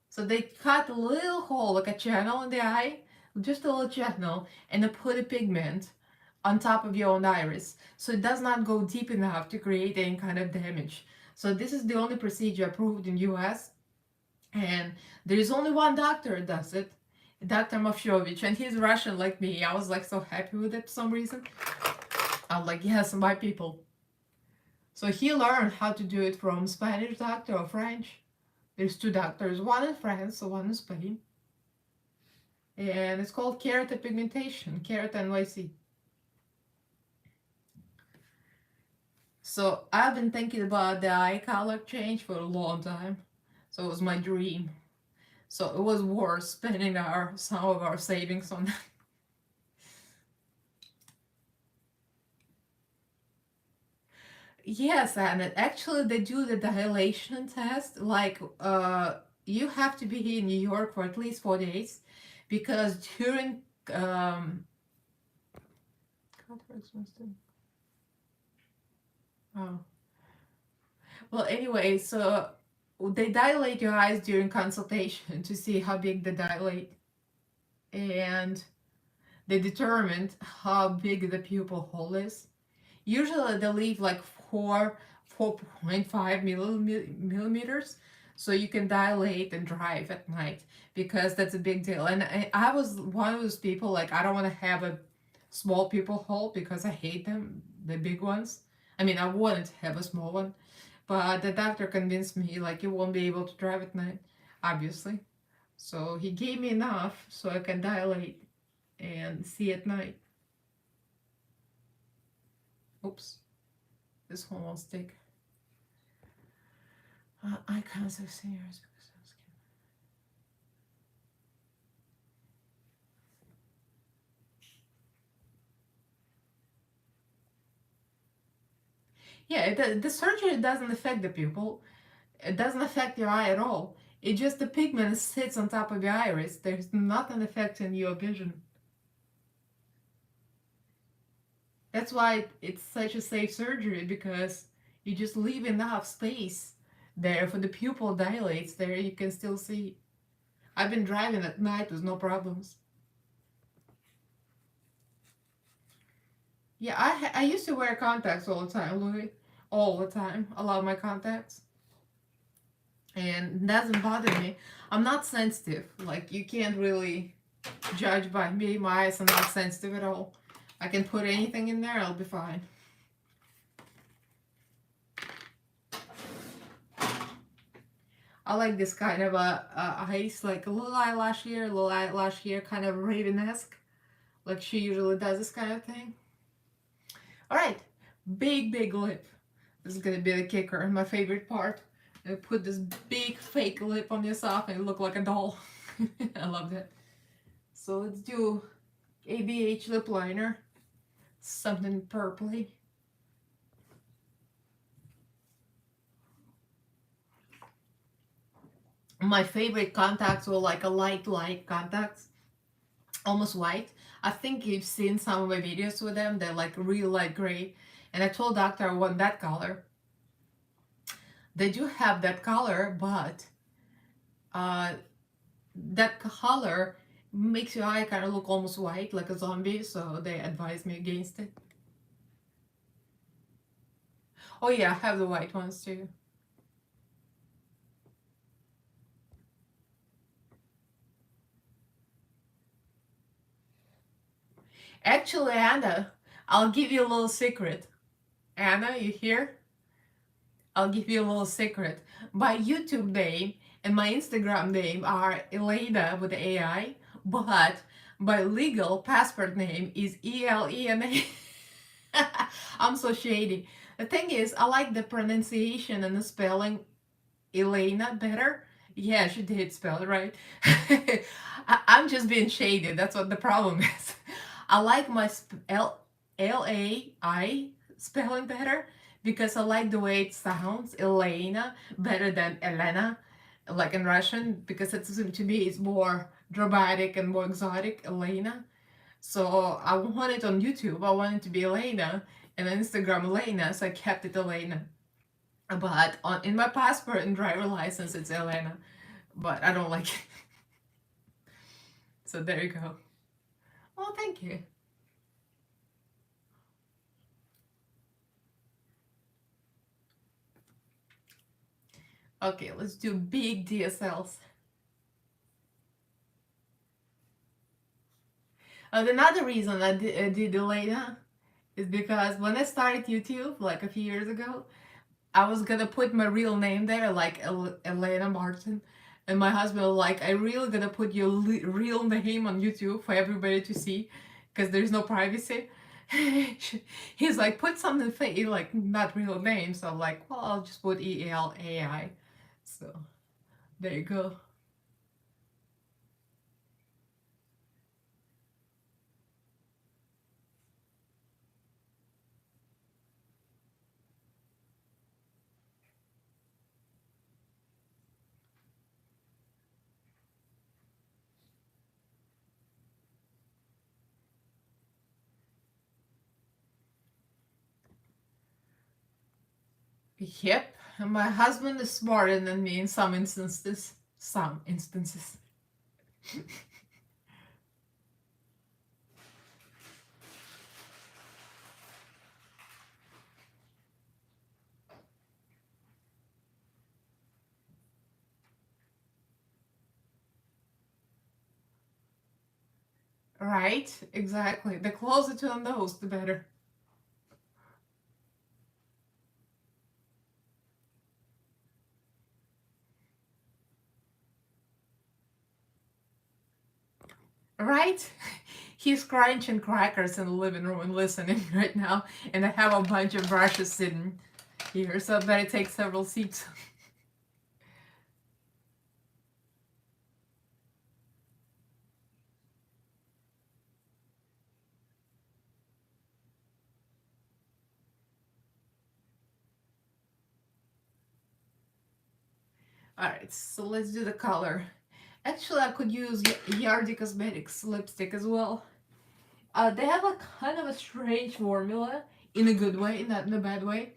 So they cut a little hole, like a channel in the eye, just a little channel, and they put a pigment on top of your own iris, so it does not go deep enough to create any kind of damage. So this is the only procedure approved in US, and there is only one doctor that does it, Dr. Mafjovich, and he's Russian like me. I was like so happy with it for some reason. I'm like, yes, my people. So he learned how to do it from Spanish doctor or French. There's two doctors, one in France, so one in Spain. And it's called keratopigmentation, keratin NYC. So I've been thinking about the eye color change for a long time. So it was my dream. So it was worth spending some of our savings on that. Yes, and actually they do the dilation test. Like, you have to be in New York for at least 4 days, because during oh, well, anyway, so they dilate your eyes during consultation to see how big they dilate, and they determined how big the pupil hole is. Usually they leave like 4.5 millimeters, so you can dilate and drive at night, because that's a big deal. And I was one of those people, like, I don't want to have a small pupil hole because I hate them, the big ones. I mean, I wanted to have a small one, but the doctor convinced me, like, you won't be able to drive at night, obviously. So he gave me enough so I can dilate and see at night. Oops, this one won't stick. I can't say serious because I was kidding. Yeah, the surgery doesn't affect the pupil. It doesn't affect your eye at all. It just, the pigment sits on top of your iris. There's nothing affecting your vision. That's why it's such a safe surgery, because you just leave enough space there for the pupil dilates there, you can still see. I've been driving at night with no problems. Yeah, I used to wear contacts all the time, Louis. All the time. I love my contacts. And it doesn't bother me. I'm not sensitive. Like, you can't really judge by me. My eyes are not sensitive at all. I can put anything in there, I'll be fine. I like this kind of eyes, like a little eyelash here, kind of Raven-esque. Like she usually does this kind of thing. Alright, big lip. This is gonna be the kicker and my favorite part. I put this big fake lip on yourself and you look like a doll. I love that. So let's do ABH lip liner. Something purpley. My favorite contacts were like a light contacts, almost white. I think you've seen some of my videos with them. They're like real light gray, and I told doctor I want that color. They do have that color, but that color makes your eye kind of look almost white, like a zombie, so they advised me against it. Oh yeah, I have the white ones too. Actually, Anna, I'll give you a little secret. Anna, you here? I'll give you a little secret. My YouTube name and my Instagram name are Elaina with the AI, but my legal passport name is Elena. I'm so shady. The thing is, I like the pronunciation and the spelling Elaina better. Yeah, she did spell it right. I'm just being shady. That's what the problem is. I like my L-A-I spelling better because I like the way it sounds, Elaina, better than Elena, like in Russian, because it's, to me, it's more dramatic and more exotic, Elaina. So I want it on YouTube. I want it to be Elaina, and on Instagram Elaina, so I kept it Elaina. But in my passport and driver license, it's Elena. But I don't like it. So there you go. Well, thank you. Okay, let's do big DSLs. Another reason I did Elaina is because when I started YouTube like a few years ago, I was gonna put my real name there, like Elaina Martin, and my husband was like, "I really gonna put your real name on YouTube for everybody to see, because there's no privacy." He's like, "Put something fake, like not real name." So I'm like, "Well, I'll just put ELAI." So there you go. Yep, my husband is smarter than me in some instances. Some instances. Right? Exactly. The closer to the nose, the better. Right? He's crunching crackers in the living room and listening right now, and I have a bunch of brushes sitting here, so I better take several seats. Alright, so let's do the color. Actually, I could use Yardi Cosmetics lipstick as well. They have a kind of a strange formula, in a good way, not in a bad way.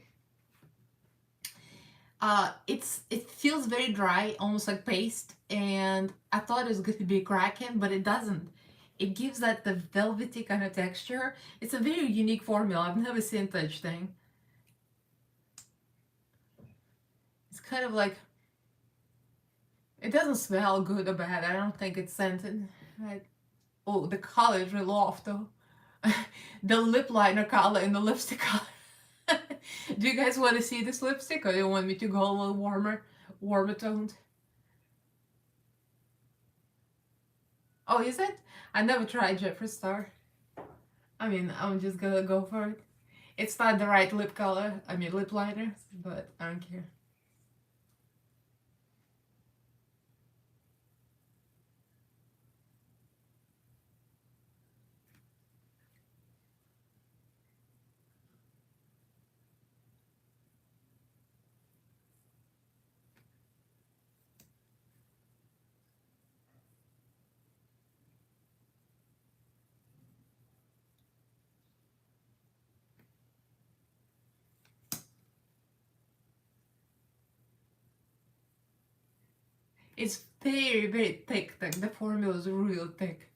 It feels very dry, almost like paste, and I thought it was going to be cracking, but it doesn't. It gives that the velvety kind of texture. It's a very unique formula. I've never seen such thing. It's kind of like, it doesn't smell good or bad. I don't think it's scented. Right? Oh, the color is really off though. The lip liner color and the lipstick color. Do you guys want to see this lipstick, or do you want me to go a little warmer toned? Oh, is it? I never tried Jeffree Star. I mean, I'm just gonna go for it. It's not the right lip color, I mean lip liner, but I don't care. It's very, very thick. Like the formula is real thick.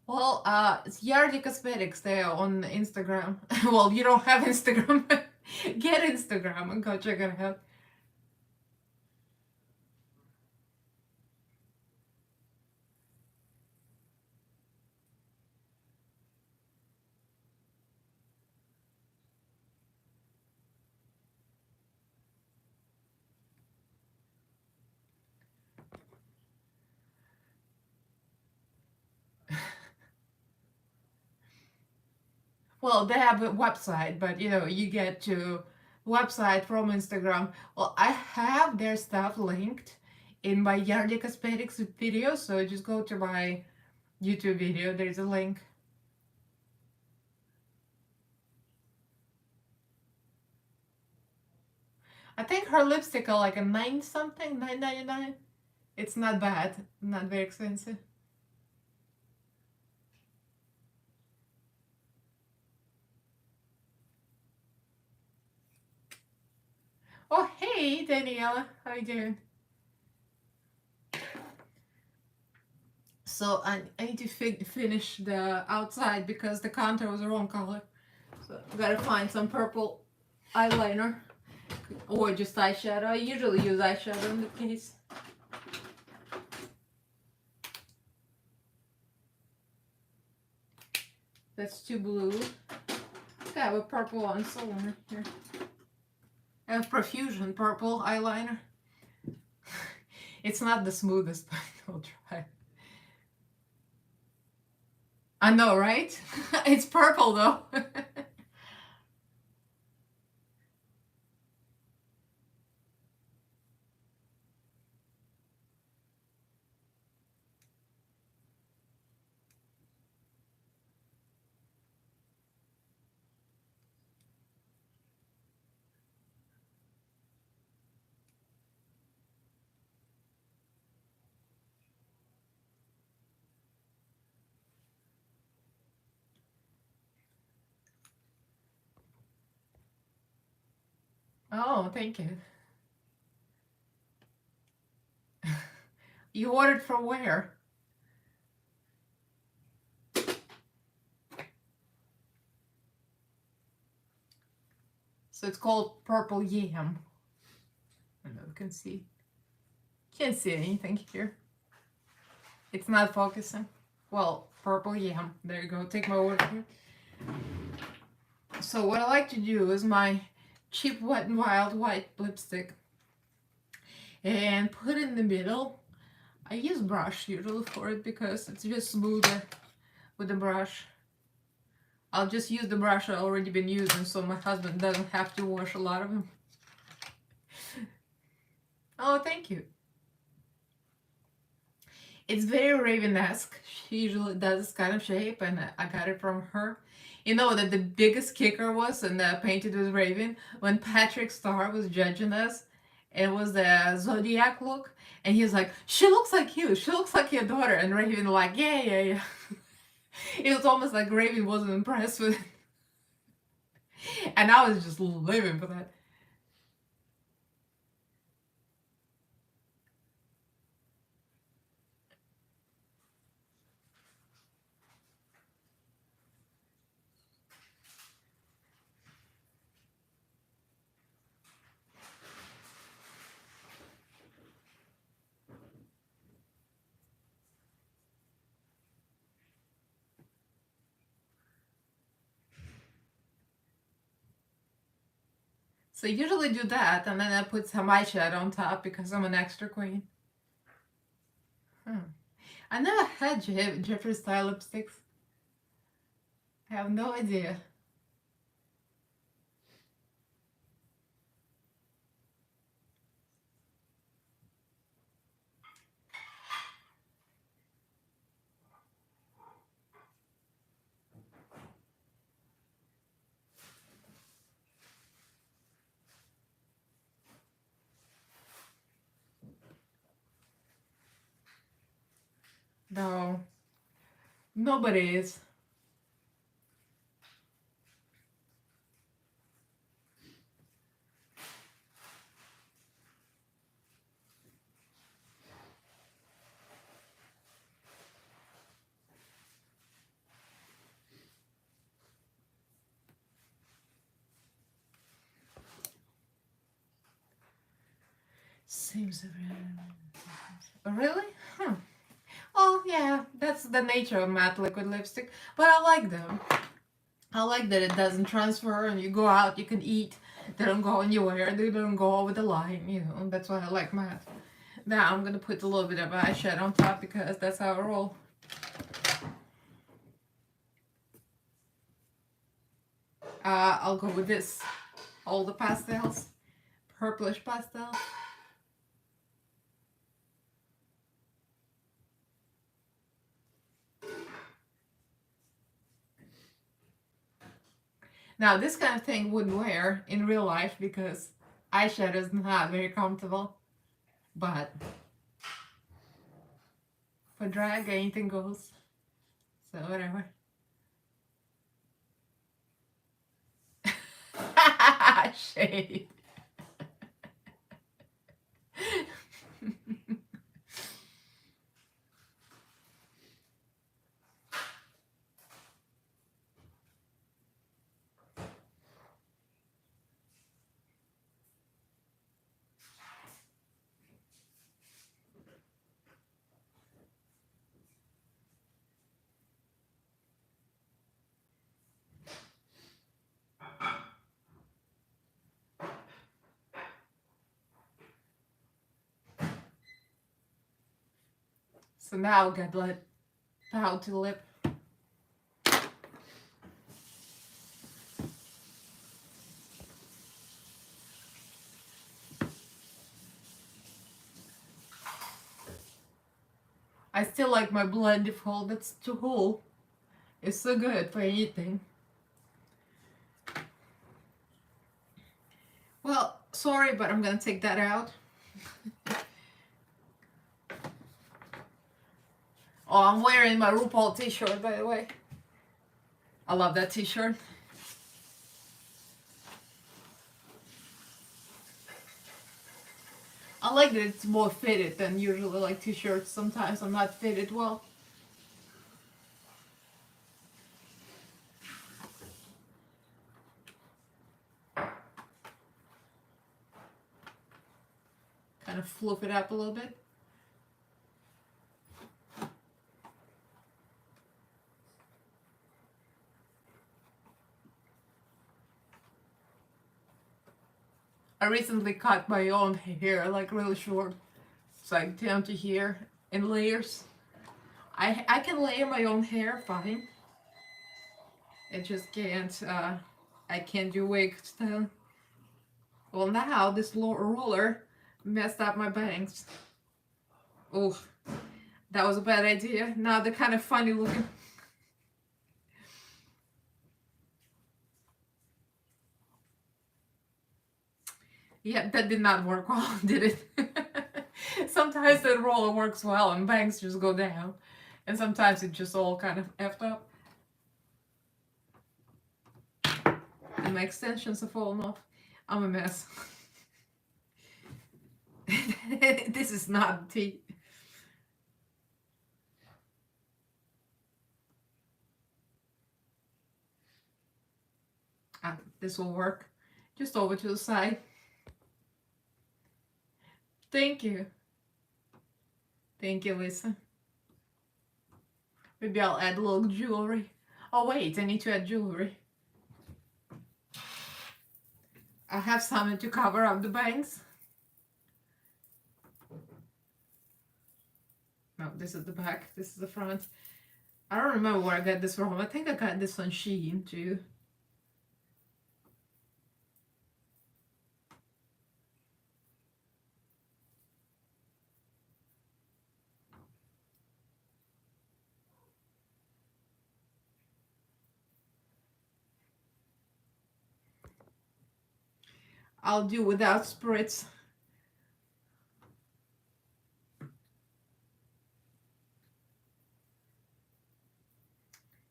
Well, it's Yardi Cosmetics. They're on Instagram. Well, you don't have Instagram. Get Instagram and go check it out. Well, they have a website, but you know, you get to website from Instagram. Well, I have their stuff linked in my Yardi Cosmetics video, so just go to my YouTube video. There's a link. I think her lipstick are like a 9 something, 9.99. It's not bad, not very expensive. Oh, hey, Daniela, how you doing? So I need to finish the outside because the contour was the wrong color. So I gotta find some purple eyeliner or just eyeshadow. I usually use eyeshadow in the case. That's too blue. I have a purple one somewhere here. I have Profusion purple eyeliner. It's not the smoothest, but I'll try. I know, right? It's purple though. Oh, thank you. You ordered from where? So it's called Purple Yam. I don't know if you can see. Can't see anything here. It's not focusing. Well, Purple Yam. There you go. Take my word for it. So what I like to do is my cheap Wet n Wild white lipstick and put it in the middle. I use brush usually for it because it's just smoother with the brush. I'll just use the brush I've already been using so my husband doesn't have to wash a lot of them. Oh, thank you. It's very Raven-esque. She usually does this kind of shape and I got it from her. You know that the biggest kicker was in the Painted with Raven when Patrick Starr was judging us. It was the Zodiac look and he was like, she looks like you, she looks like your daughter, and Raven like, yeah. It was almost like Raven wasn't impressed with it. And I was just living for that. So I usually do that, and then I put some eyeshadow on top because I'm an extra queen. I never had Jeffree Star lipsticks. I have no idea. No, nobody is. Seems really? Huh. Well, yeah, that's the nature of matte liquid lipstick, but I like them. I like that it doesn't transfer and you go out, you can eat, they don't go anywhere, they don't go over the line, you know, that's why I like matte. Now I'm gonna put a little bit of eyeshadow on top because that's how I roll. I'll go with this, all the pastels, purplish pastels. Now this kind of thing wouldn't wear in real life because eyeshadow is not very comfortable, but for drag anything goes, so whatever. Shade. So now I got like pouty lip. I still like my blended fold. That's tool. It's so good for anything. Well, sorry, but I'm gonna take that out. Oh, I'm wearing my RuPaul t-shirt, by the way. I love that t-shirt. I like that it's more fitted than usually like t-shirts. Sometimes I'm not fitted well. Kind of fluff it up a little bit. I recently cut my own hair like really short. It's like down to here in layers. I can layer my own hair fine. I just can't, I can't do wig style. Well, now this roller messed up my bangs. Oh, that was a bad idea. Now they're kind of funny looking. Yeah, that did not work well, did it? Sometimes that roller works well and bangs just go down. And sometimes it just all kind of effed up. And my extensions are falling off. I'm a mess. This is not tea. This will work. Just over to the side. Thank you. Thank you, Lisa. Maybe I'll add a little jewelry. Oh wait, I need to add jewelry. I have something to cover up the bangs. No, this is the back. This is the front. I don't remember where I got this from. I think I got this on Shein too. I'll do without spritz.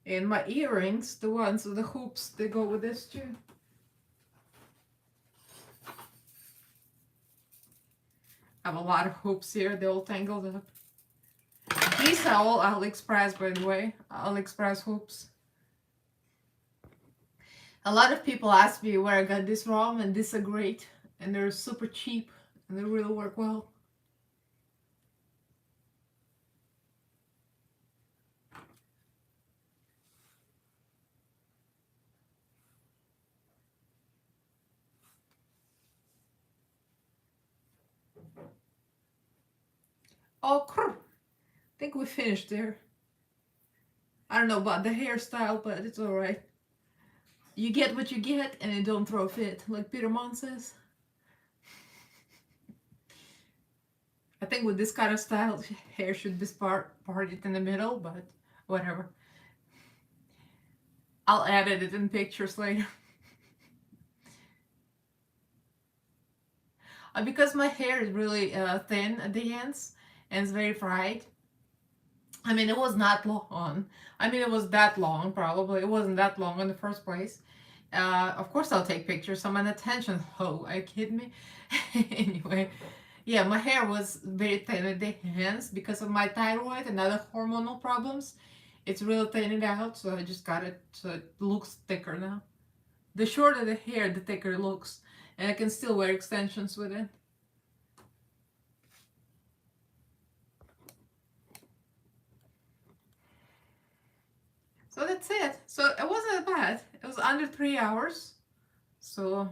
And my earrings, the ones with the hoops, they go with this too. I have a lot of hoops here, they're all tangled up. These are all AliExpress, by the way. AliExpress hoops. A lot of people ask me where I got this from, and these are great. And they're super cheap, and they really work well. Oh, I think we finished there. I don't know about the hairstyle, but it's alright. You get what you get, and you don't throw a fit, like Peter Mon says. I think with this kind of style, hair should be parted in the middle, but whatever. I'll edit it in pictures later. Because my hair is really thin at the ends, and it's very fried. I mean, it was not long. I mean, it was that long, probably. It wasn't that long in the first place. Of course, I'll take pictures. I'm an attention hoe. Are you kidding me? Anyway, yeah, my hair was very thin at the ends because of my thyroid and other hormonal problems. It's really thinning out, so I just got it so it looks thicker now. The shorter the hair, the thicker it looks. And I can still wear extensions with it. So that's it. So it wasn't bad. It was under 3 hours. So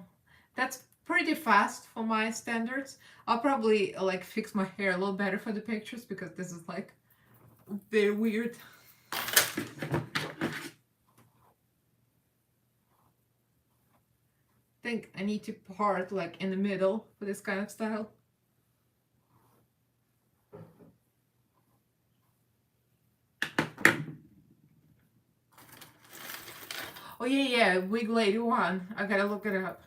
that's pretty fast for my standards. I'll probably like fix my hair a little better for the pictures because this is like very weird. I think I need to part like in the middle for this kind of style. Oh yeah, Wig Lady 1. I gotta look it up.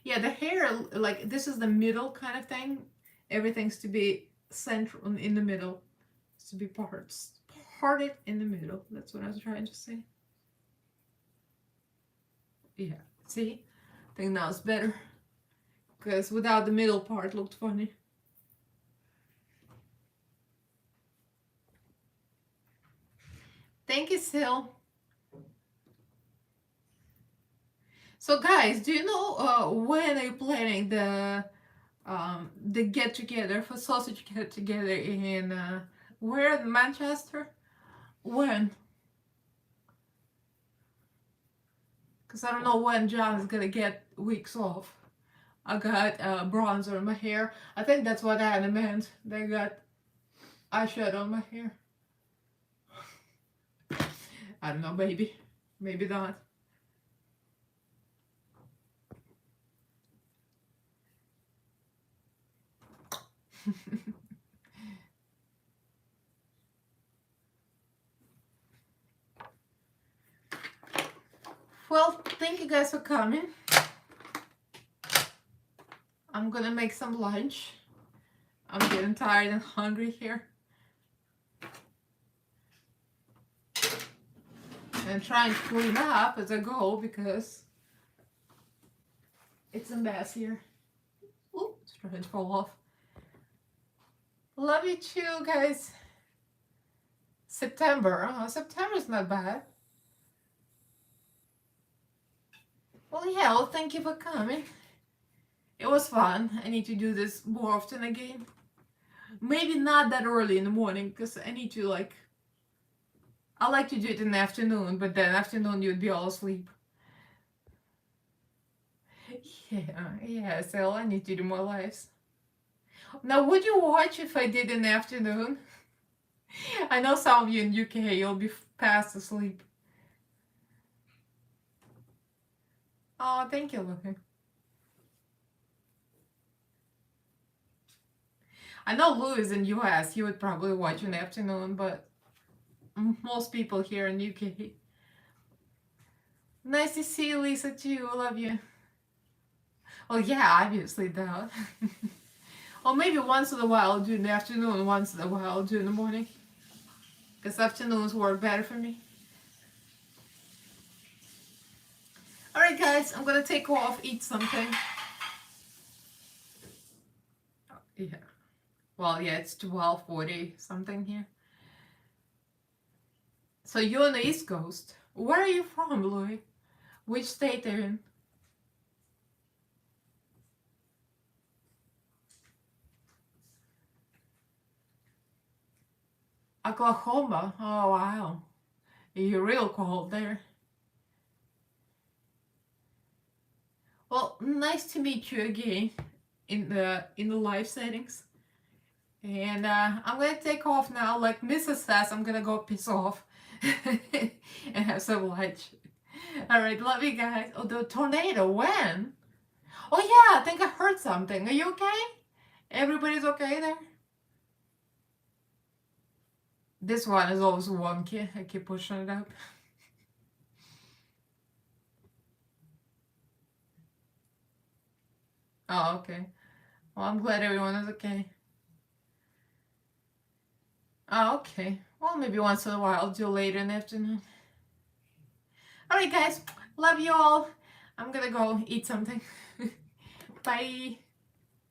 Yeah, the hair, like this is the middle kind of thing. Everything's to be central in the middle. It's to be parted in the middle. That's what I was trying to say. Yeah, see? I think now it's better. Because without the middle part looked funny. Thank you, Sil. So guys, do you know when are you planning the get together for sausage get together in where in Manchester? When? Because I don't know when John is gonna get weeks off. I got bronzer in my hair. I think that's what Anna meant. They got eyeshadow on my hair. I don't know, maybe. Maybe not. Well, thank you guys for coming. I'm gonna make some lunch. I'm getting tired and hungry here. And trying to clean up as I go because it's a mess here. Ooh, it's trying to fall off. Love you too, guys. September. Oh, September's not bad. Well, yeah, well, thank you for coming. It was fun. I need to do this more often again. Maybe not that early in the morning, because I need to, like... I like to do it in the afternoon, but then afternoon you'd be all asleep. Yeah, so I need to do more lives. Now, would you watch if I did in the afternoon? I know some of you in UK, you'll be fast asleep. Oh, thank you, Lucy. I know Lou is in US, he would probably watch in the afternoon, but most people here in UK. Nice to see you, Lisa, too. I love you. Well, yeah, obviously, though. Or maybe once in a while do in the afternoon, once in a while do in the morning. Because afternoons work better for me. Alright, guys, I'm gonna take off, eat something. Oh, yeah. Well, yeah, it's 12:40 something here. So you're on the East Coast. Where are you from, Louis? Which state are you in? Oklahoma. Oh, wow. You're real cold there. Well, nice to meet you again in the live settings. And I'm gonna take off now. Like Mrs. says, I'm gonna go piss off and have some lunch. Alright, love you guys. Oh, the tornado, when? Oh yeah, I think I heard something. Are you okay? Everybody's okay there? This one is always wonky. I keep pushing it up. Oh, okay. Well, I'm glad everyone is okay. Oh, okay. Well, maybe once in a while, I'll do later in the afternoon. Alright, guys. Love you all. I'm gonna go eat something. Bye.